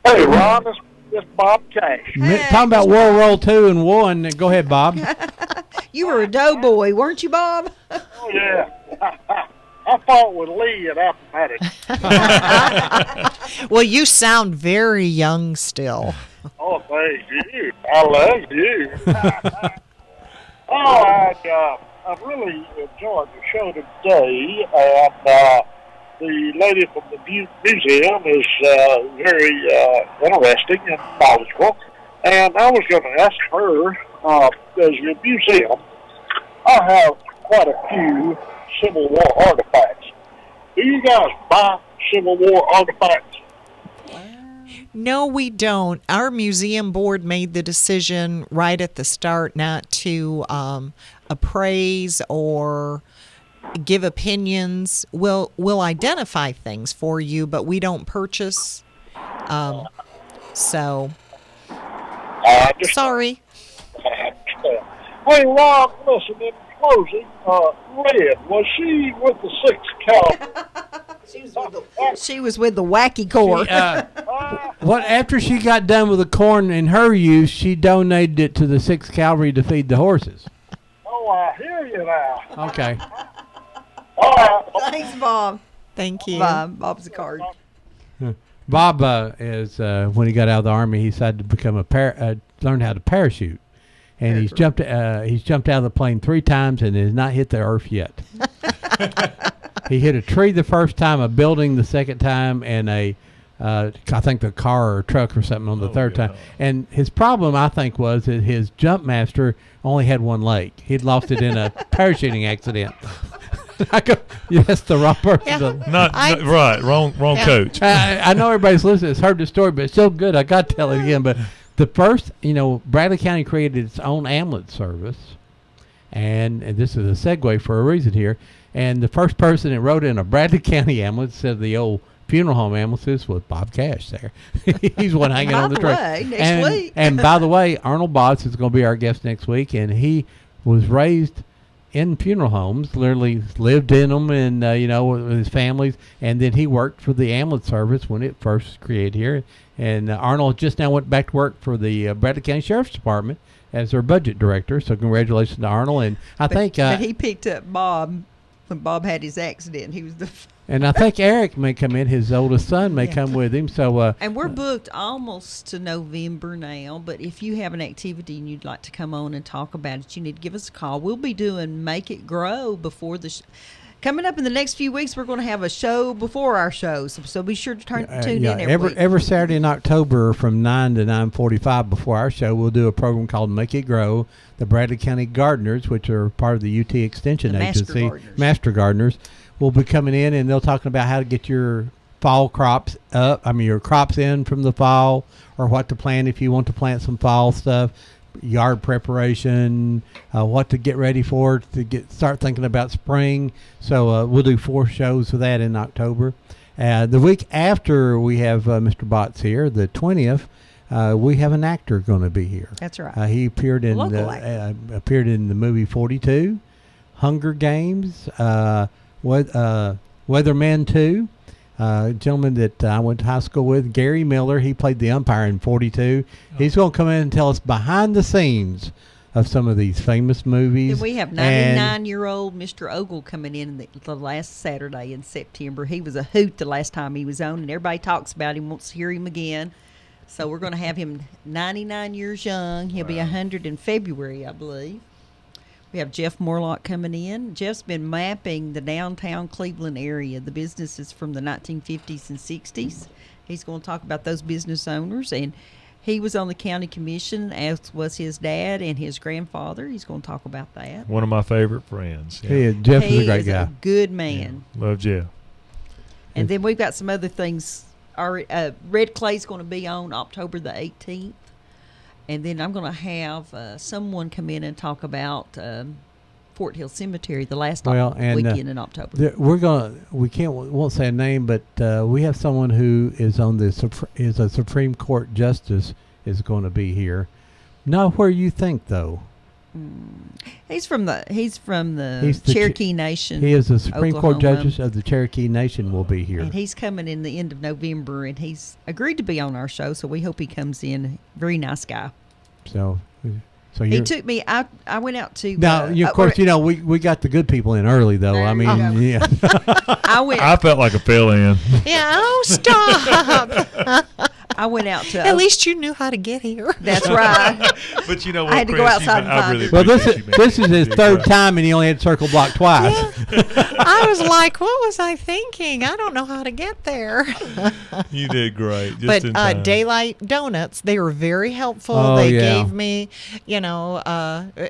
Hey, Ron, this Bob Cash. Talking about World War II and one. Go ahead, Bob. You were a doughboy, weren't you, Bob? Oh, yeah. I fought with Lee at Appomattox. Well, you sound very young still. Oh, thank you. I love you. I've really enjoyed the show today, and the lady from the museum is very interesting and knowledgeable. And I was going to ask her, as your museum, I have quite a few Civil War artifacts. Do you guys buy Civil War artifacts? No, we don't. Our museum board made the decision right at the start not to appraise or give opinions. We'll identify things for you, but we don't purchase. So, sorry. Hey, Rob, listen, in closing, Red, was she with the 6th Cavalry? She was with the Wacky Corps. After she got done with the corn in her use, she donated it to the 6th Cavalry to feed the horses. Oh, I hear you now. Okay. All right. Thanks, Bob. Thank you. Bob's a card. Bob is when he got out of the Army, he decided to become learn how to parachute, and he's jumped out of the plane 3 times and has not hit the earth yet. He hit a tree the first time, a building the second time, and I think the car or truck or something on the third time. And his problem, I think, was that his jump master only had one leg. He'd lost it in a parachuting accident. I go, yes, the wrong person. Right, wrong coach. I know everybody's listening. It's heard the story, but it's so good. I got to tell it again. But the first, Bradley County created its own ambulance service, and this is a segue for a reason here. And the first person that rode in a Bradley County ambulance, instead of the old funeral home ambulances, was Bob Cash there. He's one hanging on the tree. Next week. And by the way, Arnold Botts is going to be our guest next week, and he was raised in funeral homes, literally lived in them, and with his families, and then he worked for the ambulance service when it first was created here. And Arnold just now went back to work for the Bradley County Sheriff's Department as their budget director. So congratulations to Arnold. And but he picked up Bob when Bob had his accident. He was the. And I think Eric may come in. His oldest son may come with him. So and we're booked almost to November now. But if you have an activity and you'd like to come on and talk about it, you need to give us a call. We'll be doing Make It Grow before the. Coming up in the next few weeks, we're going to have a show before our shows, so be sure to tune in every week. Every Saturday in October from 9 to 9:45 before our show, we'll do a program called Make It Grow. The Bradley County Gardeners, which are part of the UT Extension Agency, Master Gardeners, will be coming in, and they'll talk about how to get your fall crops up. Your crops in from the fall, or what to plant if you want to plant some fall stuff. Yard preparation, what to get ready for to start thinking about spring. So we'll do 4 shows for that in October. The week after we have Mr. Botts here, the 20th, we have an actor going to be here. That's right. He appeared in the movie 42, Hunger Games, Weatherman 2. A gentleman that I went to high school with, Gary Miller, he played the umpire in 42. He's going to come in and tell us behind the scenes of some of these famous movies. Then we have 99-year-old Mr. Ogle coming in the last Saturday in September. He was a hoot the last time he was on, and everybody talks about him, wants to hear him again. So we're going to have him 99 years young. He'll be 100 in February, I believe. We have Jeff Morlock coming in. Jeff's been mapping the downtown Cleveland area, the businesses from the 1950s and 60s. He's going to talk about those business owners, and he was on the county commission, as was his dad and his grandfather. He's going to talk about that. One of my favorite friends. Yeah, Jeff is a great guy. A good man. Yeah, love Jeff. And then we've got some other things Red Clay's going to be on October the 18th. And then I'm going to have someone come in and talk about Fort Hill Cemetery the last weekend in October. Won't say a name, but we have someone who is on is a Supreme Court justice is going to be here. Not where you think though. He's from the Cherokee Nation. He is the Supreme Court Oklahoma. justice of the Cherokee Nation. Will be here, and he's coming in the end of November, and he's agreed to be on our show. So we hope he comes in. Very nice guy. So he took me. I went out to. Now, of course, we got the good people in early though. I mean, yeah. I felt like a fill-in. Yeah. Oh, stop. I went out to. At least you knew how to get here. That's right. But you know what, I had to go outside and find it. Well, this is his third time, and he only had circle block twice. Yeah. I was like, what was I thinking? I don't know how to get there. You did great. Just in time. Daylight Donuts, they were very helpful. Oh, they yeah. gave me,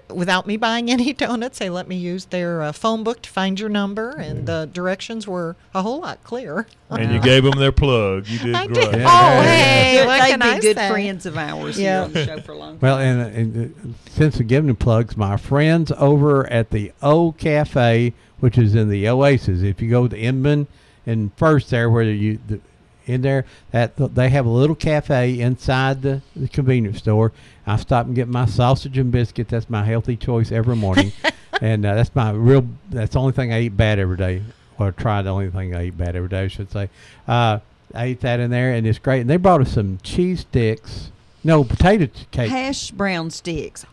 without me buying any donuts, they let me use their phone book to find your number, and the directions were a whole lot clearer. And you gave them their plug. You did I great. did. Oh, hey, what They've can been I good say? friends of ours here on the show for a long time. Well, and since we're giving plugs, my friends over at the O Cafe, which is in the Oasis, if you go to Inman and First there, where in there, that they have a little cafe inside the convenience store. I stop and get my sausage and biscuit. That's my healthy choice every morning, and that's the only thing I eat bad every day. Or try the only thing I eat bad every day, I should say. I ate that in there, and it's great. And they brought us some cheese sticks. No, potato cake. Hash brown sticks.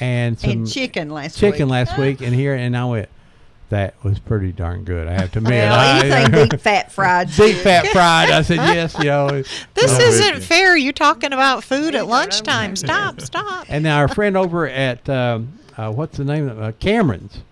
And some chicken last week. And I went, that was pretty darn good, I have to admit. Well, anything deep fat fried. Deep fat fried. I said, yes, This isn't fair. You talking about food at lunchtime. Stop. And now our friend over at, what's the name of it? Cameron's.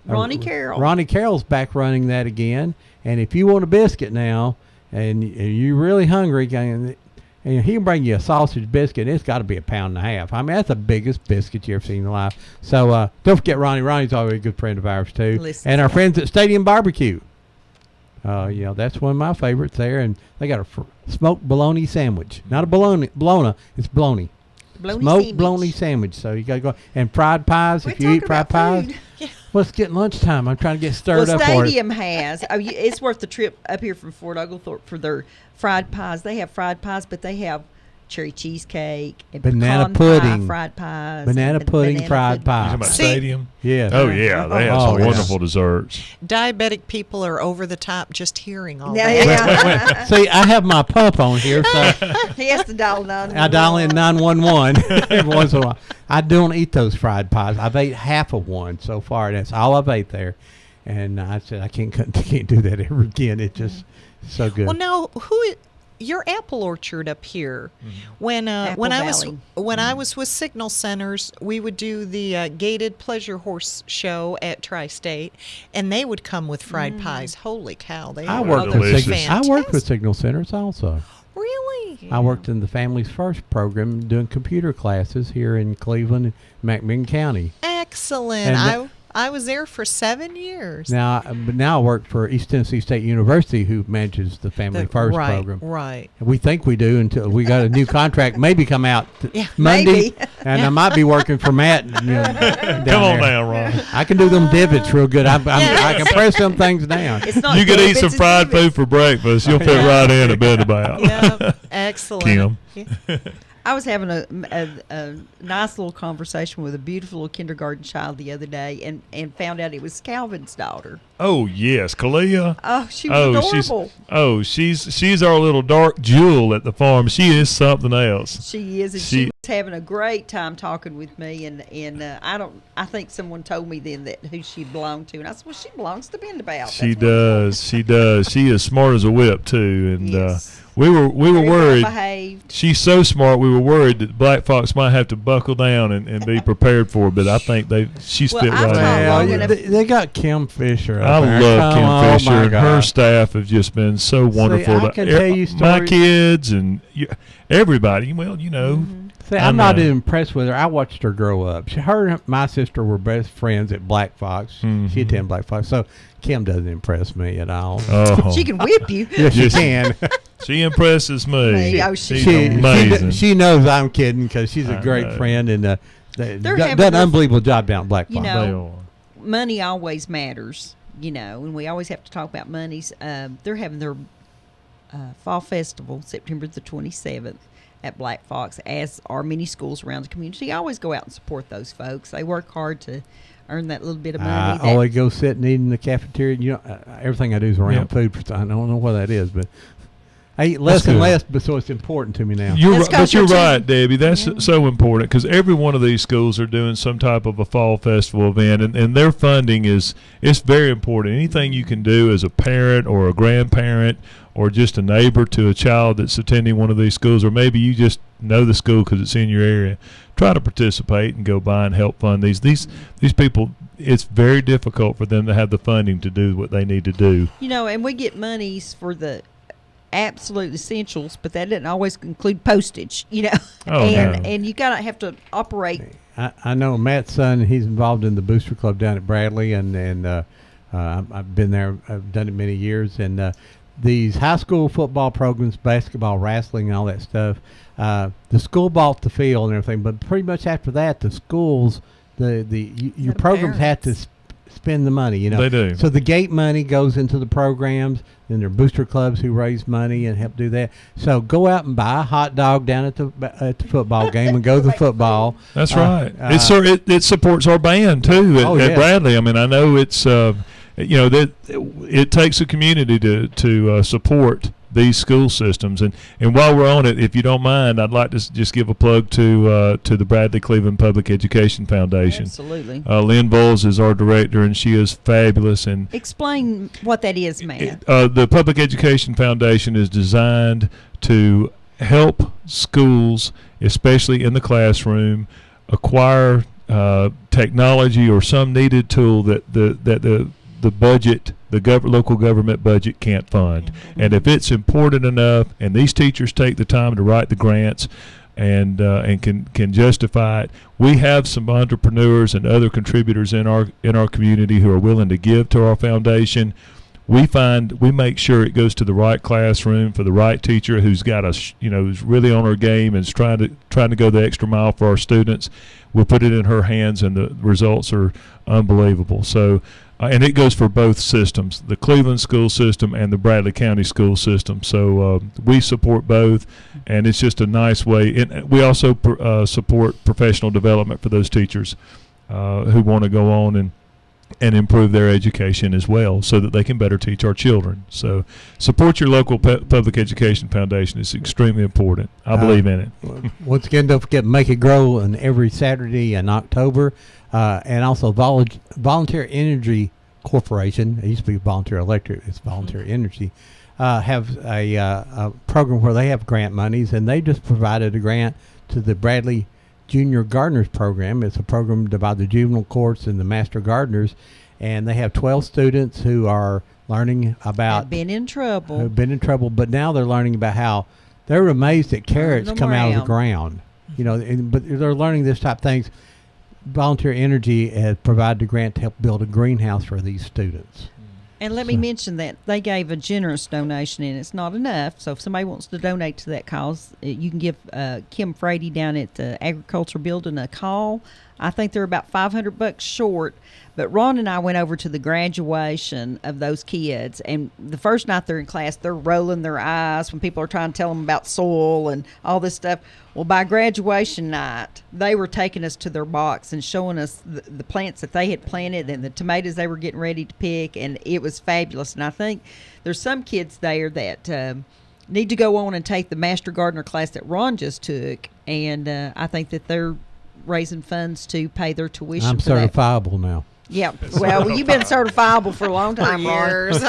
Ronnie Carroll. Ronnie Carroll's back running that again. And if you want a biscuit now, and you're really hungry, and he can bring you a sausage biscuit. It's got to be 1.5 pounds. I mean, that's the biggest biscuit you ever seen in your life. So don't forget Ronnie. Ronnie's always a good friend of ours too. And our friends at Stadium Barbecue. That's one of my favorites there. And they got a smoked bologna sandwich. Not a bologna, it's bologna. Smoked bologna sandwich. So you got to go. And fried pies. If you eat fried pies. Well, it's getting lunchtime. I'm trying to get stirred up for it. Stadium has. It's worth the trip up here from Fort Oglethorpe for their fried pies. They have fried pies, but they have cherry cheesecake and banana pecan pudding, pie, fried pies, banana pudding, fried pie. You talking about Stadium? Yeah. Oh yeah, they have some wonderful desserts. Diabetic people are over the top just hearing all that. Yeah. See, I have my pump on here, so he has to dial 911. I dial in 911 every once in a while. I don't eat those fried pies. I've ate half of one so far, and that's all I've ate there. And I said I can't do that ever again. It's just so good. Well, now your apple orchard up here. When I was with Signal Centers, we would do the gated pleasure horse show at Tri-State, and they would come with fried pies. Holy cow! I worked with Signal Centers also. Really? I worked in the Families First program doing computer classes here in Cleveland, McMinn County. Excellent. And I was there for 7 years. But now I work for East Tennessee State University, who manages the Family First program. Right. We think we do until we got a new contract maybe come out Monday, and I might be working for Matt. Come on now, Ron. I can do them divots real good. I can press them things down. You could eat some fried food for breakfast. You'll fit right in a bit about. Yeah, excellent. Kim. I was having a nice little conversation with a beautiful little kindergarten child the other day, and found out it was Calvin's daughter. Oh yes, Kalia. Oh, she was adorable. She's our little dark jewel at the farm. She is something else. She is, and she was having a great time talking with me. And I think someone told me then that who she belonged to, and I said, well, she belongs to Bendabout. She does. She does. She is smart as a whip too, and yes. We were worried. Behaved. She's so smart. We were worried that Black Fox might have to buckle down and be prepared for it. But I think she's fit right in. They got Kim Fisher. I love Kim Fisher, and her staff have just been so wonderful. I can tell you stories. My kids and everybody. Well, See, I'm not impressed with her. I watched her grow up. Her and my sister were best friends at Black Fox. She attended Black Fox. So Kim doesn't impress me at all. Oh. She can whip you. Yes, she can. She impresses me. She's amazing. She knows I'm kidding because she's a great friend and done an unbelievable job down at Black Fox. You know, money always matters, you know, and we always have to talk about monies. They're having their fall festival September the 27th at Black Fox, as are many schools around the community. I always go out and support those folks. They work hard to earn that little bit of money. I always go sit and eat in the cafeteria. You know, everything I do is around food. I don't know what that is, but I eat less and less, but so it's important to me now. But you're right, Debbie. That's so important because every one of these schools are doing some type of a fall festival event, and their funding it's very important. Anything you can do as a parent or a grandparent or just a neighbor to a child that's attending one of these schools, or maybe you just know the school because it's in your area, try to participate and go by and help fund these people. It's very difficult for them to have the funding to do what they need to do. You know, and we get monies for the absolute essentials, but that doesn't always include postage, you know. And you gotta have to operate. I know Matt's son, he's involved in the Booster Club down at Bradley, and I've been there. I've done it many years, and these high school football programs, basketball, wrestling, and all that stuff, the school bought the field and everything, but pretty much after that, the schools, your programs have to spend the money, you know. They do. So the gate money goes into the programs, then there are booster clubs who raise money and help do that. So go out and buy a hot dog down at the football game and go to the football. That's right. It supports our band too at Bradley. I mean, I know it's you know that it takes a community to support these school systems, and while we're on it, if you don't mind, I'd like to just give a plug to the Bradley Cleveland Public Education Foundation. Absolutely. Lynn Bowles is our director, and she is fabulous. And explain what that is, Matt. The Public Education Foundation is designed to help schools, especially in the classroom, acquire technology or some needed tool that the budget, local government budget can't fund. And if it's important enough, and these teachers take the time to write the grants and can justify it, we have some entrepreneurs and other contributors in our community who are willing to give to our foundation. We make sure it goes to the right classroom for the right teacher who's got who's really on her game and is trying to go the extra mile for our students. We'll put it in her hands, and the results are unbelievable. So. And it goes for both systems, the Cleveland school system and the Bradley County school system. So we support both, and it's just a nice way. And we also support professional development for those teachers who want to go on and improve their education as well so that they can better teach our children. So support your local public education foundation. It's extremely important. I believe in it. Once again, don't forget Make It Grow on every Saturday in October. And also Volunteer Energy Corporation, it used to be Volunteer Electric, it's Volunteer Energy, have a program where they have grant monies, and they just provided a grant to the Bradley Junior Gardeners Program. It's a program by the juvenile courts and the master gardeners, and they have 12 students who are learning about... Have been in trouble, but now they're learning about how they're amazed that carrots come out of the ground. You know, but they're learning this type of things. Volunteer Energy has provided a grant to help build a greenhouse for these students. And let me mention that they gave a generous donation, and it's not enough. So if somebody wants to donate to that cause, you can give Kim Frady down at the Agriculture Building a call. I think they're about $500 short. But Ron and I went over to the graduation of those kids, and the first night they're in class, they're rolling their eyes when people are trying to tell them about soil and all this stuff. Well, by graduation night, they were taking us to their box and showing us the plants that they had planted and the tomatoes they were getting ready to pick, and it was fabulous. And I think there's some kids there that need to go on and take the Master Gardener class that Ron just took, and I think that they're raising funds to pay their tuition. I'm certifiable now. Yeah, well, you've been certifiable for a long time, years.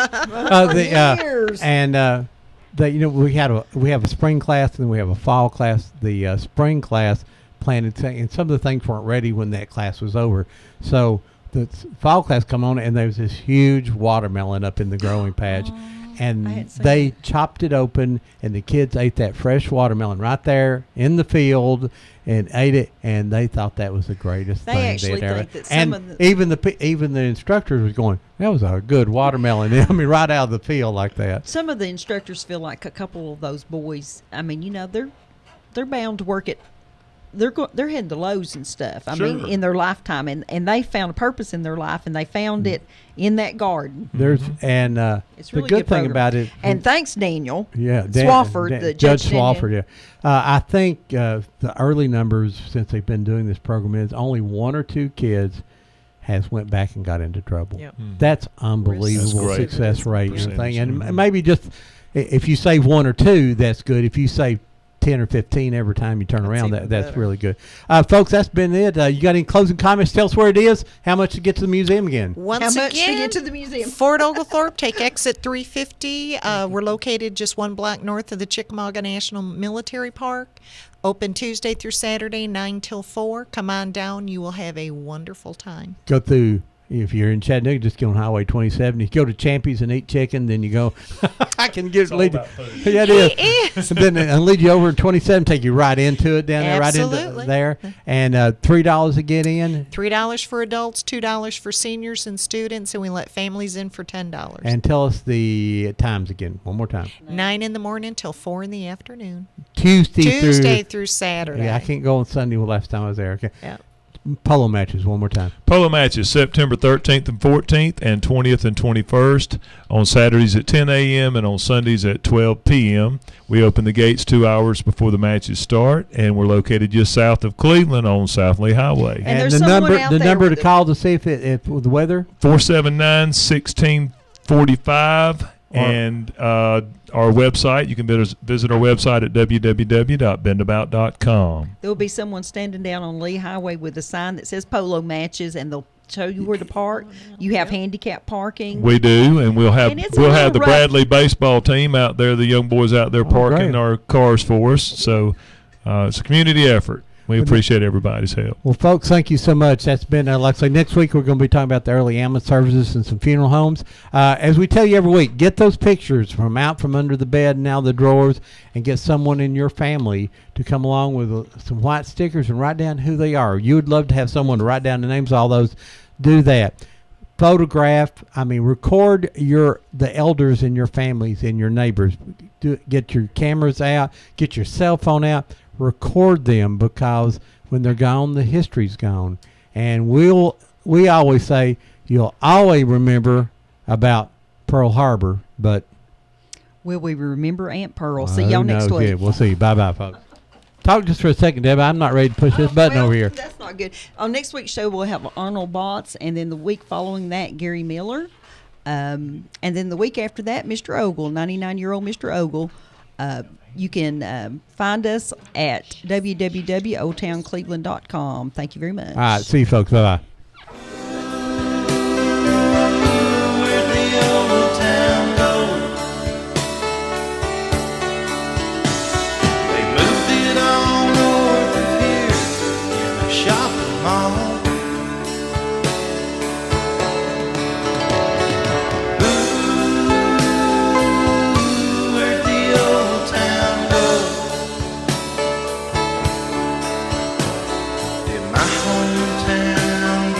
Years. And we have a spring class and we have a fall class. The spring class planted and some of the things weren't ready when that class was over. So the fall class come on, and there's this huge watermelon up in the growing patch, and hadn't seen they chopped it open, and the kids ate that fresh watermelon right there in the field and ate it, and they thought that was the greatest They thing actually they'd ever. think that some And of the- even the instructors was going, that was a good watermelon. I mean, right out of the field like that. Some of the instructors feel like a couple of those boys. I mean, they're bound to work at. They're heading to Lowe's and stuff. I mean, Sure. in their lifetime, and they found a purpose in their life, and they found it in that garden. There's and It's the really good good thing program. about it. And thanks, Daniel. Yeah, Swafford, the Judge Daniel. Swafford. Yeah, I think the early numbers since they've been doing this program is only 1 or 2 kids has went back and got into trouble. Yep. That's unbelievable That's great. success rate and Percentage. thing. And maybe just if you save 1 or 2, that's good. If you save 10 or 15 every time you turn around, even that's better. really good. Folks, that's been it. You got any closing comments? Tell us where it is. How much to get to the museum again? Once How much to again, get to the museum? Fort Oglethorpe, take exit 350. We're located just 1 block north of the Chickamauga National Military Park. Open Tuesday through Saturday, 9 till 4. Come on down. You will have a wonderful time. Go through. If you're in Chattanooga, just get on Highway 27. You go to Champy's and eat chicken, then you go. I can get lead. Yeah, it is. And then and lead you over in 27, take you right into it down there, right into Absolutely. there. And $3 to get in. $3 for adults, $2 for seniors and students, and we let families in for $10. And tell us the times again, one more time. 9 in the morning till 4 in the afternoon. Tuesday through Saturday. Yeah, I can't go on Sunday. Well, last time I was there. Okay. Yeah. Polo matches one more time. Polo matches September 13th and 14th and 20th and 21st on Saturdays at 10 a.m. and on Sundays at 12 p.m. We open the gates 2 hours before the matches start, and we're located just south of Cleveland on South Lee Highway. And there's the someone number out the there number to with call to see if with the weather. 479-1645. And our website, you can visit our website at www.bendabout.com. There'll be someone standing down on Lee Highway with a sign that says polo matches, and they'll show you where to park. You have handicap parking. We do, and we'll have And it's a the little rough. Bradley baseball team out there, the young boys out there parking great. our cars for us. So it's a community effort. We appreciate everybody's help. Well, folks, thank you so much. That's been, like I say, next week we're going to be talking about the early ambulance services and some funeral homes. As we tell you every week, get those pictures from out from under the bed and out of the drawers, and get someone in your family to come along with some white stickers and write down who they are. You would love to have someone to write down the names of all those. Do that. Photograph, record the elders in your families and your neighbors. Get your cameras out, get your cell phone out, record them, because when they're gone, the history's gone. And we always say you'll always remember about Pearl Harbor, but Will we remember Aunt Pearl? See who y'all next knows? week. Yeah, we'll see you. Bye-bye, folks. Talk just for a second, Deb. I'm not ready to push this button over here. That's not good. On next week's show, we'll have Arnold Botts, and then the week following that, Gary Miller. And then the week after that, Mr. Ogle, 99-year-old Mr. Ogle. You can find us at www.oldtowncleveland.com. Thank you very much. All right, see you, folks. Bye-bye. Where'd the old town go? They moved it all north of here in a shopping mall. Ooh, where'd the old town go? Did my hometown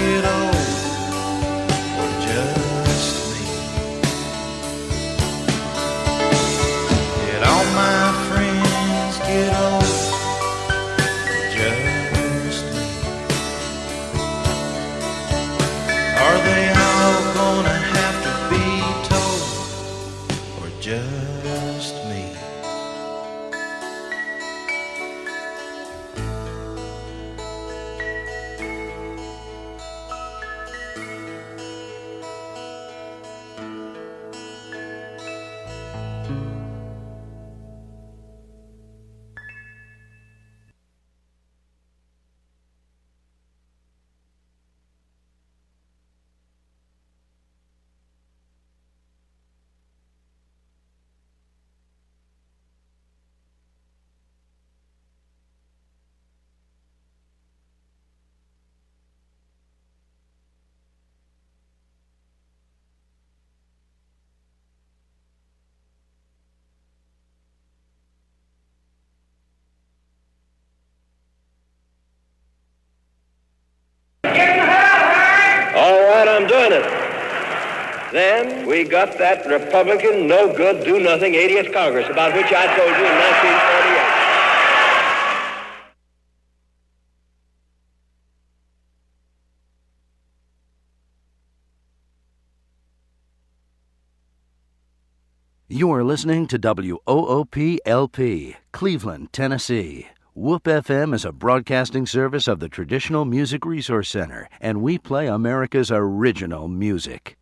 I'm doing it. Then we got that Republican, no-good, do-nothing 80th Congress, about which I told you in 1948. You are listening to WOOP-LP, Cleveland, Tennessee. WOOP FM is a broadcasting service of the Traditional Music Resource Center, and we play America's original music.